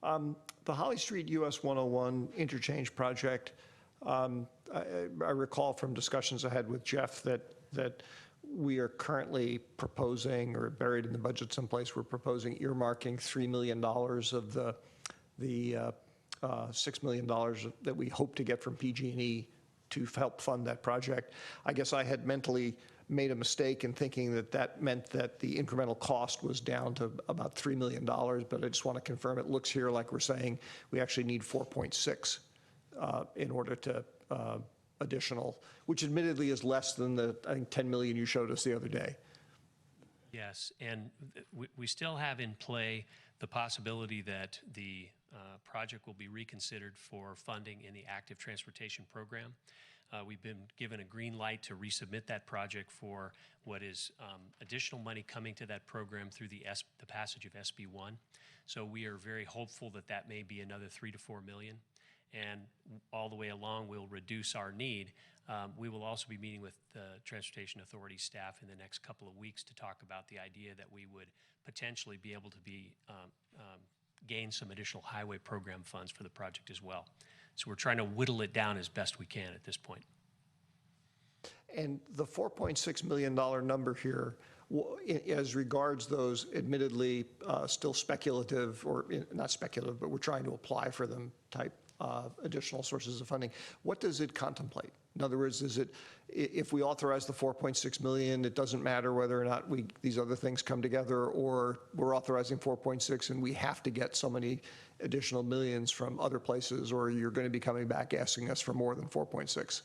The Holly Street US 101 interchange project, I recall from discussions I had with Jeff that we are currently proposing, or buried in the budget someplace, we're proposing earmarking $3 million of the $6 million that we hope to get from PG&E to help fund that project. I guess I had mentally made a mistake in thinking that meant that the incremental cost was down to about $3 million, but I just want to confirm it looks here like we're saying we actually need 4.6 in order to additional, which admittedly is less than the, I think, 10 million you showed us the other day. Yes, and we still have in play the possibility that the project will be reconsidered for funding in the active transportation program. We've been given a green light to resubmit that project for what is additional money coming to that program through the passage of SB1. So we are very hopeful that that may be another 3 to 4 million. And all the way along, we'll reduce our need. We will also be meeting with the Transportation Authority staff in the next couple of weeks to talk about the idea that we would potentially be able to gain some additional highway program funds for the project as well. So we're trying to whittle it down as best we can at this point. And the $4.6 million number here, as regards those admittedly still speculative, or not speculative, but we're trying to apply for them type additional sources of funding, what does it contemplate? In other words, is it, if we authorize the 4.6 million, it doesn't matter whether or not these other things come together, or we're authorizing 4.6 and we have to get so many additional millions from other places, or you're going to be coming back asking us for more than 4.6?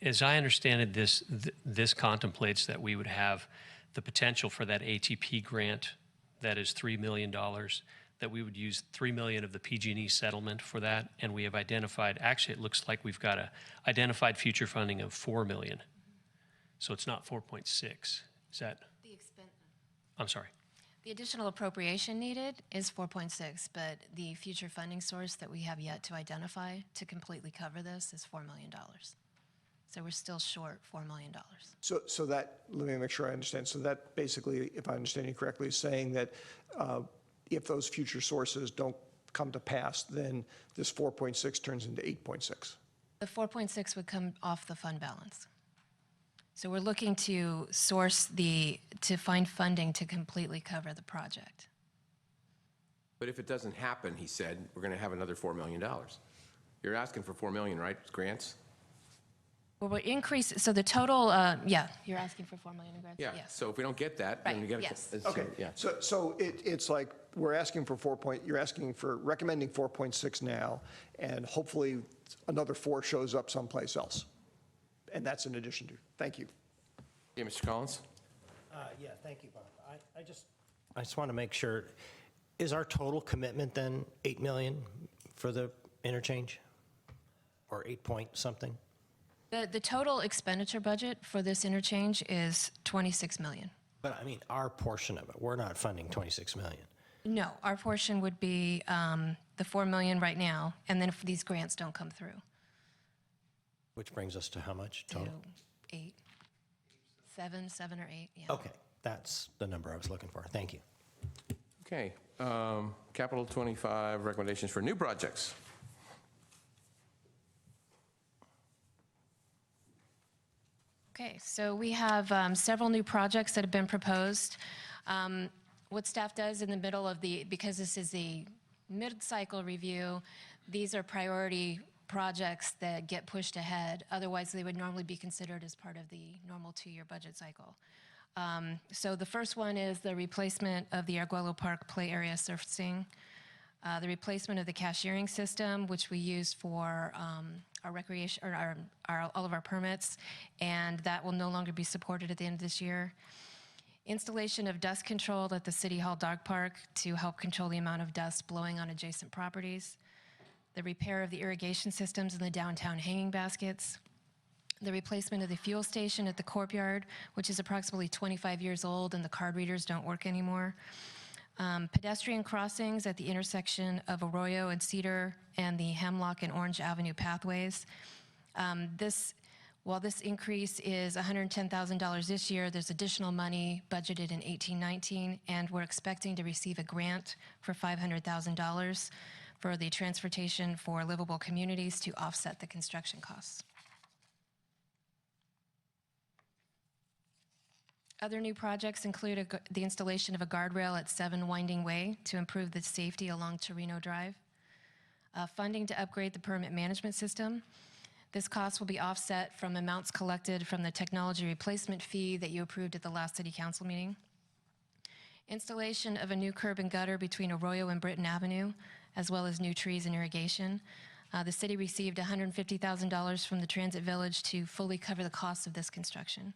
As I understand it, this contemplates that we would have the potential for that ATP grant that is $3 million, that we would use $3 million of the PG&E settlement for that, and we have identified, actually it looks like we've got identified future funding of $4 million. So it's not 4.6. Is that? The expense. I'm sorry. The additional appropriation needed is 4.6, but the future funding source that we have yet to identify to completely cover this is $4 million. So we're still short $4 million. So that, let me make sure I understand. So that basically, if I understand you correctly, is saying that if those future sources don't come to pass, then this 4.6 turns into 8.6. The 4.6 would come off the fund balance. So we're looking to to find funding to completely cover the project. But if it doesn't happen, he said, we're going to have another $4 million. You're asking for $4 million, right, grants? Well, we'll increase, so the total, yeah, you're asking for $4 million in grants? Yeah, Yes. so if we don't get that, then Right, we get yes. it. Okay, Yeah. so it's like we're asking for you're asking for recommending 4.6 now, and hopefully another 4 shows up someplace else. And that's in addition to, thank you. Yeah, Mr. Collins? Yeah, thank you, Bob. I just want to make sure, is our total commitment then 8 million for the interchange? Or 8 point something? The total expenditure budget for this interchange is $26 million. But I mean, our portion of it, we're not funding 26 million. No, our portion would be the $4 million right now, and then if these grants don't come through, Which brings us to how much to total? 8, 7 or 8, yeah. Okay, that's the number I was looking for. Thank you. Okay, Capital 25 recommendations for new projects. Okay, so we have several new projects that have been proposed. What staff does in the middle of because this is a mid-cycle review, these are priority projects that get pushed ahead. Otherwise, they would normally be considered as part of the normal 2-year budget cycle. So the first one is the replacement of the Arguello Park play area surfacing, the replacement of the cashiering system, which we use for our recreation, or all of our permits, and that will no longer be supported at the end of this year. Installation of dust control at the City Hall Dog Park to help control the amount of dust blowing on adjacent properties. The repair of the irrigation systems in the downtown hanging baskets. The replacement of the fuel station at the courtyard, which is approximately 25 years old and the card readers don't work anymore. Pedestrian crossings at the intersection of Arroyo and Cedar and the Hemlock and Orange Avenue pathways. While this increase is $110,000 this year, there's additional money budgeted in 18-19, and we're expecting to receive a grant for $500,000 for the Transportation for Livable Communities to offset the construction costs. Other new projects include the installation of a guardrail at 7 Winding Way to improve the safety along Torino Drive. Funding to upgrade the permit management system. This cost will be offset from amounts collected from the technology replacement fee that you approved at the last City Council meeting. Installation of a new curb and gutter between Arroyo and Britton Avenue, as well as new trees and irrigation. The city received $150,000 from the Transit Village to fully cover the cost of this construction.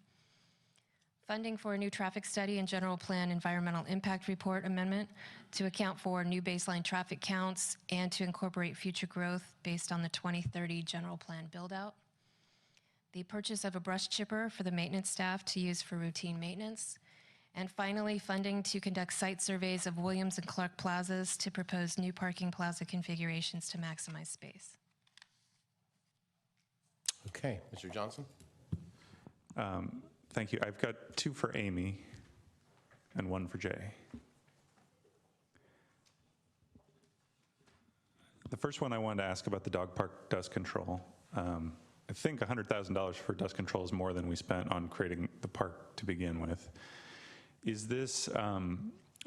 Funding for a new traffic study and general plan environmental impact report amendment to account for new baseline traffic counts and to incorporate future growth based on the 2030 general plan build-out. The purchase of a brush chipper for the maintenance staff to use for routine maintenance. And finally, funding to conduct site surveys of Williams and Clark plazas to propose new parking plaza configurations to maximize space. Okay, Mr. Johnson? Thank you. I've got 2 for Amy and 1 for Jay. The first one I wanted to ask about the dog park dust control. I think $100,000 for dust control is more than we spent on creating the park to begin with. Is this a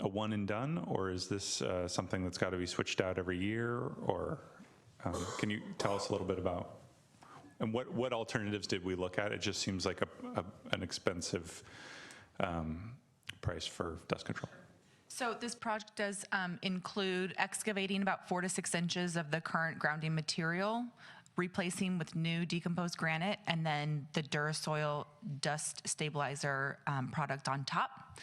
one and done, or is this something that's got to be switched out every year? Or can you tell us a little bit about, and what alternatives did we look at? It just seems like an expensive price for dust control. So this project does include excavating about 4 to 6 inches of the current grounding material, replacing with new decomposed granite, and then the Durasoil dust stabilizer product on top.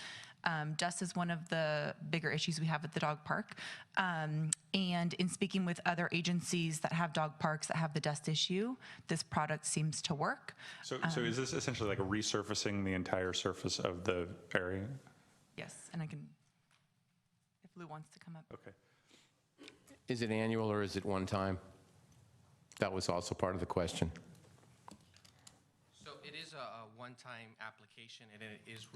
Dust is one of the bigger issues we have at the dog park. And in speaking with other agencies that have dog parks that have the dust issue, this product seems to work. So is this essentially like a resurfacing the entire surface of the area? Yes, and I can, if Lou wants to come up. Okay. Is it annual or is it one time? That was also part of the question. So it is a one-time application, and it is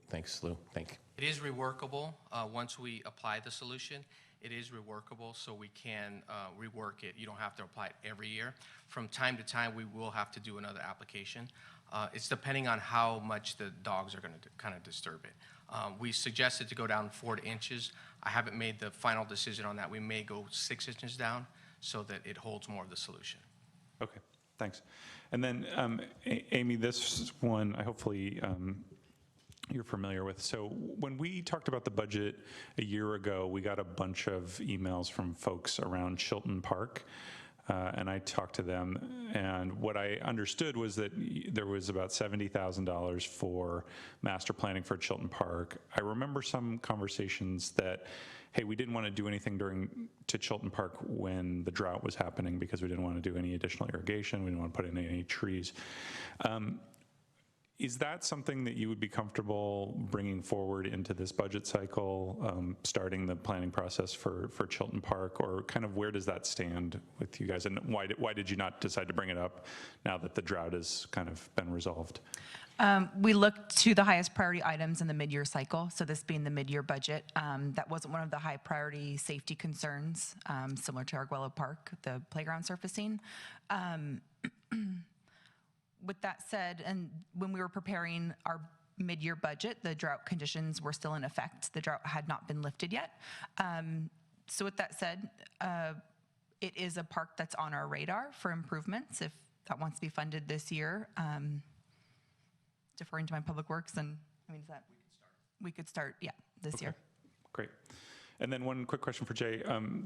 Thanks, Lou. Thank you. it is reworkable. Once we apply the solution, it is reworkable, so we can rework it. You don't have to apply it every year. From time to time, we will have to do another application. It's depending on how much the dogs are going to kind of disturb it. We suggested to go down 4 inches. I haven't made the final decision on that. We may go 6 inches down so that it holds more of the solution. Okay, thanks. And then, Amy, this one, hopefully you're familiar with. So when we talked about the budget a year ago, we got a bunch of emails from folks around Chilton Park. And I talked to them, and what I understood was that there was about $70,000 for master planning for Chilton Park. I remember some conversations that, hey, we didn't want to do anything to Chilton Park when the drought was happening because we didn't want to do any additional irrigation. We didn't want to put in any trees. Is that something that you would be comfortable bringing forward into this budget cycle, starting the planning process for Chilton Park, or kind of where does that stand with you guys? And why did you not decide to bring it up now that the drought has kind of been resolved? We looked to the highest priority items in the mid-year cycle, so this being the mid-year budget. That wasn't one of the high priority safety concerns, similar to Arguello Park, the playground surfacing. With that said, and when we were preparing our mid-year budget, the drought conditions were still in effect. The drought had not been lifted yet. So with that said, it is a park that's on our radar for improvements if that wants to be funded this year. Deferring to my public works, and I mean, is that we could start, yeah, this year. Great. And then one quick question for Jay.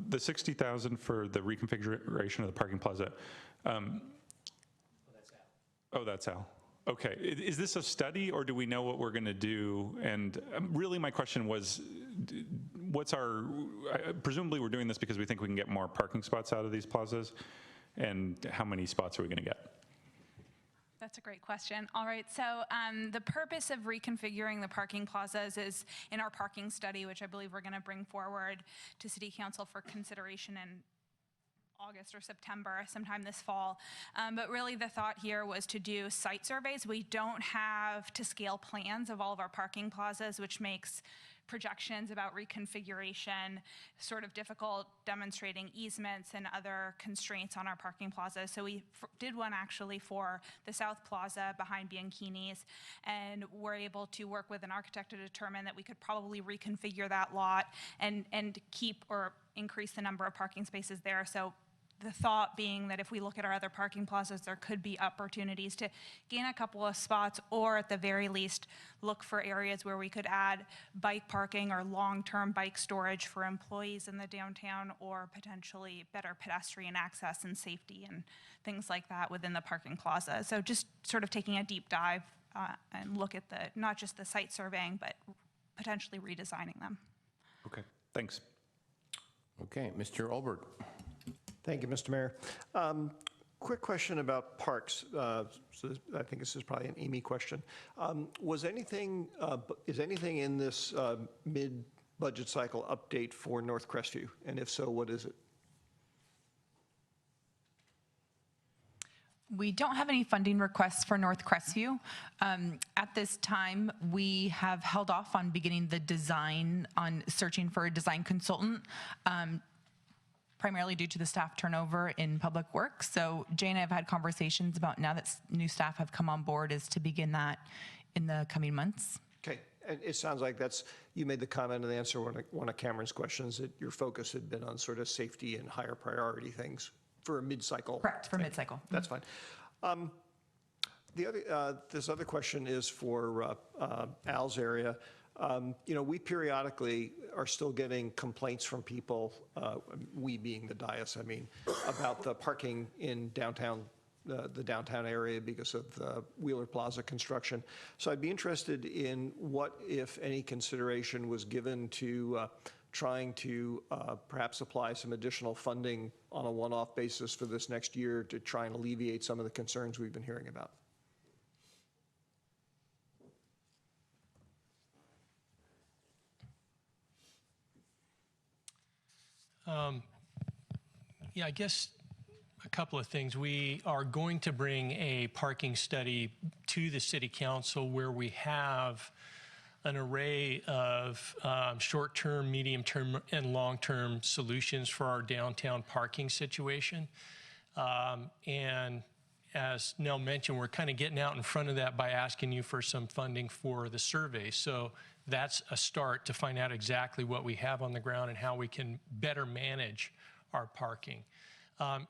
The $60,000 for the reconfiguration of the parking plaza. Oh, that's Al. Okay. Is this a study, or do we know what we're going to do? And really my question was, presumably we're doing this because we think we can get more parking spots out of these plazas, and how many spots are we going to get? That's a great question. All right, so the purpose of reconfiguring the parking plazas is in our parking study, which I believe we're going to bring forward to City Council for consideration in August or September, sometime this fall. But really the thought here was to do site surveys. We don't have to scale plans of all of our parking plazas, which makes projections about reconfiguration sort of difficult, demonstrating easements and other constraints on our parking plaza. So we did one actually for the South Plaza behind Bianchini's, and we're able to work with an architect to determine that we could probably reconfigure that lot and keep or increase the number of parking spaces there. So the thought being that if we look at our other parking plazas, there could be opportunities to gain a couple of spots, or at the very least, look for areas where we could add bike parking or long-term bike storage for employees in the downtown, or potentially better pedestrian access and safety and things like that within the parking plaza. So just sort of taking a deep dive and look at not just the site surveying, but potentially redesigning them. Okay, thanks. Okay, Mr. Olbert. Thank you, Mr. Mayor. Quick question about parks. So I think this is probably an Amy question. Is anything in this mid-budget cycle update for North Crestview? And if so, what is it? We don't have any funding requests for North Crestview. At this time, we have held off on beginning the design, on searching for a design consultant, primarily due to the staff turnover in Public Works. So Jay and I have had conversations about, now that new staff have come on board, is to begin that in the coming months. Okay, and it sounds like you made the comment in the answer one of Cameron's questions, that your focus had been on sort of safety and higher priority things for a mid-cycle. Correct, for mid-cycle. That's fine. This other question is for Al's area. We periodically are still getting complaints from people, we being the dais, I mean, about the parking in downtown, the downtown area because of the Wheeler Plaza construction. So I'd be interested in what, if any, consideration was given to trying to perhaps apply some additional funding on a one-off basis for this next year to try and alleviate some of the concerns we've been hearing about. Yeah, I guess a couple of things. We are going to bring a parking study to the City Council where we have an array of short-term, medium-term, and long-term solutions for our downtown parking situation. And as Nell mentioned, we're kind of getting out in front of that by asking you for some funding for the survey. So that's a start to find out exactly what we have on the ground and how we can better manage our parking.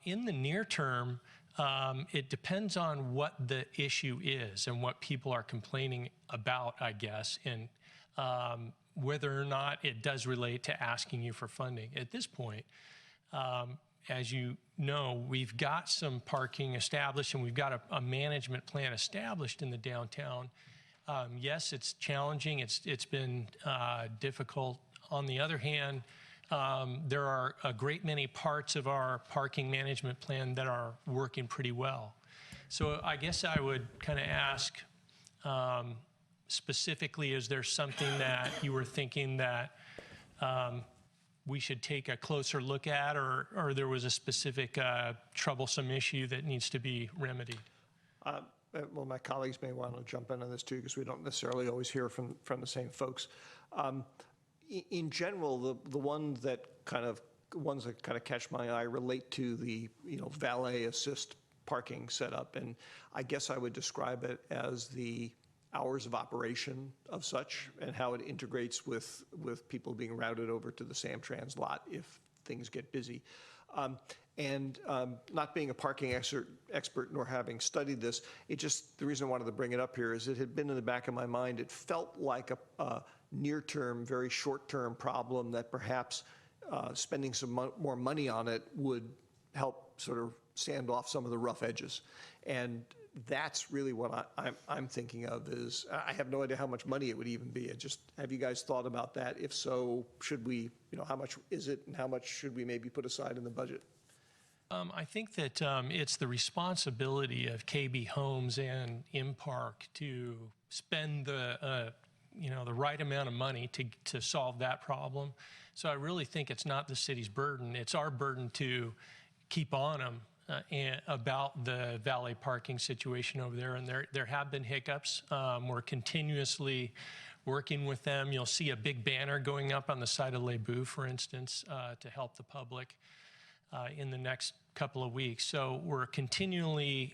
In the near term, it depends on what the issue is and what people are complaining about, I guess, and whether or not it does relate to asking you for funding. At this point, as you know, we've got some parking established and we've got a management plan established in the downtown. Yes, it's challenging. It's been difficult. On the other hand, there are a great many parts of our parking management plan that are working pretty well. So I guess I would kind of ask Specifically, is there something that you were thinking that we should take a closer look at, or there was a specific troublesome issue that needs to be remedied? Well, my colleagues may want to jump in on this too, because we don't necessarily always hear from the same folks. In general, the ones that kind of catch my eye relate to the valet assist parking setup, and I guess I would describe it as the hours of operation of such and how it integrates with people being routed over to the Samtrans lot if things get busy. Not being a parking expert nor having studied this, the reason I wanted to bring it up here is it had been in the back of my mind. It felt like a near-term, very short-term problem that perhaps spending some more money on it would help sort of sand off some of the rough edges. And that's really what I'm thinking of is, I have no idea how much money it would even be. Have you guys thought about that? If so, should we, how much is it and how much should we maybe put aside in the budget? I think that it's the responsibility of KB Homes and IMPark to spend the right amount of money to solve that problem. So I really think it's not the city's burden. It's our burden to keep on them about the valet parking situation over there. And there have been hiccups. We're continuously working with them. You'll see a big banner going up on the side of Les Boues, for instance, to help the public in the next couple of weeks. So we're continually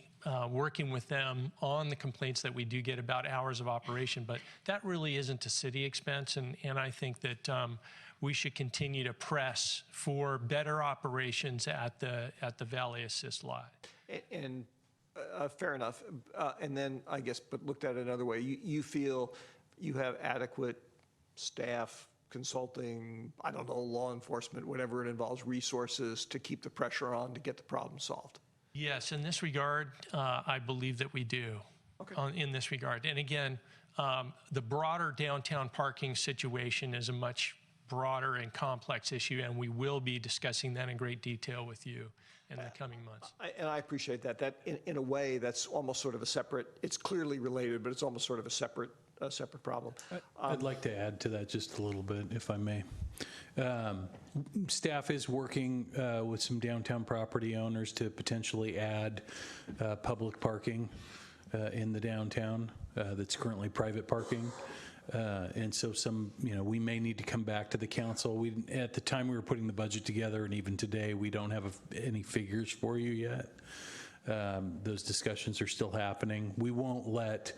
working with them on the complaints that we do get about hours of operation, but that really isn't a city expense, and I think that we should continue to press for better operations at the valet assist lot. And fair enough. And then I guess, but looked at it another way, you feel you have adequate staff, consulting, I don't know, law enforcement, whatever it involves, resources to keep the pressure on to get the problem solved? Yes, in this regard, I believe that we do. In this regard. And again, the broader downtown parking situation is a much broader and complex issue, and we will be discussing that in great detail with you in the coming months. And I appreciate that. That in a way, that's almost sort of a separate, it's clearly related, but it's almost sort of a separate problem. I'd like to add to that just a little bit, if I may. Staff is working with some downtown property owners to potentially add public parking in the downtown that's currently private parking. And so we may need to come back to the council. At the time we were putting the budget together, and even today, we don't have any figures for you yet. Those discussions are still happening. We won't let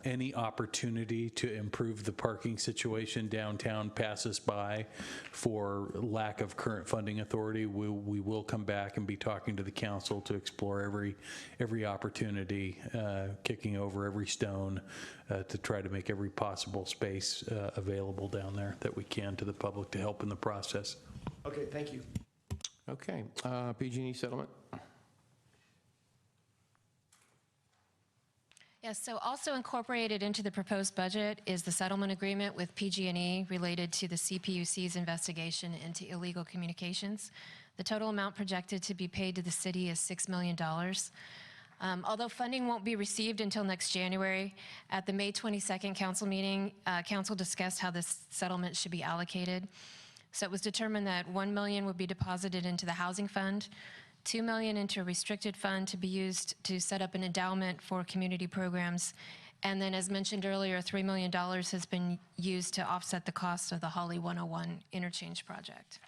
any opportunity to improve the parking situation downtown pass us by for lack of current funding authority. We will come back and be talking to the council to explore every opportunity, kicking over every stone to try to make every possible space available down there that we can to the public to help in the process. Okay, thank you. Okay, PG&E settlement. Yes, so also incorporated into the proposed budget is the settlement agreement with PG&E related to the CPUC's investigation into illegal communications. The total amount projected to be paid to the city is $6 million. Although funding won't be received until next January, at the May 22nd council meeting, council discussed how this settlement should be allocated. So it was determined that $1 million would be deposited into the housing fund, $2 million into a restricted fund to be used to set up an endowment for community programs. And then, as mentioned earlier, $3 million has been used to offset the cost of the Holly 101 interchange project.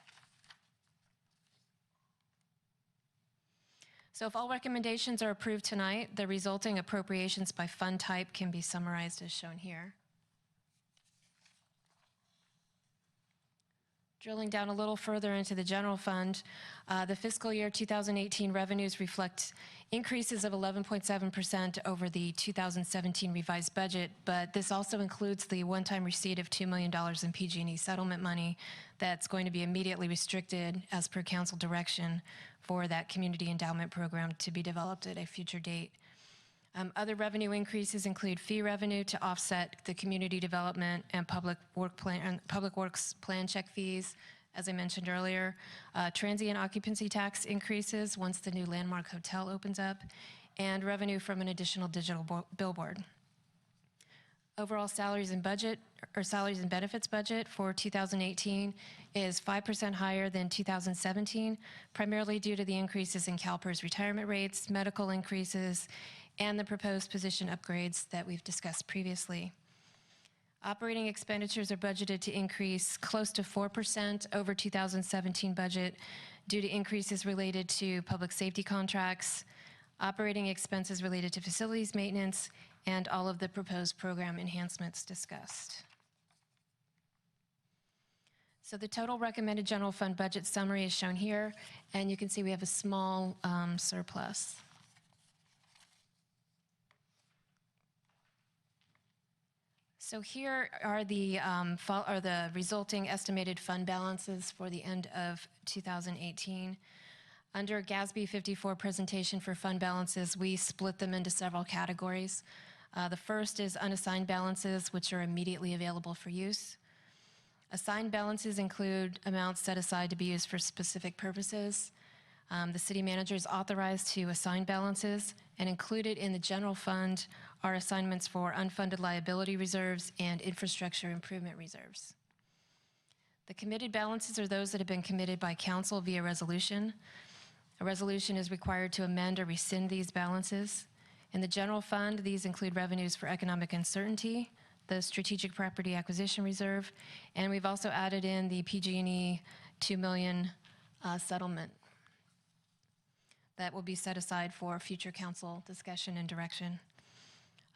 So if all recommendations are approved tonight, the resulting appropriations by fund type can be summarized as shown here. Drilling down a little further into the general fund, the fiscal year 2018 revenues reflect increases of 11.7% over the 2017 revised budget, but this also includes the one-time receipt of $2 million in PG&E settlement money that's going to be immediately restricted as per council direction for that community endowment program to be developed at a future date. Other revenue increases include fee revenue to offset the community development and public works plan check fees, as I mentioned earlier, transient occupancy tax increases once the new Landmark Hotel opens up, and revenue from an additional digital billboard. Overall salaries and benefits budget for 2018 is 5% higher than 2017, primarily due to the increases in CalPERS retirement rates, medical increases, and the proposed position upgrades that we've discussed previously. Operating expenditures are budgeted to increase close to 4% over 2017 budget due to increases related to public safety contracts, operating expenses related to facilities maintenance, and all of the proposed program enhancements discussed. So the total recommended general fund budget summary is shown here, and you can see we have a small surplus. So here are the resulting estimated fund balances for the end of 2018. Under GASB 54 presentation for fund balances, we split them into several categories. The first is unassigned balances, which are immediately available for use. Assigned balances include amounts set aside to be used for specific purposes. The city manager is authorized to assign balances, and included in the general fund are assignments for unfunded liability reserves and infrastructure improvement reserves. The committed balances are those that have been committed by council via resolution. A resolution is required to amend or rescind these balances. In the general fund, these include revenues for economic uncertainty, the Strategic Property Acquisition Reserve, and we've also added in the PG&E $2 million settlement that will be set aside for future council discussion and direction.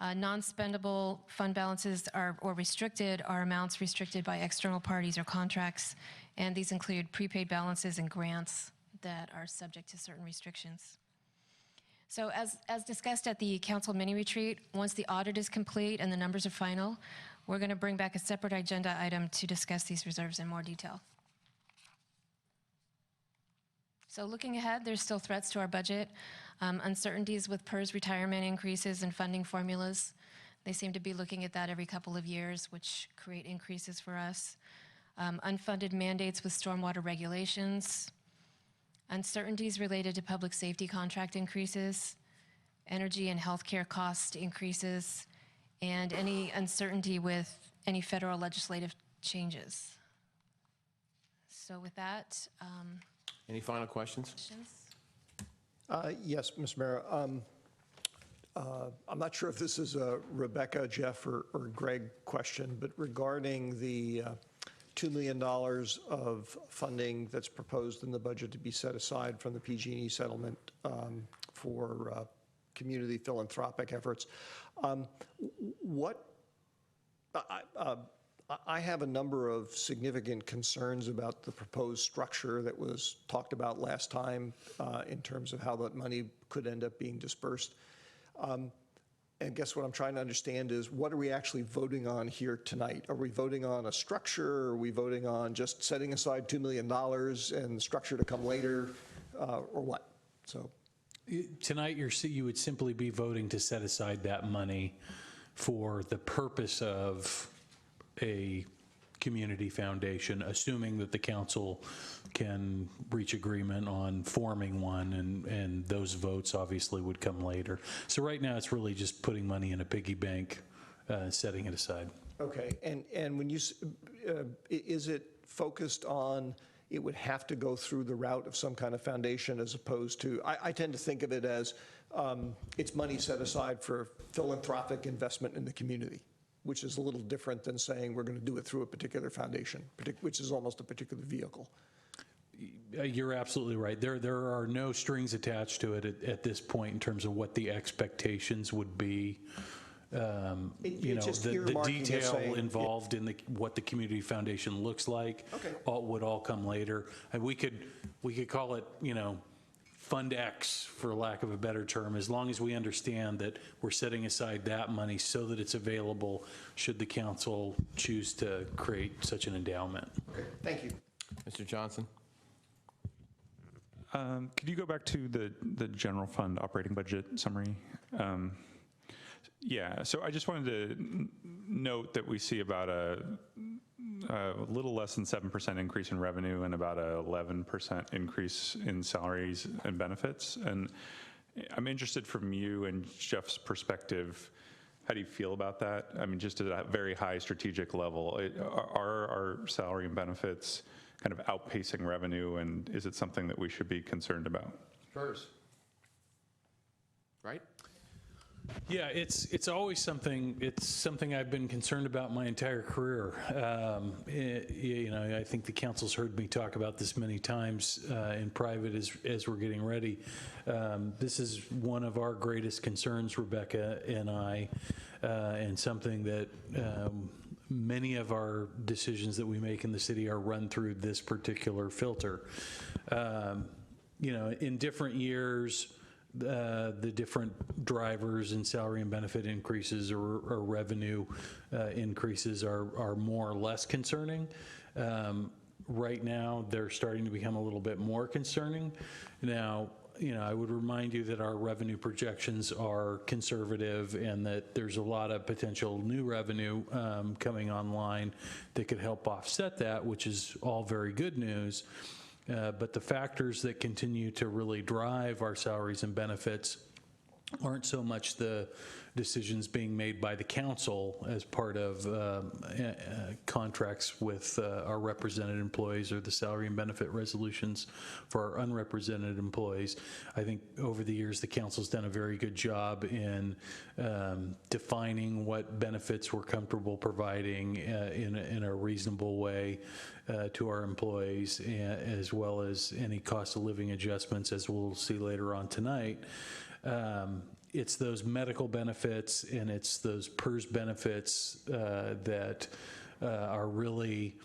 Non-spendable fund balances or restricted are amounts restricted by external parties or contracts, and these include prepaid balances and grants that are subject to certain restrictions. So as discussed at the council mini retreat, once the audit is complete and the numbers are final, we're going to bring back a separate agenda item to discuss these reserves in more detail. So looking ahead, there's still threats to our budget, uncertainties with PERS retirement increases and funding formulas. They seem to be looking at that every couple of years, which create increases for us. Unfunded mandates with stormwater regulations, uncertainties related to public safety contract increases, energy and healthcare cost increases, and any uncertainty with any federal legislative changes. So with that, Any final questions? Yes, Mr. Mayor. I'm not sure if this is a Rebecca, Jeff, or Greg question, but regarding the $2 million of funding that's proposed in the budget to be set aside from the PG&E settlement for community philanthropic efforts. I have a number of significant concerns about the proposed structure that was talked about last time in terms of how that money could end up being dispersed. And guess what I'm trying to understand is, what are we actually voting on here tonight? Are we voting on a structure? Or are we voting on just setting aside $2 million and the structure to come later, or what? So tonight, you would simply be voting to set aside that money for the purpose of a community foundation, assuming that the council can reach agreement on forming one, and those votes obviously would come later. So right now, it's really just putting money in a piggy bank, setting it aside. Okay, and when you, is it focused on, it would have to go through the route of some kind of foundation, as opposed to, I tend to think of it as it's money set aside for philanthropic investment in the community, which is a little different than saying we're going to do it through a particular foundation, which is almost a particular vehicle. You're absolutely right. There are no strings attached to it at this point in terms of what the expectations would be. The detail involved in what the community foundation looks like would all come later. And we could call it, Fund X, for lack of a better term, as long as we understand that we're setting aside that money so that it's available should the council choose to create such an endowment. Okay, thank you. Mr. Johnson? Could you go back to the general fund operating budget summary? Yeah, so I just wanted to note that we see about a little less than 7% increase in revenue and about a 11% increase in salaries and benefits. And I'm interested from you and Jeff's perspective, How do you feel about that? I mean, just at a very high strategic level, are our salary and benefits kind of outpacing revenue, and is it something that we should be concerned about? PERS. Right? Yeah, it's always something. It's something I've been concerned about my entire career. You know, I think the council's heard me talk about this many times in private as we're getting ready. This is one of our greatest concerns, Rebecca and I, and something that many of our decisions that we make in the city are run through this particular filter. You know, in different years, the different drivers and salary and benefit increases or revenue increases are more or less concerning. Right now, they're starting to become a little bit more concerning. Now, you know, I would remind you that our revenue projections are conservative and that there's a lot of potential new revenue coming online that could help offset that, which is all very good news. But the factors that continue to really drive our salaries and benefits aren't so much the decisions being made by the council as part of contracts with our represented employees or the salary and benefit resolutions for our unrepresented employees. I think over the years, the council's done a very good job in defining what benefits we're comfortable providing in a reasonable way to our employees, as well as any cost of living adjustments, as we'll see later on tonight. It's those medical benefits and it's those PERS benefits that are really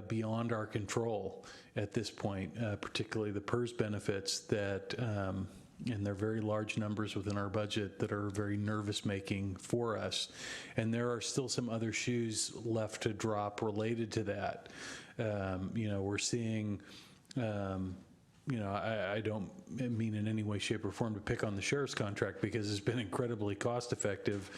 beyond our control at this point, particularly the PERS benefits that, and they're very large numbers within our budget that are very nervous making for us. And there are still some other shoes left to drop related to that. You know, we're seeing, you know, I don't mean in any way, shape, or form to pick on the sheriff's contract because it's been incredibly cost effective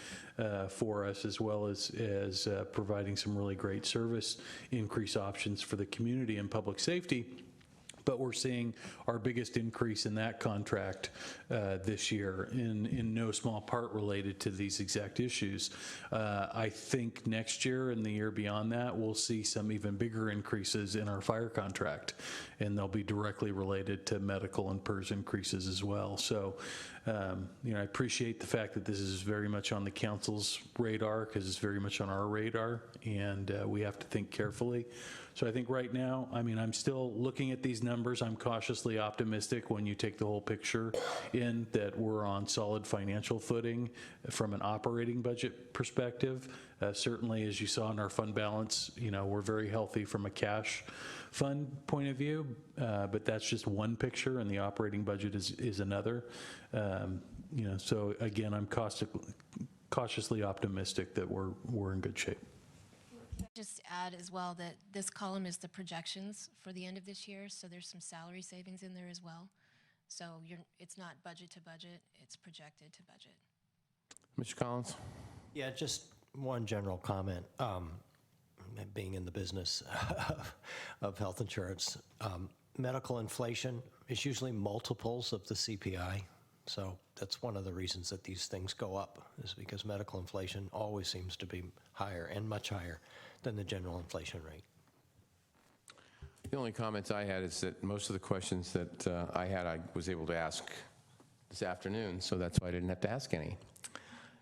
for us, as well as providing some really great service increase options for the community and public safety. But we're seeing our biggest increase in that contract this year, in no small part related to these exact issues. I think next year and the year beyond that, we'll see some even bigger increases in our fire contract, and they'll be directly related to medical and PERS increases as well. So, you know, I appreciate the fact that this is very much on the council's radar because it's very much on our radar, and we have to think carefully. So I think right now, I mean, I'm still looking at these numbers. I'm cautiously optimistic when you take the whole picture in that we're on solid financial footing from an operating budget perspective. Certainly, as you saw in our fund balance, you know, we're very healthy from a cash fund point of view, but that's just one picture, and the operating budget is another. You know, so again, I'm cautiously optimistic that we're in good shape. Just add as well that this column is the projections for the end of this year, so there's some salary savings in there as well. So it's not budget to budget, it's projected to budget. Mr. Collins? Yeah, just one general comment. Being in the business of health insurance, medical inflation is usually multiples of the CPI. So that's one of the reasons that these things go up, is because medical inflation always seems to be higher and much higher than the general inflation rate. The only comments I had is that most of the questions that I was able to ask this afternoon, so that's why I didn't have to ask any.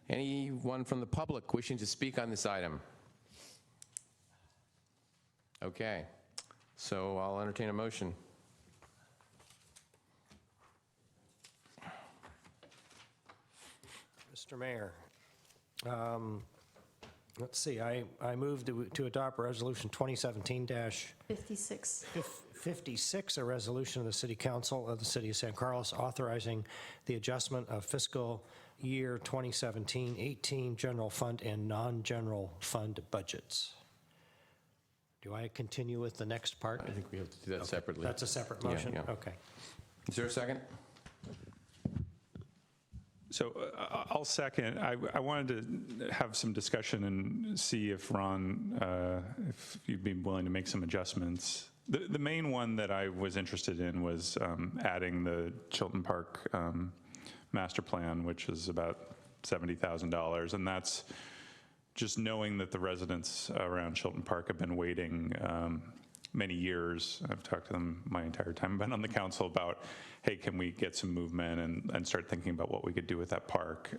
Anyone from the public wishing to speak on this item? Okay, so I'll entertain a motion. Mr. Mayor, let's see, I move to adopt Resolution 2017-56, a resolution of the City Council of the City of San Carlos authorizing the adjustment of fiscal year 2017-18 general fund and non-general fund budgets. Do I continue with the next part? I think we have to do that separately. That's a separate motion? Yeah. Okay. Is there a second? So I'll second. I wanted to have some discussion and see if Ron, if you'd be willing to make some adjustments. The main one that I was interested in was adding the Chilton Park master plan, which is about $70,000. And that's just knowing that the residents around Chilton Park have been waiting many years. I've talked to them my entire time I've been on the council about, hey, can we get some movement and start thinking about what we could do with that park.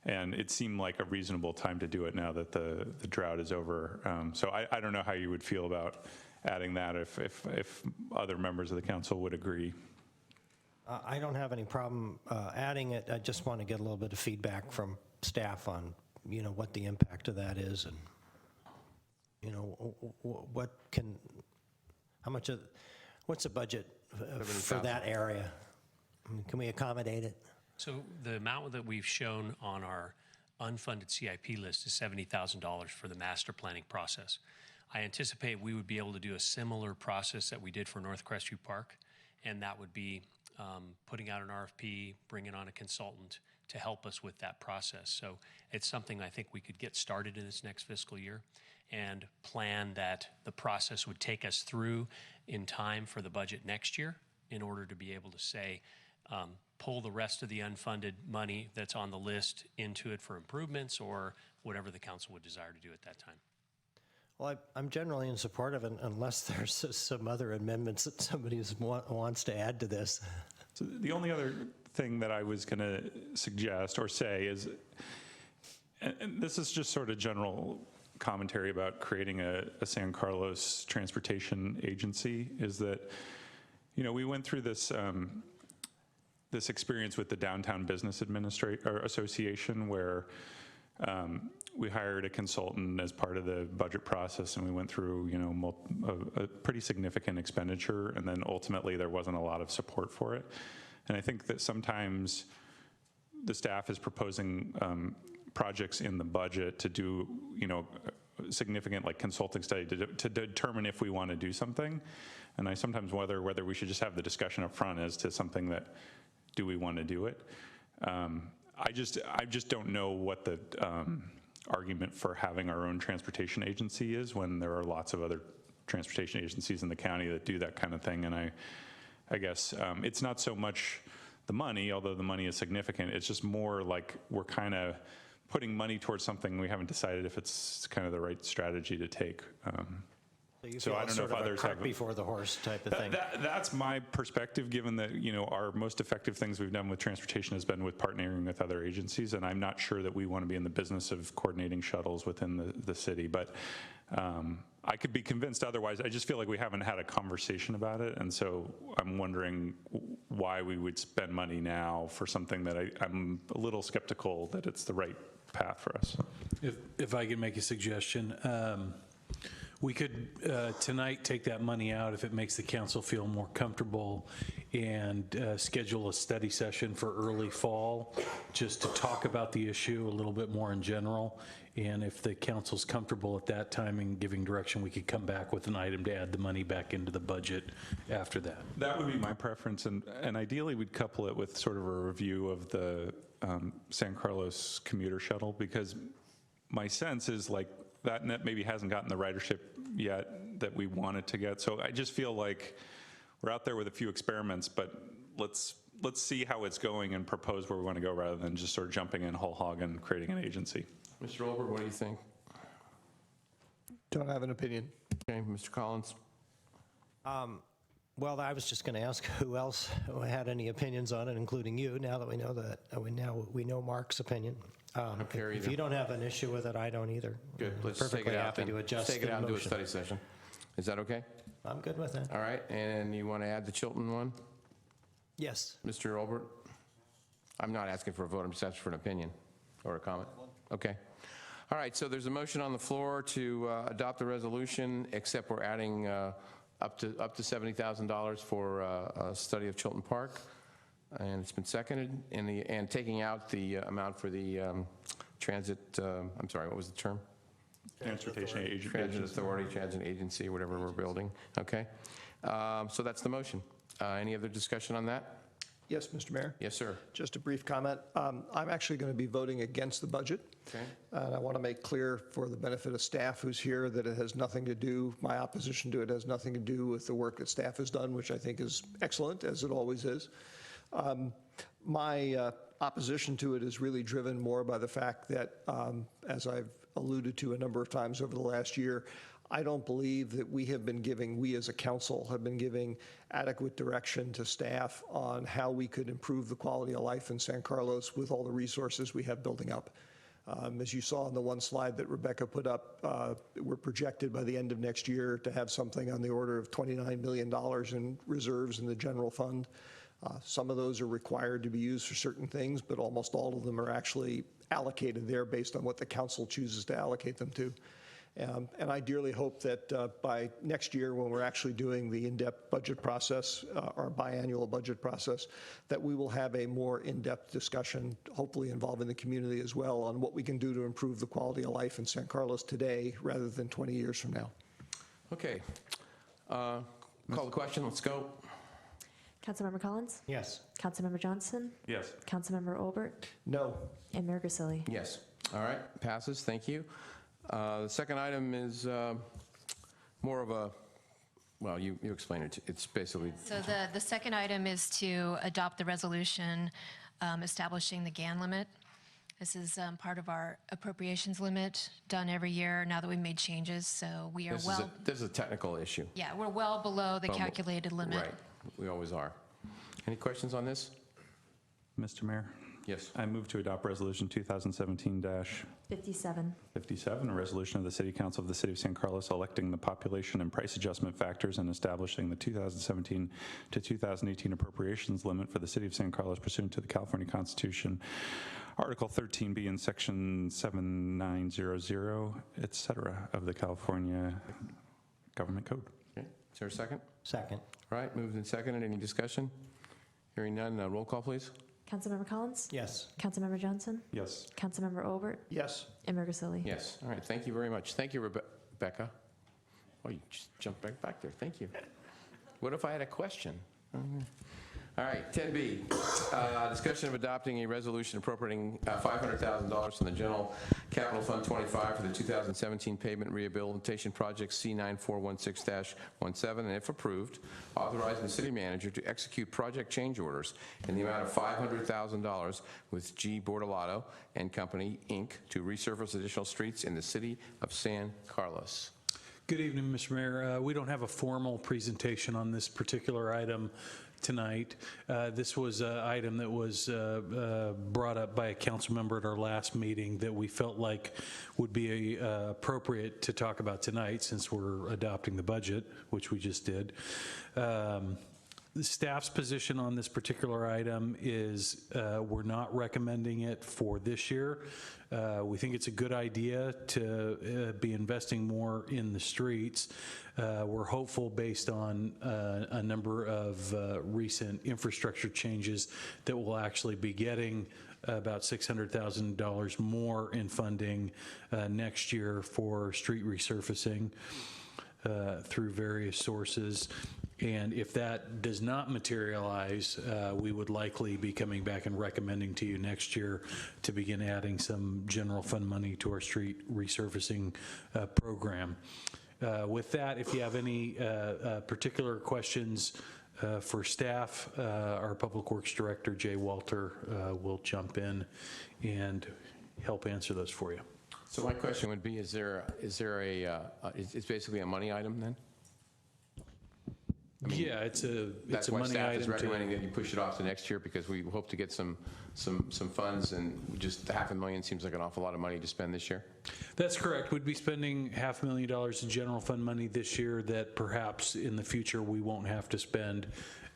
And it seemed like a reasonable time to do it now that the drought is over. So I don't know how you would feel about adding that if other members of the council would agree. I don't have any problem adding it. I just want to get a little bit of feedback from staff on, what the impact of that is, and, what's the budget for that area? I mean, can we accommodate it? So the amount that we've shown on our unfunded CIP list is $70,000 for the master planning process. I anticipate we would be able to do a similar process that we did for North Crestview Park, and that would be putting out an RFP, bringing on a consultant to help us with that process. So it's something I think we could get started in this next fiscal year and plan that the process would take us through in time for the budget next year in order to be able to say, pull the rest of the unfunded money that's on the list into it for improvements or whatever the council would desire to do at that time. Well, I'm generally in support of it unless there's some other amendments that somebody wants to add to this. So the only other thing that I was going to suggest or say is, and this is just sort of general commentary about creating a San Carlos transportation agency, is that, we went through this this experience with the Downtown Business Association where we hired a consultant as part of the budget process, and we went through, a pretty significant expenditure, and then ultimately there wasn't a lot of support for it. And I think that sometimes the staff is proposing projects in the budget to do, significant consulting study to determine if we want to do something. And I sometimes whether we should just have the discussion up front as to something that, do we want to do it? I just don't know what the argument for having our own transportation agency is when there are lots of other transportation agencies in the county that do that kind of thing. And I guess it's not so much the money, although the money is significant. It's just more like we're kind of putting money towards something we haven't decided if it's kind of the right strategy to take. So I don't know if others have before the horse type of thing. That's my perspective, given that our most effective things we've done with transportation has been with partnering with other agencies, and I'm not sure that we want to be in the business of coordinating shuttles within the city. But I could be convinced otherwise. I just feel like we haven't had a conversation about it, and so I'm wondering why we would spend money now for something that I'm a little skeptical that it's the right path for us. If I can make a suggestion, we could tonight take that money out if it makes the council feel more comfortable and schedule a study session for early fall just to talk about the issue a little bit more in general. And if the council's comfortable at that time and giving direction, we could come back with an item to add the money back into the budget after that. That would be my preference, and ideally we'd couple it with sort of a review of the San Carlos commuter shuttle, because my sense is that net maybe hasn't gotten the ridership yet that we want it to get. So I just feel like we're out there with a few experiments, but let's see how it's going and propose where we want to go rather than just sort of jumping in whole hog and creating an agency. Mr. Olbert, what do you think? Don't have an opinion. Okay, Mr. Collins? Well, I was just going to ask who else had any opinions on it, including you, now that we know that. We know Mark's opinion. If you don't have an issue with it, I don't either. Good. Let's Perfectly take it out happy then. to adjust Take it the out and do a motion. study session. Is that okay? I'm good with that. All right, and you want to add the Chilton one? Yes. Mr. Olbert? I'm not asking for a vote, I'm just asking for an opinion or a comment. Okay. All right, so there's a motion on the floor to adopt the resolution, except we're adding up to $70,000 for a study of Chilton Park, and it's been seconded, and taking out the amount for the transit, I'm sorry, what was the term? Transportation agency. Transit Authority, Transit Agency, whatever we're building. Okay. So that's the motion. Any other discussion on that? Yes, Mr. Mayor? Yes, sir. Just a brief comment. I'm actually going to be voting against the budget. Okay. And I want to make clear for the benefit of staff who's here that it has nothing to do, my opposition to it has nothing to do with the work that staff has done, which I think is excellent, as it always is. My opposition to it is really driven more by the fact that, as I've alluded to a number of times over the last year, I don't believe that we as a council have been giving adequate direction to staff on how we could improve the quality of life in San Carlos with all the resources we have building up. As you saw on the one slide that Rebecca put up, we're projected by the end of next year to have something on the order of $29 million in reserves in the general fund. Some of those are required to be used for certain things, but almost all of them are actually allocated there based on what the council chooses to allocate them to. And I dearly hope that by next year, when we're actually doing the in-depth budget process, our biannual budget process, that we will have a more in-depth discussion, hopefully involving the community as well, on what we can do to improve the quality of life in San Carlos today rather than 20 years from now. Okay. Call the question. Let's go. Councilmember Collins? Yes. Councilmember Johnson? Yes. Councilmember Olbert? No. And Mayor Grisilli? Yes. All right. Passes. Thank you. The second item is more of a, well, you explain it. It's basically. So the second item is to adopt the resolution establishing the GAN limit. This is part of our appropriations limit done every year now that we've made changes. So we are This is a technical issue. yeah, we're well below the calculated limit. Right. We always are. Any questions on this? Mr. Mayor? Yes. I move to adopt Resolution 2017-57, 57. a resolution of the City Council of the City of San Carlos electing the population and price adjustment factors and establishing the 2017 to 2018 appropriations limit for the City of San Carlos pursuant to the California Constitution, Article 13B in Section 7900, et cetera, of the California Government Code. Okay. Is there a second? Second. All right. Moved and seconded. Any discussion? Hearing none. Roll call, please. Councilmember Collins? Yes. Councilmember Johnson? Yes. Councilmember Olbert? Yes. And Mayor Grisilli? Yes. All right. Thank you very much. Thank you, Rebecca. Oh, you just jumped back there. Thank you. What if I had a question? All right, 10B, discussion of adopting a resolution appropriating $500,000 from the General Capital Fund 25 for the 2017 pavement rehabilitation project C9416-17, and if approved, authorizing the city manager to execute project change orders in the amount of $500,000 with G. Bortolato and Company, Inc., to resurface additional streets in the city of San Carlos. Good evening, Mr. Mayor. We don't have a formal presentation on this particular item tonight. This was an item that was brought up by a council member at our last meeting that we felt like would be appropriate to talk about tonight since we're adopting the budget, which we just did. The staff's position on this particular item is we're not recommending it for this year. We think it's a good idea to be investing more in the streets. We're hopeful based on a number of recent infrastructure changes that we'll actually be getting about $600,000 more in funding next year for street resurfacing through various sources. And if that does not materialize, we would likely be coming back and recommending to you next year to begin adding some general fund money to our street resurfacing program. With that, if you have any particular questions for staff, our Public Works Director, Jay Walter, will jump in and help answer those for you. So my question would be, is there a, it's basically a money item then? I mean, yeah, it's a money item. That's why staff is recommending that you push it off to next year, because we hope to get some funds, and just $500,000 seems like an awful lot of money to spend this year. That's correct. We'd be spending $500,000 in general fund money this year that perhaps in the future we won't have to spend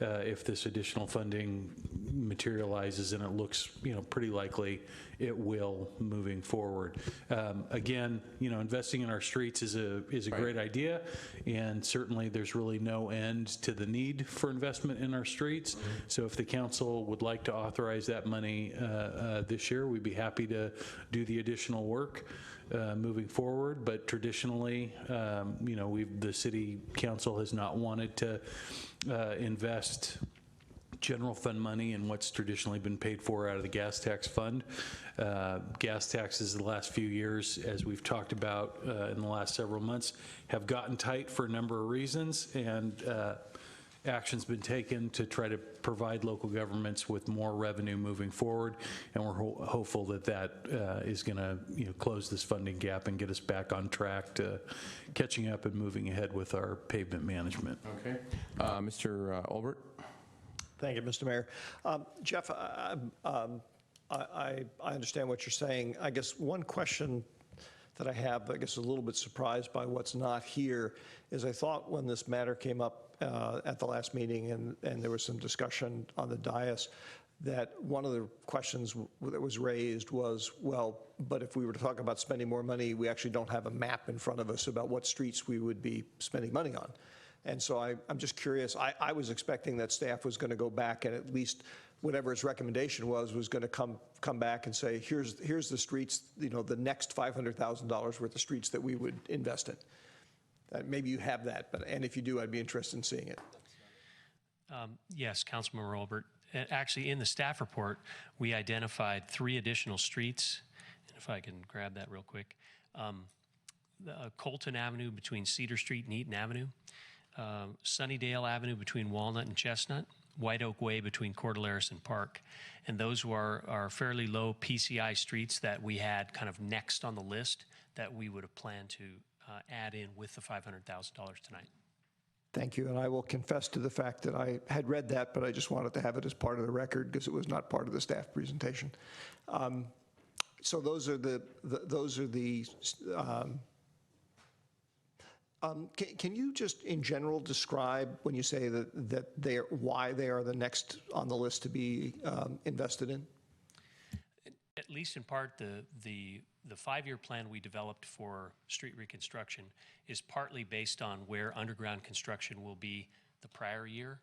if this additional funding materializes, and it looks, pretty likely it will moving forward. Again, investing in our streets is a great idea, and certainly there's really no end to the need for investment in our streets. So if the council would like to authorize that money this year, we'd be happy to do the additional work moving forward. But traditionally, the city council has not wanted to invest general fund money in what's traditionally been paid for out of the gas tax fund. Gas taxes the last few years, as we've talked about in the last several months, have gotten tight for a number of reasons, and action's been taken to try to provide local governments with more revenue moving forward, and we're hopeful that that is going to close this funding gap and get us back on track to catching up and moving ahead with our pavement management. Okay. Mr. Olbert? Thank you, Mr. Mayor. Jeff, I understand what you're saying. I guess one question that I have, I guess a little bit surprised by what's not here, is I thought when this matter came up at the last meeting and there was some discussion on the dais, that one of the questions that was raised was, well, but if we were to talk about spending more money, we actually don't have a map in front of us about what streets we would be spending money on. And so I'm just curious, I was expecting that staff was going to go back and at least whatever its recommendation was going to come back and say, here's the streets, the next $500,000 worth of streets that we would invest in. Maybe you have that, and if you do, I'd be interested in seeing it. Yes, Councilmember Olbert. Actually, in the staff report, we identified 3 additional streets. And if I can grab that real quick. Colton Avenue between Cedar Street and Eaton Avenue. Sunnydale Avenue between Walnut and Chestnut. White Oak Way between Cordilleras and Park. And those are fairly low PCI streets that we had kind of next on the list that we would have planned to add in with the $500,000 tonight. Thank you, and I will confess to the fact that I had read that, but I just wanted to have it as part of the record because it was not part of the staff presentation. So those are the can you just in general describe when you say that why they are the next on the list to be invested in? At least in part, the 5-year plan we developed for street reconstruction is partly based on where underground construction will be the prior year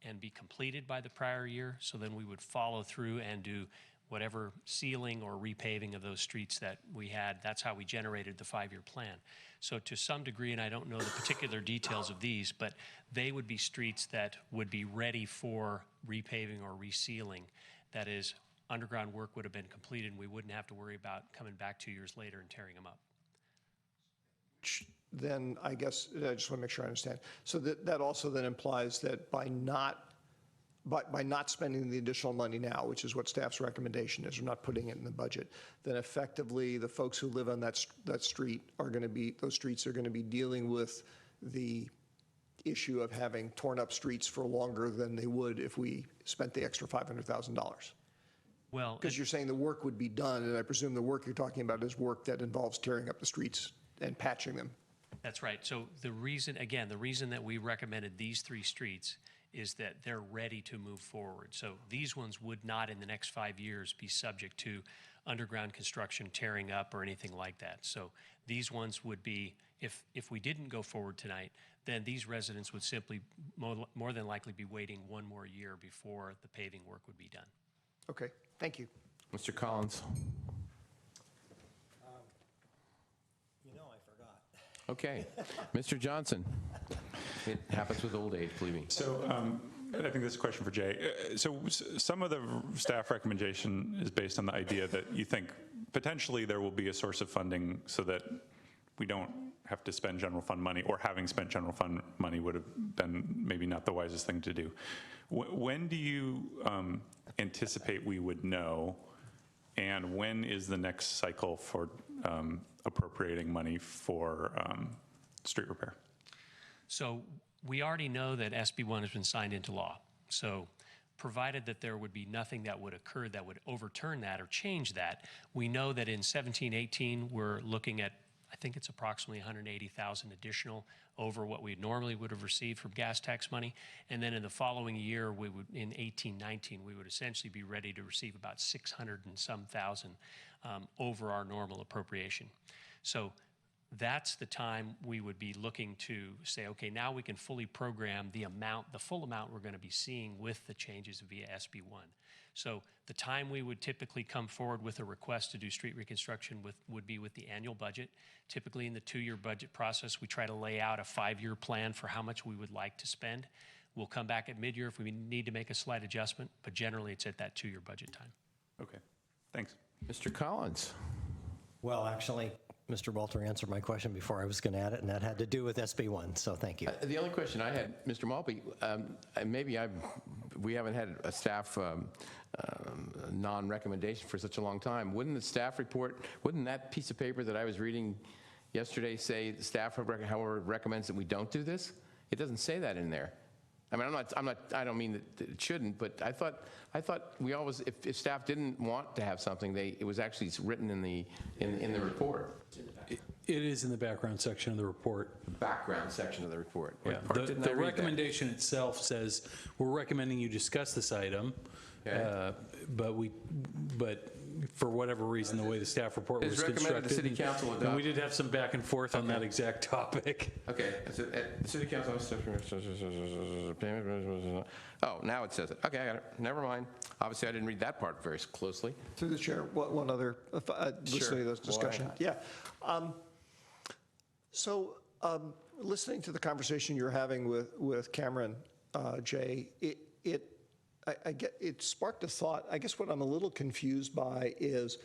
and be completed by the prior year. So then we would follow through and do whatever sealing or repaving of those streets that we had. That's how we generated the 5-year plan. So to some degree, and I don't know the particular details of these, but they would be streets that would be ready for repaving or resealing. That is, underground work would have been completed and we wouldn't have to worry about coming back 2 years later and tearing them up. Then I guess, I just want to make sure I understand. So that also then implies that by not spending the additional money now, which is what staff's recommendation is, or not putting it in the budget, then effectively the folks who live on that street are going to be, those streets are going to be dealing with the issue of having torn up streets for longer than they would if we spent the extra $500,000. Well, because you're saying the work would be done, and I presume the work you're talking about is work that involves tearing up the streets and patching them. That's right. So the reason that we recommended these 3 streets is that they're ready to move forward. So these ones would not in the next 5 years be subject to underground construction, tearing up, or anything like that. So these ones would be, if we didn't go forward tonight, then these residents would simply more than likely be waiting 1 more year before the paving work would be done. Okay, thank you. Mr. Collins? I forgot. Okay. Mr. Johnson? It happens with old age, believe me. So I think this is a question for Jay. So some of the staff recommendation is based on the idea that you think potentially there will be a source of funding so that we don't have to spend general fund money, or having spent general fund money would have been maybe not the wisest thing to do. When do you anticipate we would know, and when is the next cycle for appropriating money for street repair? So we already know that SB1 has been signed into law. So provided that there would be nothing that would occur that would overturn that or change that, we know that in 17-18 we're looking at, I think it's approximately 180,000 additional over what we normally would have received from gas tax money. And then in the following year, we would, in 18-19, we would essentially be ready to receive about 600 and some thousand over our normal appropriation. So that's the time we would be looking to say, okay, now we can fully program the full amount we're going to be seeing with the changes via SB1. So the time we would typically come forward with a request to do street reconstruction would be with the annual budget. Typically in the 2-year budget process, we try to lay out a 5-year plan for how much we would like to spend. We'll come back at mid-year if we need to make a slight adjustment, but generally it's at that 2-year budget time. Okay, thanks. Mr. Collins? Well, actually, Mr. Walter answered my question before I was going to add it, and that had to do with SB1, so thank you. The only question I had, Mr. Maltby, maybe we haven't had a staff non-recommendation for such a long time. Wouldn't the staff report, wouldn't that piece of paper that I was reading yesterday say the staff, however, recommends that we don't do this? It doesn't say that in there. I mean, I don't mean that it shouldn't, but I thought we always, if staff didn't want to have something, it was actually written in the report. It is in the background section of the report. Background section of the report. Yeah. The recommendation itself says, we're recommending you discuss this item, but for whatever reason, the way the staff report was constructed. The city council adopt. And we did have some back and forth on that exact topic. Okay, so the city council. Oh, now it says it. Okay, I got it. Never mind. Obviously, I didn't read that part very closely. Through the chair, one other, listening to this discussion. Yeah. Listening to the conversation you're having with Cameron, Jay, it sparked a thought. I guess what I'm a little confused by is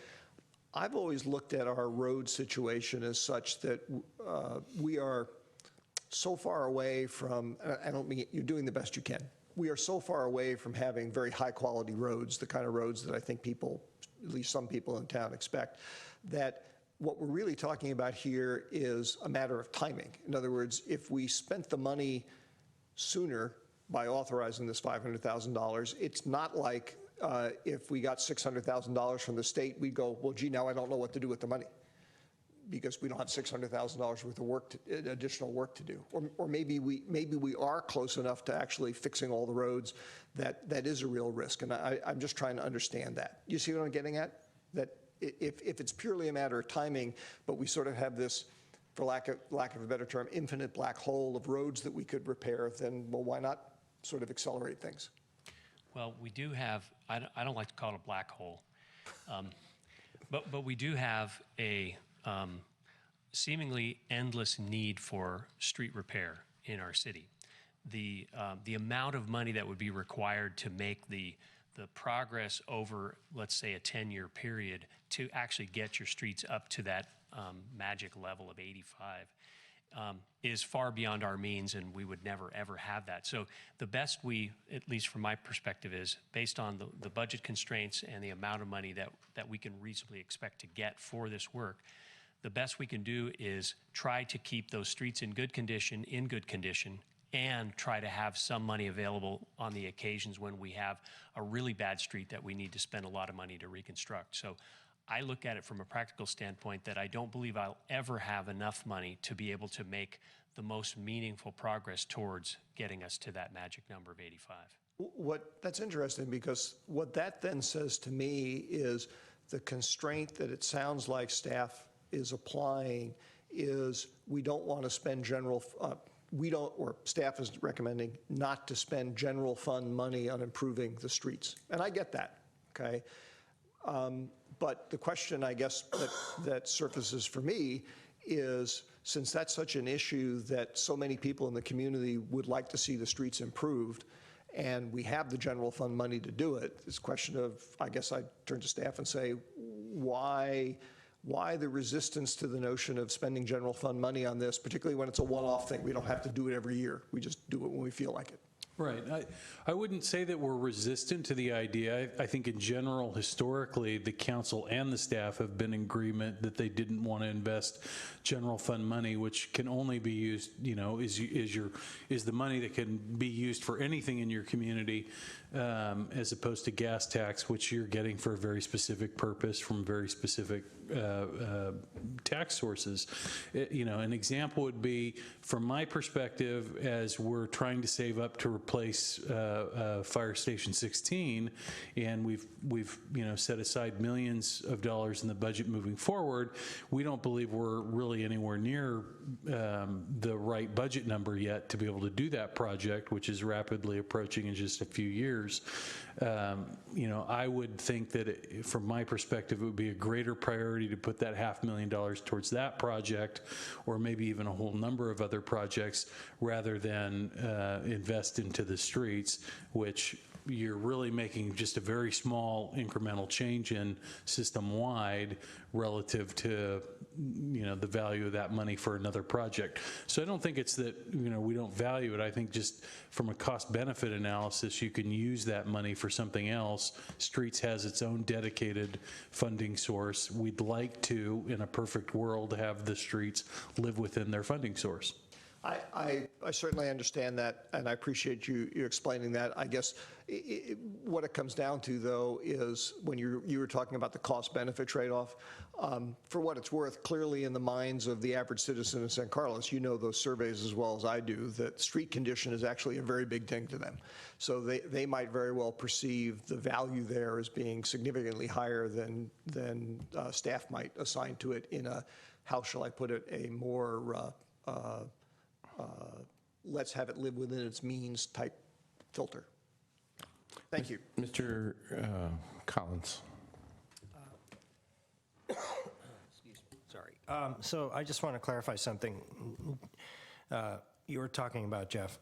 I've always looked at our road situation as such that we are so far away from, I don't mean you're doing the best you can. We are so far away from having very high quality roads, the kind of roads that I think people, at least some people in town, expect, that what we're really talking about here is a matter of timing. In other words, if we spent the money sooner by authorizing this $500,000, it's not like if we got $600,000 from the state, we'd go, well, gee, now I don't know what to do with the money, because we don't have $600,000 worth of work, additional work to do. Or maybe we are close enough to actually fixing all the roads that is a real risk. And I'm just trying to understand that. You see what I'm getting at? That if it's purely a matter of timing, but we sort of have this, for lack of a better term, infinite black hole of roads that we could repair, then, well, why not sort of accelerate things? Well, we do have, I don't like to call it a black hole, but we do have a seemingly endless need for street repair in our city. The amount of money that would be required to make the progress over, let's say, a 10-year period to actually get your streets up to that magic level of 85 is far beyond our means, and we would never, ever have that. So the best we, at least from my perspective, is based on the budget constraints and the amount of money that we can reasonably expect to get for this work, the best we can do is try to keep those streets in good condition, and try to have some money available on the occasions when we have a really bad street that we need to spend a lot of money to reconstruct. So I look at it from a practical standpoint that I don't believe I'll ever have enough money to be able to make the most meaningful progress towards getting us to that magic number of 85. That's interesting, because what that then says to me is the constraint that it sounds like staff is applying is we don't want to spend or staff is recommending not to spend general fund money on improving the streets. And I get that, okay? But the question, I guess, that surfaces for me is, since that's such an issue that so many people in the community would like to see the streets improved, and we have the general fund money to do it, it's a question of, I guess I'd turn to staff and say, why the resistance to the notion of spending general fund money on this, particularly when it's a one-off thing? We don't have to do it every year. We just do it when we feel like it. Right. I wouldn't say that we're resistant to the idea. I think in general, historically, the council and the staff have been in agreement that they didn't want to invest general fund money, which can only be used, is the money that can be used for anything in your community, as opposed to gas tax, which you're getting for a very specific purpose from very specific tax sources. An example would be, from my perspective, as we're trying to save up to replace Fire Station 16, and we've set aside millions of dollars in the budget moving forward, we don't believe we're really anywhere near the right budget number yet to be able to do that project, which is rapidly approaching in just a few years. I would think that from my perspective, it would be a greater priority to put that $500,000 towards that project, or maybe even a whole number of other projects, rather than invest into the streets, which you're really making just a very small incremental change in system-wide relative to, the value of that money for another project. So I don't think it's that, we don't value it. I think just from a cost-benefit analysis, you can use that money for something else. Streets has its own dedicated funding source. We'd like to, in a perfect world, have the streets live within their funding source. I certainly understand that, and I appreciate you explaining that. I guess what it comes down to, though, is when you were talking about the cost-benefit trade-off, for what it's worth, clearly in the minds of the average citizen of San Carlos, you know those surveys as well as I do, that street condition is actually a very big thing to them. So they might very well perceive the value there as being significantly higher than staff might assign to it in a, how shall I put it, a more let's have it live within its means type filter. Thank you. Mr. Collins. Excuse me, sorry. So I just want to clarify something. You were talking about, Jeff,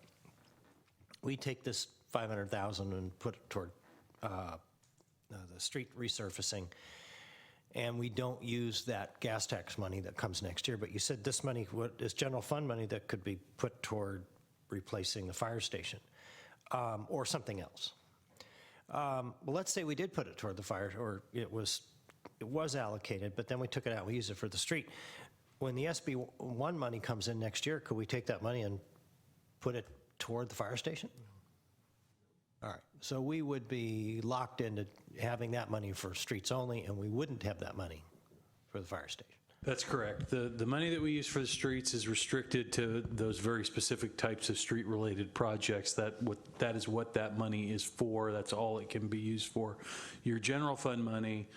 we take this $500,000 and put it toward the street resurfacing, and we don't use that gas tax money that comes next year. But you said this money is general fund money that could be put toward replacing the fire station or something else. Well, let's say we did put it toward the fire, or it was allocated, but then we took it out, we used it for the street. When the SB1 money comes in next year, could we take that money and put it toward the fire station? All right, so we would be locked into having that money for streets only, and we wouldn't have that money for the fire station. That's correct. The money that we use for the streets is restricted to those very specific types of street-related projects. That is what that money is for. That's all it can be used for. Your general fund money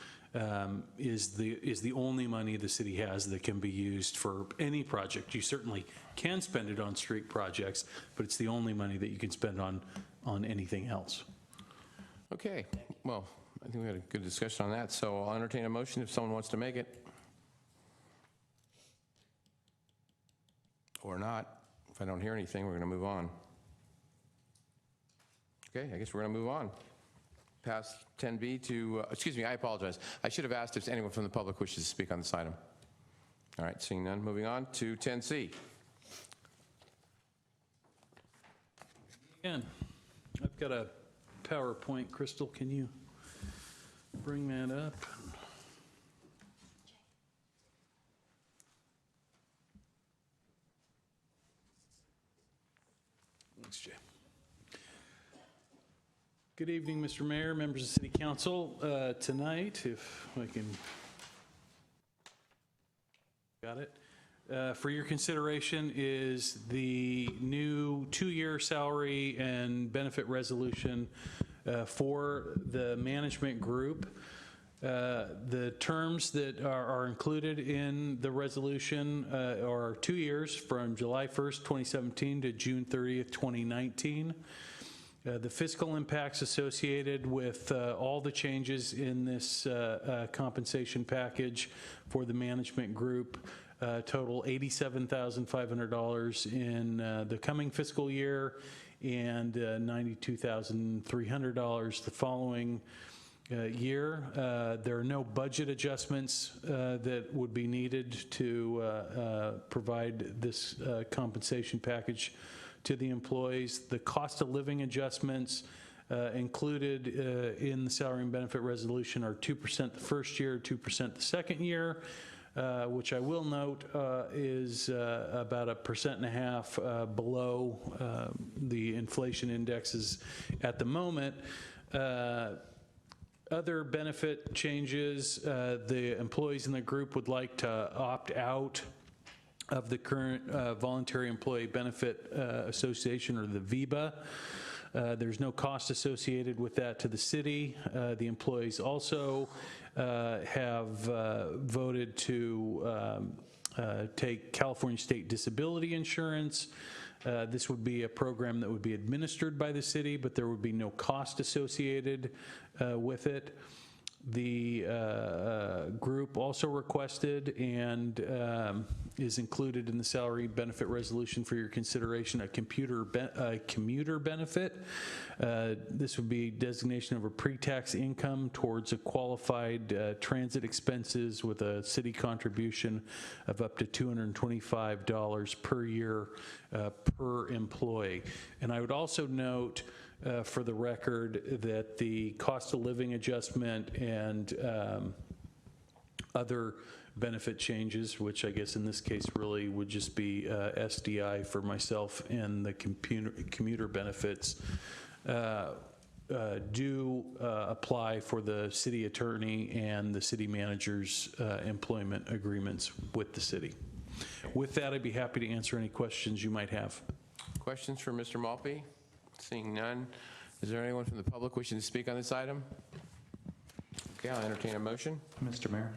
is the only money the city has that can be used for any project. You certainly can spend it on street projects, but it's the only money that you can spend on anything else. Okay, well, I think we had a good discussion on that, so I'll entertain a motion if someone wants to make it. Or not. If I don't hear anything, we're going to move on. Okay, I guess we're going to move on. Past 10B to, excuse me, I apologize. I should have asked if anyone from the public wishes to speak on this item. All right, seeing none, moving on to 10C. Again, I've got a PowerPoint. Crystal, can you bring that up? Thanks, Jay. Good evening, Mr. Mayor, members of the City Council. Tonight, if I can, got it. For your consideration is the new 2-year salary and benefit resolution for the management group. The terms that are included in the resolution are 2 years from July 1st, 2017 to June 30th, 2019. The fiscal impacts associated with all the changes in this compensation package for the management group total $87,500 in the coming fiscal year and $92,300 the following year. There are no budget adjustments that would be needed to provide this compensation package to the employees. The cost of living adjustments included in the salary and benefit resolution are 2% the first year, 2% the second year, which I will note is about 1.5% below the inflation indexes at the moment. Other benefit changes, the employees in the group would like to opt out of the current Voluntary Employee Benefit Association, or the VEBA. There's no cost associated with that to the city. The employees also have voted to take California State Disability Insurance. This would be a program that would be administered by the city, but there would be no cost associated with it. The group also requested and is included in the salary benefit resolution for your consideration, a commuter benefit. This would be designation of a pre-tax income towards a qualified transit expenses with a city contribution of up to $225 per year per employee. And I would also note for the record that the cost of living adjustment and other benefit changes, which I guess in this case really would just be SDI for myself and the commuter benefits, do apply for the city attorney and the city manager's employment agreements with the city. With that, I'd be happy to answer any questions you might have. Questions for Mr. Maltby? Seeing none, is there anyone from the public wishing to speak on this item? Okay, I'll entertain a motion. Mr. Mayor,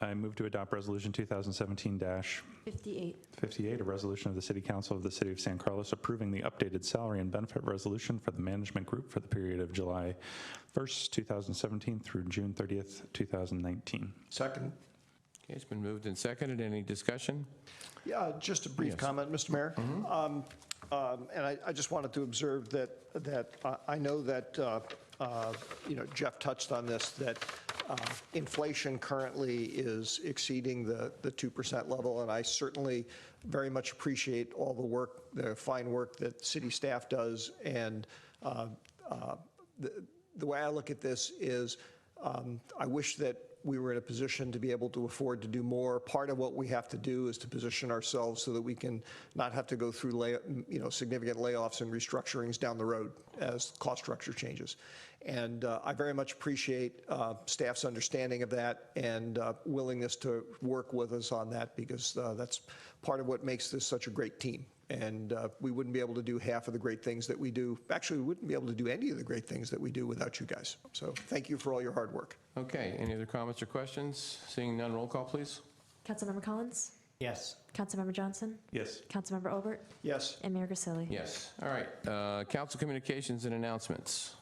I move to adopt Resolution 2017-58, a resolution of the City Council of the City of San Carlos approving the updated salary and benefit resolution for the management group for the period of July 1st, 2017 through June 30th, 2019. Second. Okay, it's been moved and seconded. Any discussion? Yeah, just a brief comment, Mr. Mayor. And I just wanted to observe that I know that Jeff touched on this, that inflation currently is exceeding the 2% level, and I certainly very much appreciate all the work, the fine work that city staff does. And the way I look at this is I wish that we were in a position to be able to afford to do more. Part of what we have to do is to position ourselves so that we can not have to go through significant layoffs and restructurings down the road as cost structure changes. And I very much appreciate staff's understanding of that and willingness to work with us on that, because that's part of what makes this such a great team. And we wouldn't be able to do half of the great things that we do. Actually, we wouldn't be able to do any of the great things that we do without you guys. So thank you for all your hard work. Okay, any other comments or questions? Seeing none, roll call, please. Councilmember Collins? Yes. Councilmember Johnson? Yes. Councilmember Obert? Yes. And Mayor Grisilli? Yes. All right, council communications and announcements.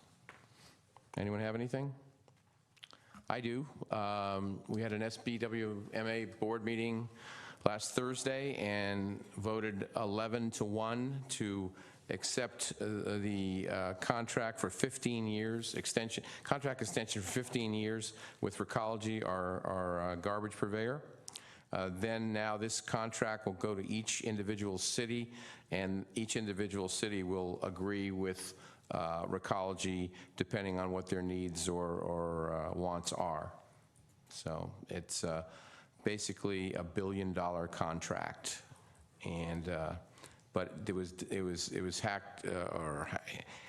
Anyone have anything? I do. We had an SBWMA board meeting last Thursday and voted 11-1 to accept the contract for 15 years, contract extension for 15 years with Recology, our garbage purveyor. Then now this contract will go to each individual city, and each individual city will agree with Recology depending on what their needs or wants are. So it's basically $1 billion contract, and but it was hacked, or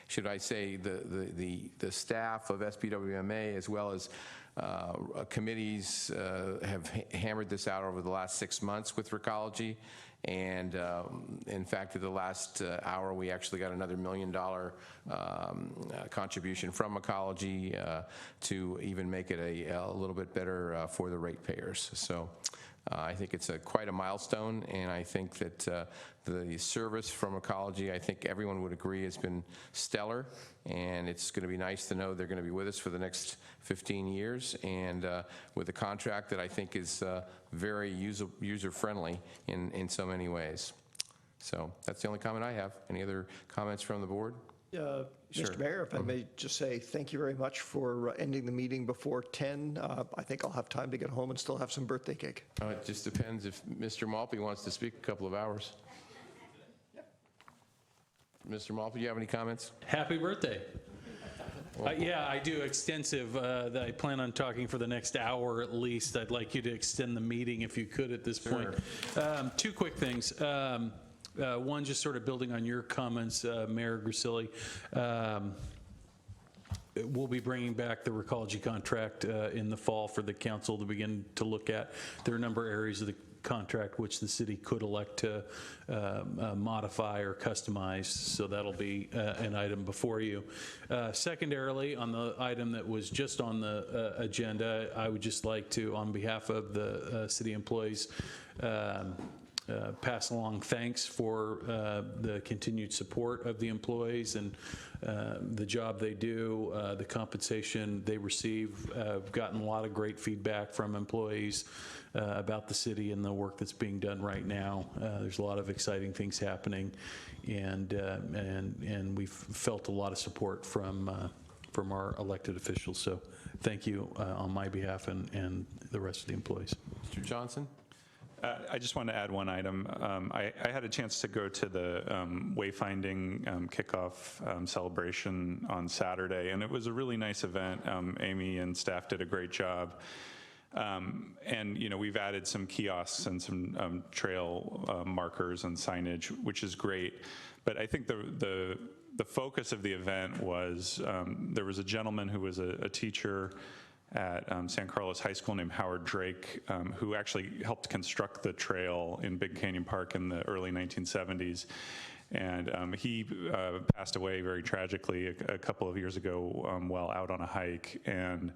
should I say the staff of SBWMA as well as committees have hammered this out over the last 6 months with Recology. And in fact, at the last hour, we actually got another $1 million contribution from Recology to even make it a little bit better for the ratepayers. So I think it's quite a milestone, and I think that the service from Recology, I think everyone would agree, has been stellar, and it's going to be nice to know they're going to be with us for the next 15 years, and with a contract that I think is very user-friendly in so many ways. So that's the only comment I have. Any other comments from the board? Sure. Mr. Mayor, if I may just say thank you very much for ending the meeting before 10. I think I'll have time to get home and still have some birthday cake. It just depends if Mr. Maltby wants to speak a couple of hours. Mr. Maltby, do you have any comments? Happy birthday. Yeah, I do extensive. I plan on talking for the next hour at least. I'd like you to extend the meeting if you could at this point. Two quick things. One, just sort of building on your comments, Mayor Grisilli. We'll be bringing back the Recology contract in the fall for the council to begin to look at. There are a number of areas of the contract which the city could elect to modify or customize, so that'll be an item before you. Secondarily, on the item that was just on the agenda, I would just like to, on behalf of the city employees, pass along thanks for the continued support of the employees and the job they do, the compensation they receive. I've gotten a lot of great feedback from employees about the city and the work that's being done right now. There's a lot of exciting things happening, and we've felt a lot of support from our elected officials. So thank you on my behalf and the rest of the employees. Mr. Johnson? I just wanted to add one item. I had a chance to go to the wayfinding kickoff celebration on Saturday, and it was a really nice event. Amy and staff did a great job. And, you know, we've added some kiosks and some trail markers and signage, which is great. But I think the focus of the event was there was a gentleman who was a teacher at San Carlos High School named Howard Drake, who actually helped construct the trail in Big Canyon Park in the early 1970s. And he passed away very tragically a couple of years ago while out on a hike. And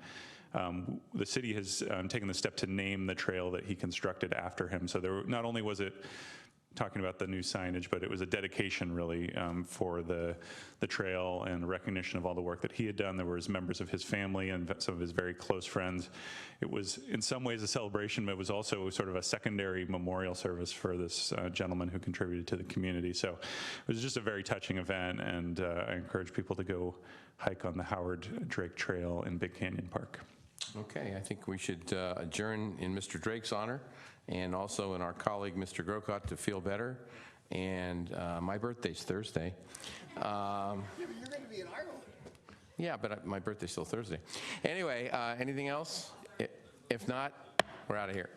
the city has taken the step to name the trail that he constructed after him. So there, not only was it talking about the new signage, but it was a dedication really for the trail and recognition of all the work that he had done. There was members of his family and some of his very close friends. It was in some ways a celebration, but it was also sort of a secondary memorial service for this gentleman who contributed to the community. So it was just a very touching event, and I encourage people to go hike on the Howard Drake Trail in Big Canyon Park. Okay, I think we should adjourn in Mr. Drake's honor and also in our colleague, Mr. Grocott, to feel better. And my birthday's Thursday. Yeah, but you're going to be in Ireland. Yeah, but my birthday's still Thursday. Anyway, anything else? If not, we're out of here.